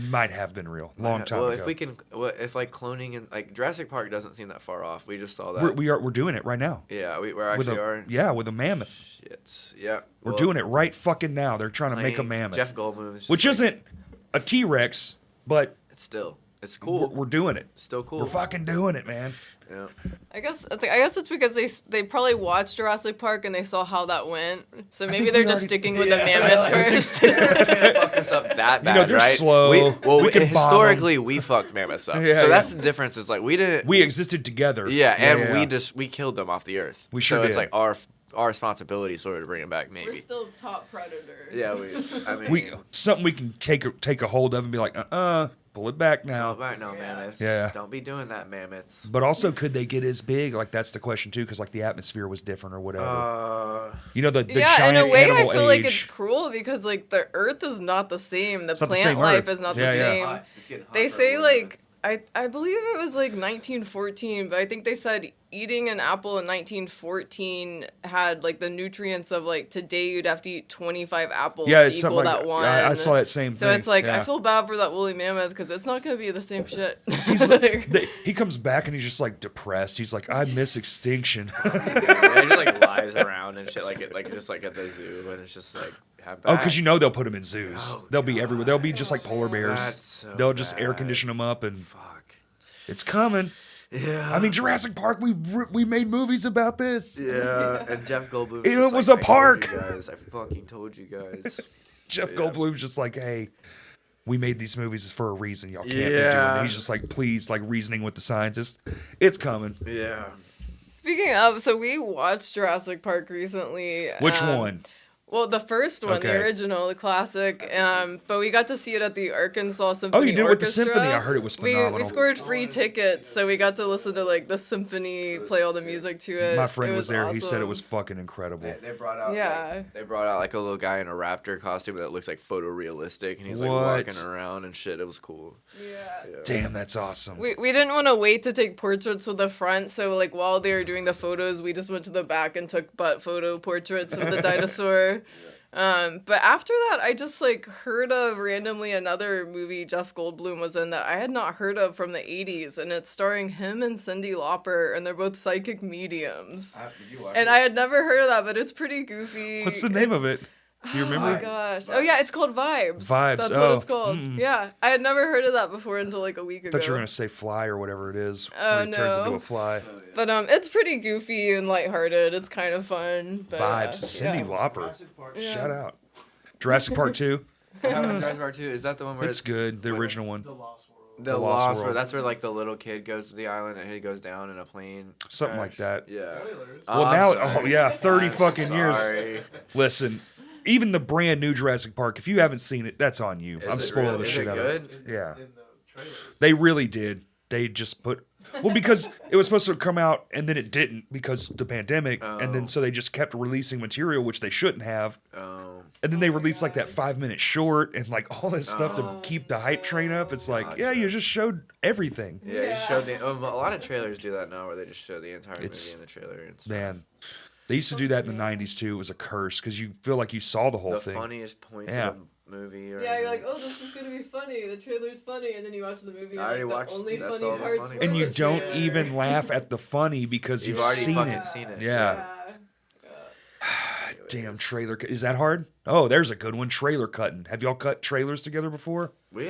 Might have been real. Long time well, ago. if we can, if like cloning and like Jurassic Park doesn't seem that far off. We just saw that. we're doing it right now. Yeah, we're With actually a, are. yeah, with a mammoth. Shit. Yeah. We're doing it right fucking now. They're trying to make a mammoth. Jeff Goldblum is just which like, isn't a T-Rex, but it's cool. we're doing it. It's still cool. We're fucking doing it, man. Yeah. I guess it's because they probably watched Jurassic Park and they saw how that went. So maybe think they're we just already- sticking with the mammoth first. Fuck us up that bad, know, they're right? slow. We We can bomb 'em. historically we fucked mammoths up. Yeah, so that's yeah. the difference. Is like we didn't. We existed together. yeah, and yeah. we killed them off the earth. We sure So it's did. like our responsibility sort of to bring it back, maybe. We're still top predators. Yeah, I mean, we something we can take a hold of and be like, pull it back now. Right now, mammoths. Yeah. Don't be doing that, mammoths. But also, could they get as big? Like that's the question too, because like the atmosphere was different or whatever. You know, the Yeah, in giant a way, I animal feel age. like it's cruel because like the Earth is not the same. The It's not the plant same life Earth. is not Yeah, the yeah. same. It's getting They hotter say over like I believe it was like 1914, but I think they said eating an apple in 1914 had like the nutrients of like today you'd have to eat 25 apples Yeah, to it's equal something like that one. I saw that same thing. So it's like yeah. I feel bad for that woolly mammoth because it's not gonna be the same shit. He's Like- he comes back and he's just like depressed. He's like, I miss extinction. Yeah, he just like lies around and shit, like just like at the zoo, and it's just like. Oh, because you know they'll put them in zoos. Oh, They'll be everywhere. They'll be just like polar bears. That's so They'll just air bad. condition them up, and Fuck. it's coming. Yeah. I mean, Jurassic Park. We made movies about this. Yeah, and Jeff Goldblum. It just was like, a park. I told you guys. I fucking told you guys. Jeff Yeah. Goldblum's just like, hey, we made these movies for a reason. Y'all can't be doing it. Yeah. He's just like, please, like reasoning with the scientists. It's coming. Yeah. Speaking of, so we watched Jurassic Park recently. Which one? Well, the first one, Okay. the original, the classic. But we got to see it at the Arkansas Symphony Oh, you did it with the Orchestra. symphony. I heard it was phenomenal. We scored free tickets, so we got to listen to like the symphony, play all the music to it. My friend It was there. He said it awesome. was fucking incredible. They brought out Yeah. they brought out like a little guy in a raptor costume that looks like photorealistic, and he's like What? walking around and shit. It was cool. Yeah. Damn, that's awesome. We didn't want to wait to take portraits with the front, so like while they were doing the photos, we just went to the back and took butt photo portraits of the dinosaur. But after that, I just like heard of randomly another movie Jeff Goldblum was in that I had not heard of from the 80s, and it's starring him and Cyndi Lauper, and they're both psychic mediums. Did you watch And I had never heard of that, but it's pretty goofy. What's the name of it? Do you Oh remember? my gosh. Oh yeah, it's called Vibes. Vibes, That's oh, what it's called. Yeah. I had never heard of that before until like a week ago. I thought you were gonna say Fly or whatever it is. Oh, where he turns no. into a fly. But it's pretty goofy and lighthearted. It's kind of fun. But, Vibes. Cyndi yeah. Lauper. Jurassic Park. Yeah. Shout out. Jurassic Park 2. Jurassic Park 2? Is that the one where It's good. The original one. The Lost World. The The Lost Lost World. World. That's where like the little kid goes to the island and he goes down in a plane. Something like crash. that. Yeah. Spoilers. Well, I'm now, sorry. oh yeah, 30 I'm fucking years. sorry. Listen, even the brand new Jurassic Park, if you haven't seen it, that's on you. Is I'm it spoiling really- the is shit it out of it. good? Yeah. In the trailers. They really did. They just put. Well, because it was supposed to come out and then it didn't because the pandemic, and then so they just kept releasing material which they shouldn't have, and then they released like that 5-minute short and like all this stuff to keep the hype train up. It's like, yeah, you just showed everything. Yeah, you showed the. A lot of trailers do that now, where they just show the entire It's- movie in the trailer. It's Man, they used to do that in the '90s too. It was a curse because you feel like you saw the whole the thing. funniest points Yeah. of the movie. Or Yeah, you're like, oh, this is gonna be funny. The trailer's funny, and then you watch the movie. I already and watched- the only that's funny all the parts funny were And the you don't trailer. even laugh at the funny because You've you've already seen fucking it. seen it. Yeah. Damn trailer. Is that hard? Oh, there's a good one. Trailer cutting. Have y'all cut trailers together before? We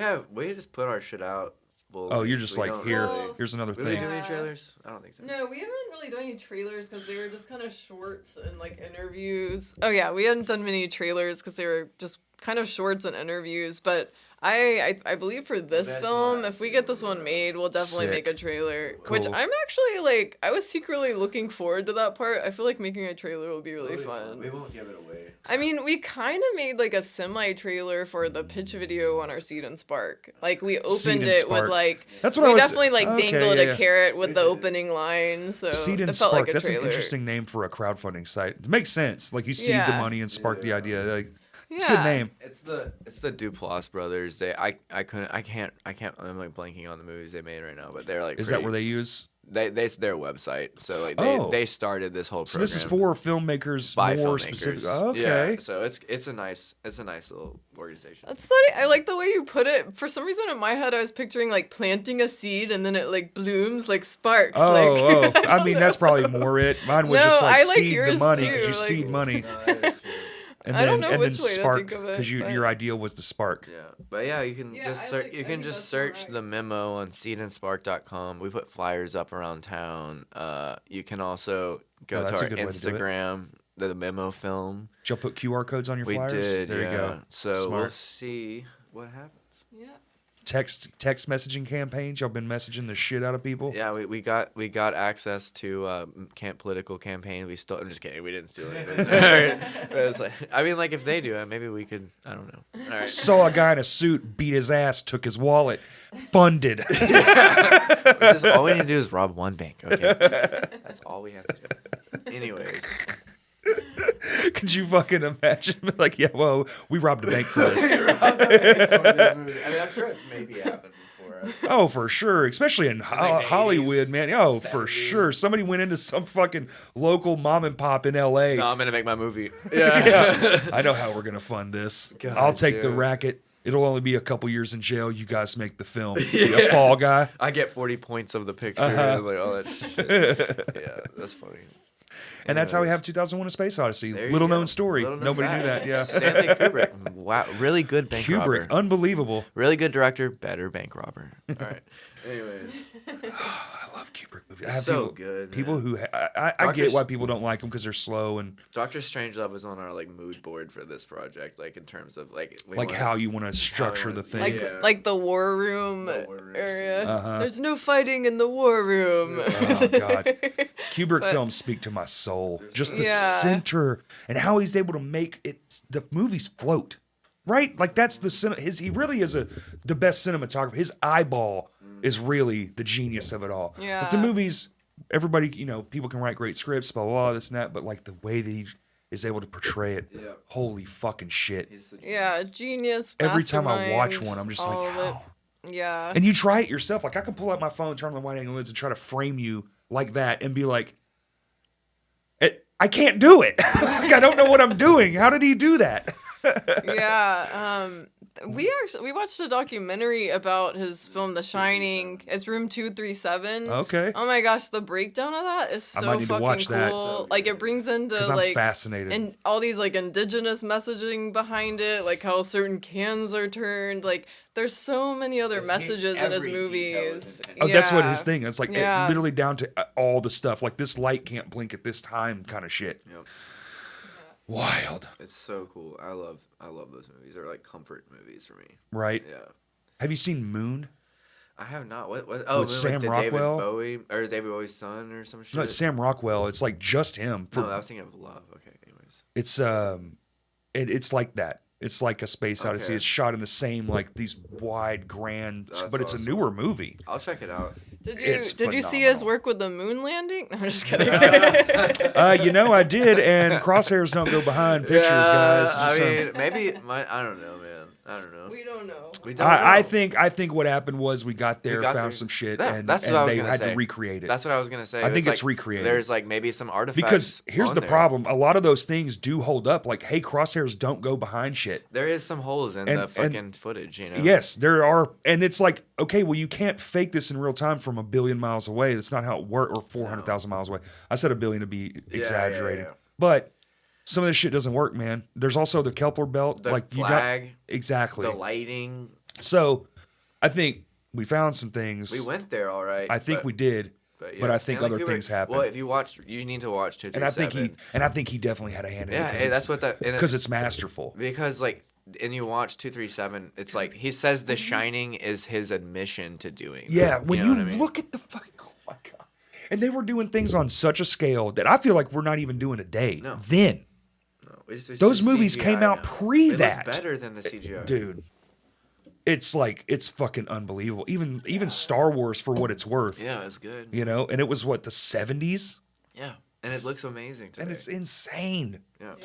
just put our shit out. Well, Oh, you're just we like, don't here, really- here's another Do we do thing. any trailers? I don't think so. No, we haven't really done any trailers because they were just kind of shorts and like interviews. Oh yeah, we hadn't done many trailers because they were just kind of shorts and interviews. But I believe for this That's film, not- if we get this one made, we'll definitely Sick. make a trailer. Which Cool. I'm actually like, I was secretly looking forward to that part. I feel like making a trailer will be really fun. We won't give it away. I mean, we kind of made like a semi-trailer for the pitch video on our Seed and Spark. Like we Seed opened and it Spark. with like That's what I we was. definitely like okay, dangled yeah, a yeah. carrot with the opening line, so Seed and it felt Spark. like a That's trailer. an interesting name for a crowdfunding site. It makes sense. Like you seed the Yeah. money and spark the idea. Like, it's a Yeah. good name. It's the Duplass brothers. I'm like blanking on the movies they made right now, but they're like. Is that where they use? They their website. So like Oh. they started this whole So program. this is for filmmakers by more filmmakers. specific. Yeah, Okay. so it's a nice little organization. That's funny. I like the way you put it. For some reason, in my head, I was picturing like planting a seed and then it like blooms, like sparks. Oh, like, I mean, that's probably more it. Mine was No, just like I like seed the yours money too, because you like- seed money. And I then, don't know and which then way to spark think of it, because but- your idea was the spark. Yeah, but yeah, you can Yeah, just I search. like- You I can think just that's search alright. the memo on seedandspark.com. We put flyers up around town. You can also go Oh, to that's a our good way to do it. Instagram, the memo film. Did y'all put QR codes on your We flyers? did. There yeah. you go. So we'll Smart. see what happens. Yeah. Text messaging campaigns. Y'all been messaging the shit out of people. Yeah, we got access to political campaign. We still. I'm just kidding. We didn't steal it. But it's like, I mean, like if they do it, maybe we could. I don't know. All right. Saw a guy in a suit beat his ass, took his wallet, funded. All we need to do is rob one bank. Okay, that's all we have to do. Anyways, Could you fucking imagine? Like, yeah, well, we robbed a bank for this. I mean, I'm sure it's maybe happened before. Oh, for sure. Especially in the Hollywood, 80s, man. Oh, for 70s. sure. Somebody went into some fucking local mom and pop in L.A. No, I'm gonna make my movie. Yeah. I know how we're going to fund this. God I'll take the damn. racket. It'll only be a couple years in jail. You guys make the film. Be a fall guy. I get 40 points of the picture. Uh-huh. And like all that shit. Yeah, that's funny. And that's how we have 2001: A Space Odyssey. There you Little go. known story. Little known Nobody knew fact. that. Yeah. Stanley Kubrick. Wow, really good bank Kubrick, robber. unbelievable. Really good director, better bank robber. All right. Anyways, love Kubrick movies. I It's have so people, good, People man. who I get why people don't like them because they're slow and Dr. Strangelove was on our like mood board for this project, like in terms of like how you want to structure the thing. Like the war room The war room area. Uh-huh. There's no fighting in the war room. Oh God, Kubrick But- films speak to my soul. Just the Yeah. center and how he's able to make it. The movies float, right? Like that's the he really is the best cinematographer. His eyeball is really the genius of it all. Yeah. But the movies, everybody, people can write great scripts, blah blah blah, this and that. But like the way that he is able to portray it, Yeah. holy fucking shit! Yeah, genius. Every time I watch mastermind, one, I'm just all like, of it. how? Yeah. And you try it yourself. Like I can pull out my phone, turn on the wide angle lens, and try to frame you like that, and be like, I can't do it. Like I don't know what I'm doing. How did he do that? Yeah. We watched a documentary about his film The Shining. It's Room 237. Okay. Oh my gosh, the breakdown of that is I so might need to fucking watch that. cool. Like it brings into Because I'm like fascinated. and all these like indigenous messaging behind it, like how certain cans are turned. Like there's so many other messages in his every detail is movies. intentional. Oh, that's what Yeah. his thing is. Like Yeah. literally down to all the stuff. Like this light can't blink at this time kind of shit. Yep. Wild, It's so cool. I love those movies. They're like comfort movies for me. right? Yeah. Have you seen Moon? I have not. What? Oh, With like Sam the Rockwell? David Bowie or David Bowie's son or some shit. No, it's Sam Rockwell. It's like just him. No, I was thinking of Love. Okay. Anyways. It's it's like that. It's like a space odyssey. Okay. It's shot in the same like these wide, grand, That's but it's a awesome. newer movie. I'll check it out. Did you see his phenomenal. work with the moon landing? No, I'm just kidding. I did, and crosshairs don't go behind pictures, guys. I Just, mean, maybe I don't know, man. I don't know. we don't know. We don't know. I think what happened was we got there, got found there. some shit, Yeah, and, that's what and I was they gonna had say. to recreate it. That's what I was gonna say. I think it's like, recreated. There's like maybe some artifacts. Because here's on the there. problem: a lot of those things do hold up. Like, hey, crosshairs don't go behind shit. There is some holes in And- the fucking footage, you know. Yes, there are, and it's like, okay, well, you can't fake this in real time from a billion miles away. That's not how it works, or 400,000 miles away. I said a billion to be exaggerating, yeah. but some of this shit doesn't work, man. There's also the Kepler belt, The like flag, you got exactly. the lighting. So, I think we found some things. We went there, all right. I think we did, but I think Stanley other Kubrick- things happened. Well, if you watch, you need to watch 237. and I think he definitely had a hand in Yeah, it. hey, that's what that. Because it's masterful. Because like, and you watch 237, it's like he says The Shining is his admission to doing. Yeah, that, when know you what I mean? look at the fucking, oh my god, and they were doing things on such a scale that I feel like we're not even doing today. No. Then, It's those just movies CGI came out now. pre It that. looks better than the CGI. Dude, it's like it's fucking unbelievable. Even Star Wars for what it's worth, Yeah, it's good. you know. And it was what, the 70s, Yeah, and it looks amazing today. and it's insane. yeah.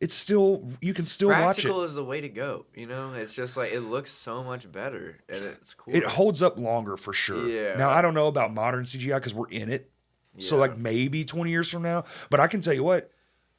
It's still, you can still watch Practical it. is the way to go. You know, it's just like it looks so much better, and it's cool. It holds up longer for sure. Yeah. Now I don't know about modern CGI because we're in it. So Yeah. like maybe 20 years from now, but I can tell you what,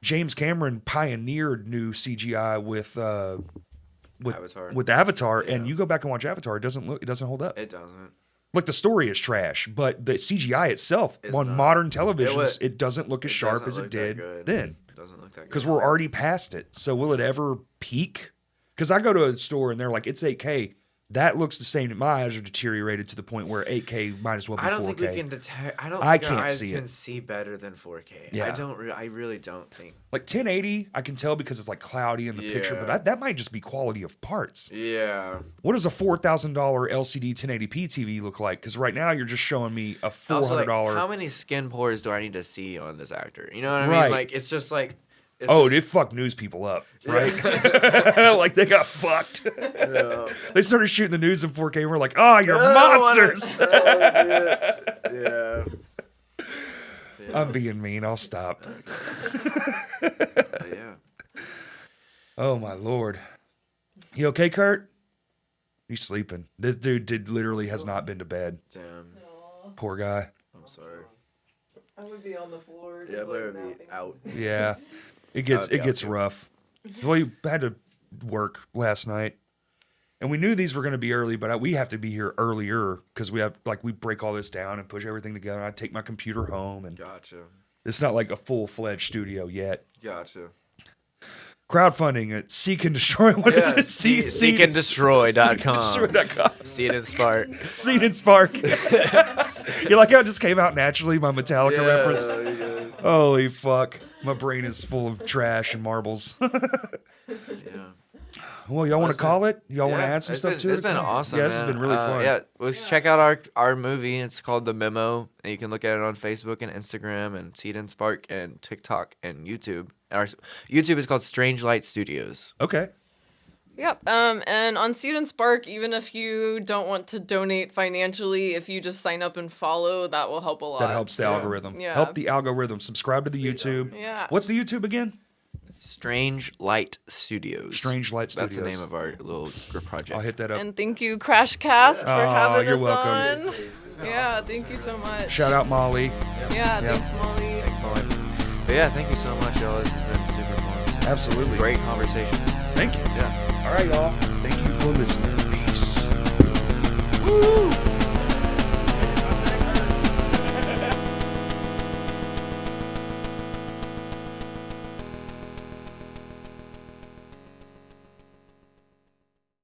James Cameron pioneered new CGI with Avatar. with Avatar, and Yeah. you go back and watch Avatar, it doesn't hold up. It doesn't. Like the story is trash, but the CGI itself It's on not. modern televisions, It it doesn't look as sharp as doesn't it look that did good. then, It doesn't look that good. because we're already past it. So will it ever peak? Because I go to a store and they're like, it's 8K. That looks the same. My eyes are deteriorated to the point where 8K might as well be 4K. I don't think we can detect. I don't. I think our can't eyes see can it. see better than 4K. Yeah. I don't. I really don't think. Like 1080, I can tell because it's like cloudy in the picture, but Yeah. that might just be quality of parts. Yeah. What does a $4,000 LCD 1080p TV look like? Because right now you're just showing me a $400. Also, like, how many skin pores do I need to see on this actor? You know what I Right. mean? Like, it's just like. It's Oh, just, it fucked news people up, right? Like they got fucked. yeah. They started shooting the news in 4K and we're like, oh, you're Oh, monsters. Yeah. I'm being mean. I'll stop. Yeah. Oh, my Lord. You okay, Kurt? He's sleeping. This dude literally has not been to bed. Damn. Poor guy. I'm sorry. I would be on the floor. Yeah, Blair would be out. Yeah. It gets Okay, it gets okay. rough. Well, you had to work last night, and we knew these were going to be early, but we have to be here earlier because we break all this down and push everything together. I take my computer home, and Gotcha. it's not like a full-fledged studio yet. Gotcha. crowdfunding at Seek and Destroy. What is it? Seekanddestroy.com. Seekanddestroy.com. See it in Spark. Seed and Spark. You like how it just came out naturally, my Metallica reference? Holy fuck. My brain is full of trash and marbles. Well, y'all want to call it? Y'all want to add some stuff to it? It's been awesome. Yeah, this has been really fun. Yeah, well, check out our movie. It's called The Memo. And you can look at it on Facebook and Instagram and Seed and Spark and TikTok and YouTube. Our YouTube is called Strange Light Studios. Okay. Yep. And on Seed and Spark, even if you don't want to donate financially, if you just sign up and follow, that will help a lot. That helps the too. algorithm. Yeah. Help the algorithm. Subscribe to the YouTube. Yeah. What's the YouTube again? Strange Light Studios. Strange Light That's Studios. the name of our little group project. I'll hit that up. And thank you, Crashcast, for having you're us welcome. on. Yeah, thank you so much. Shout out Molly. Yeah, thanks, Molly. Thanks, Molly. But yeah, thank you so much, y'all. This has been super fun. Absolutely. Great conversation. Thank you. Yeah. All right, y'all. Thank you for listening.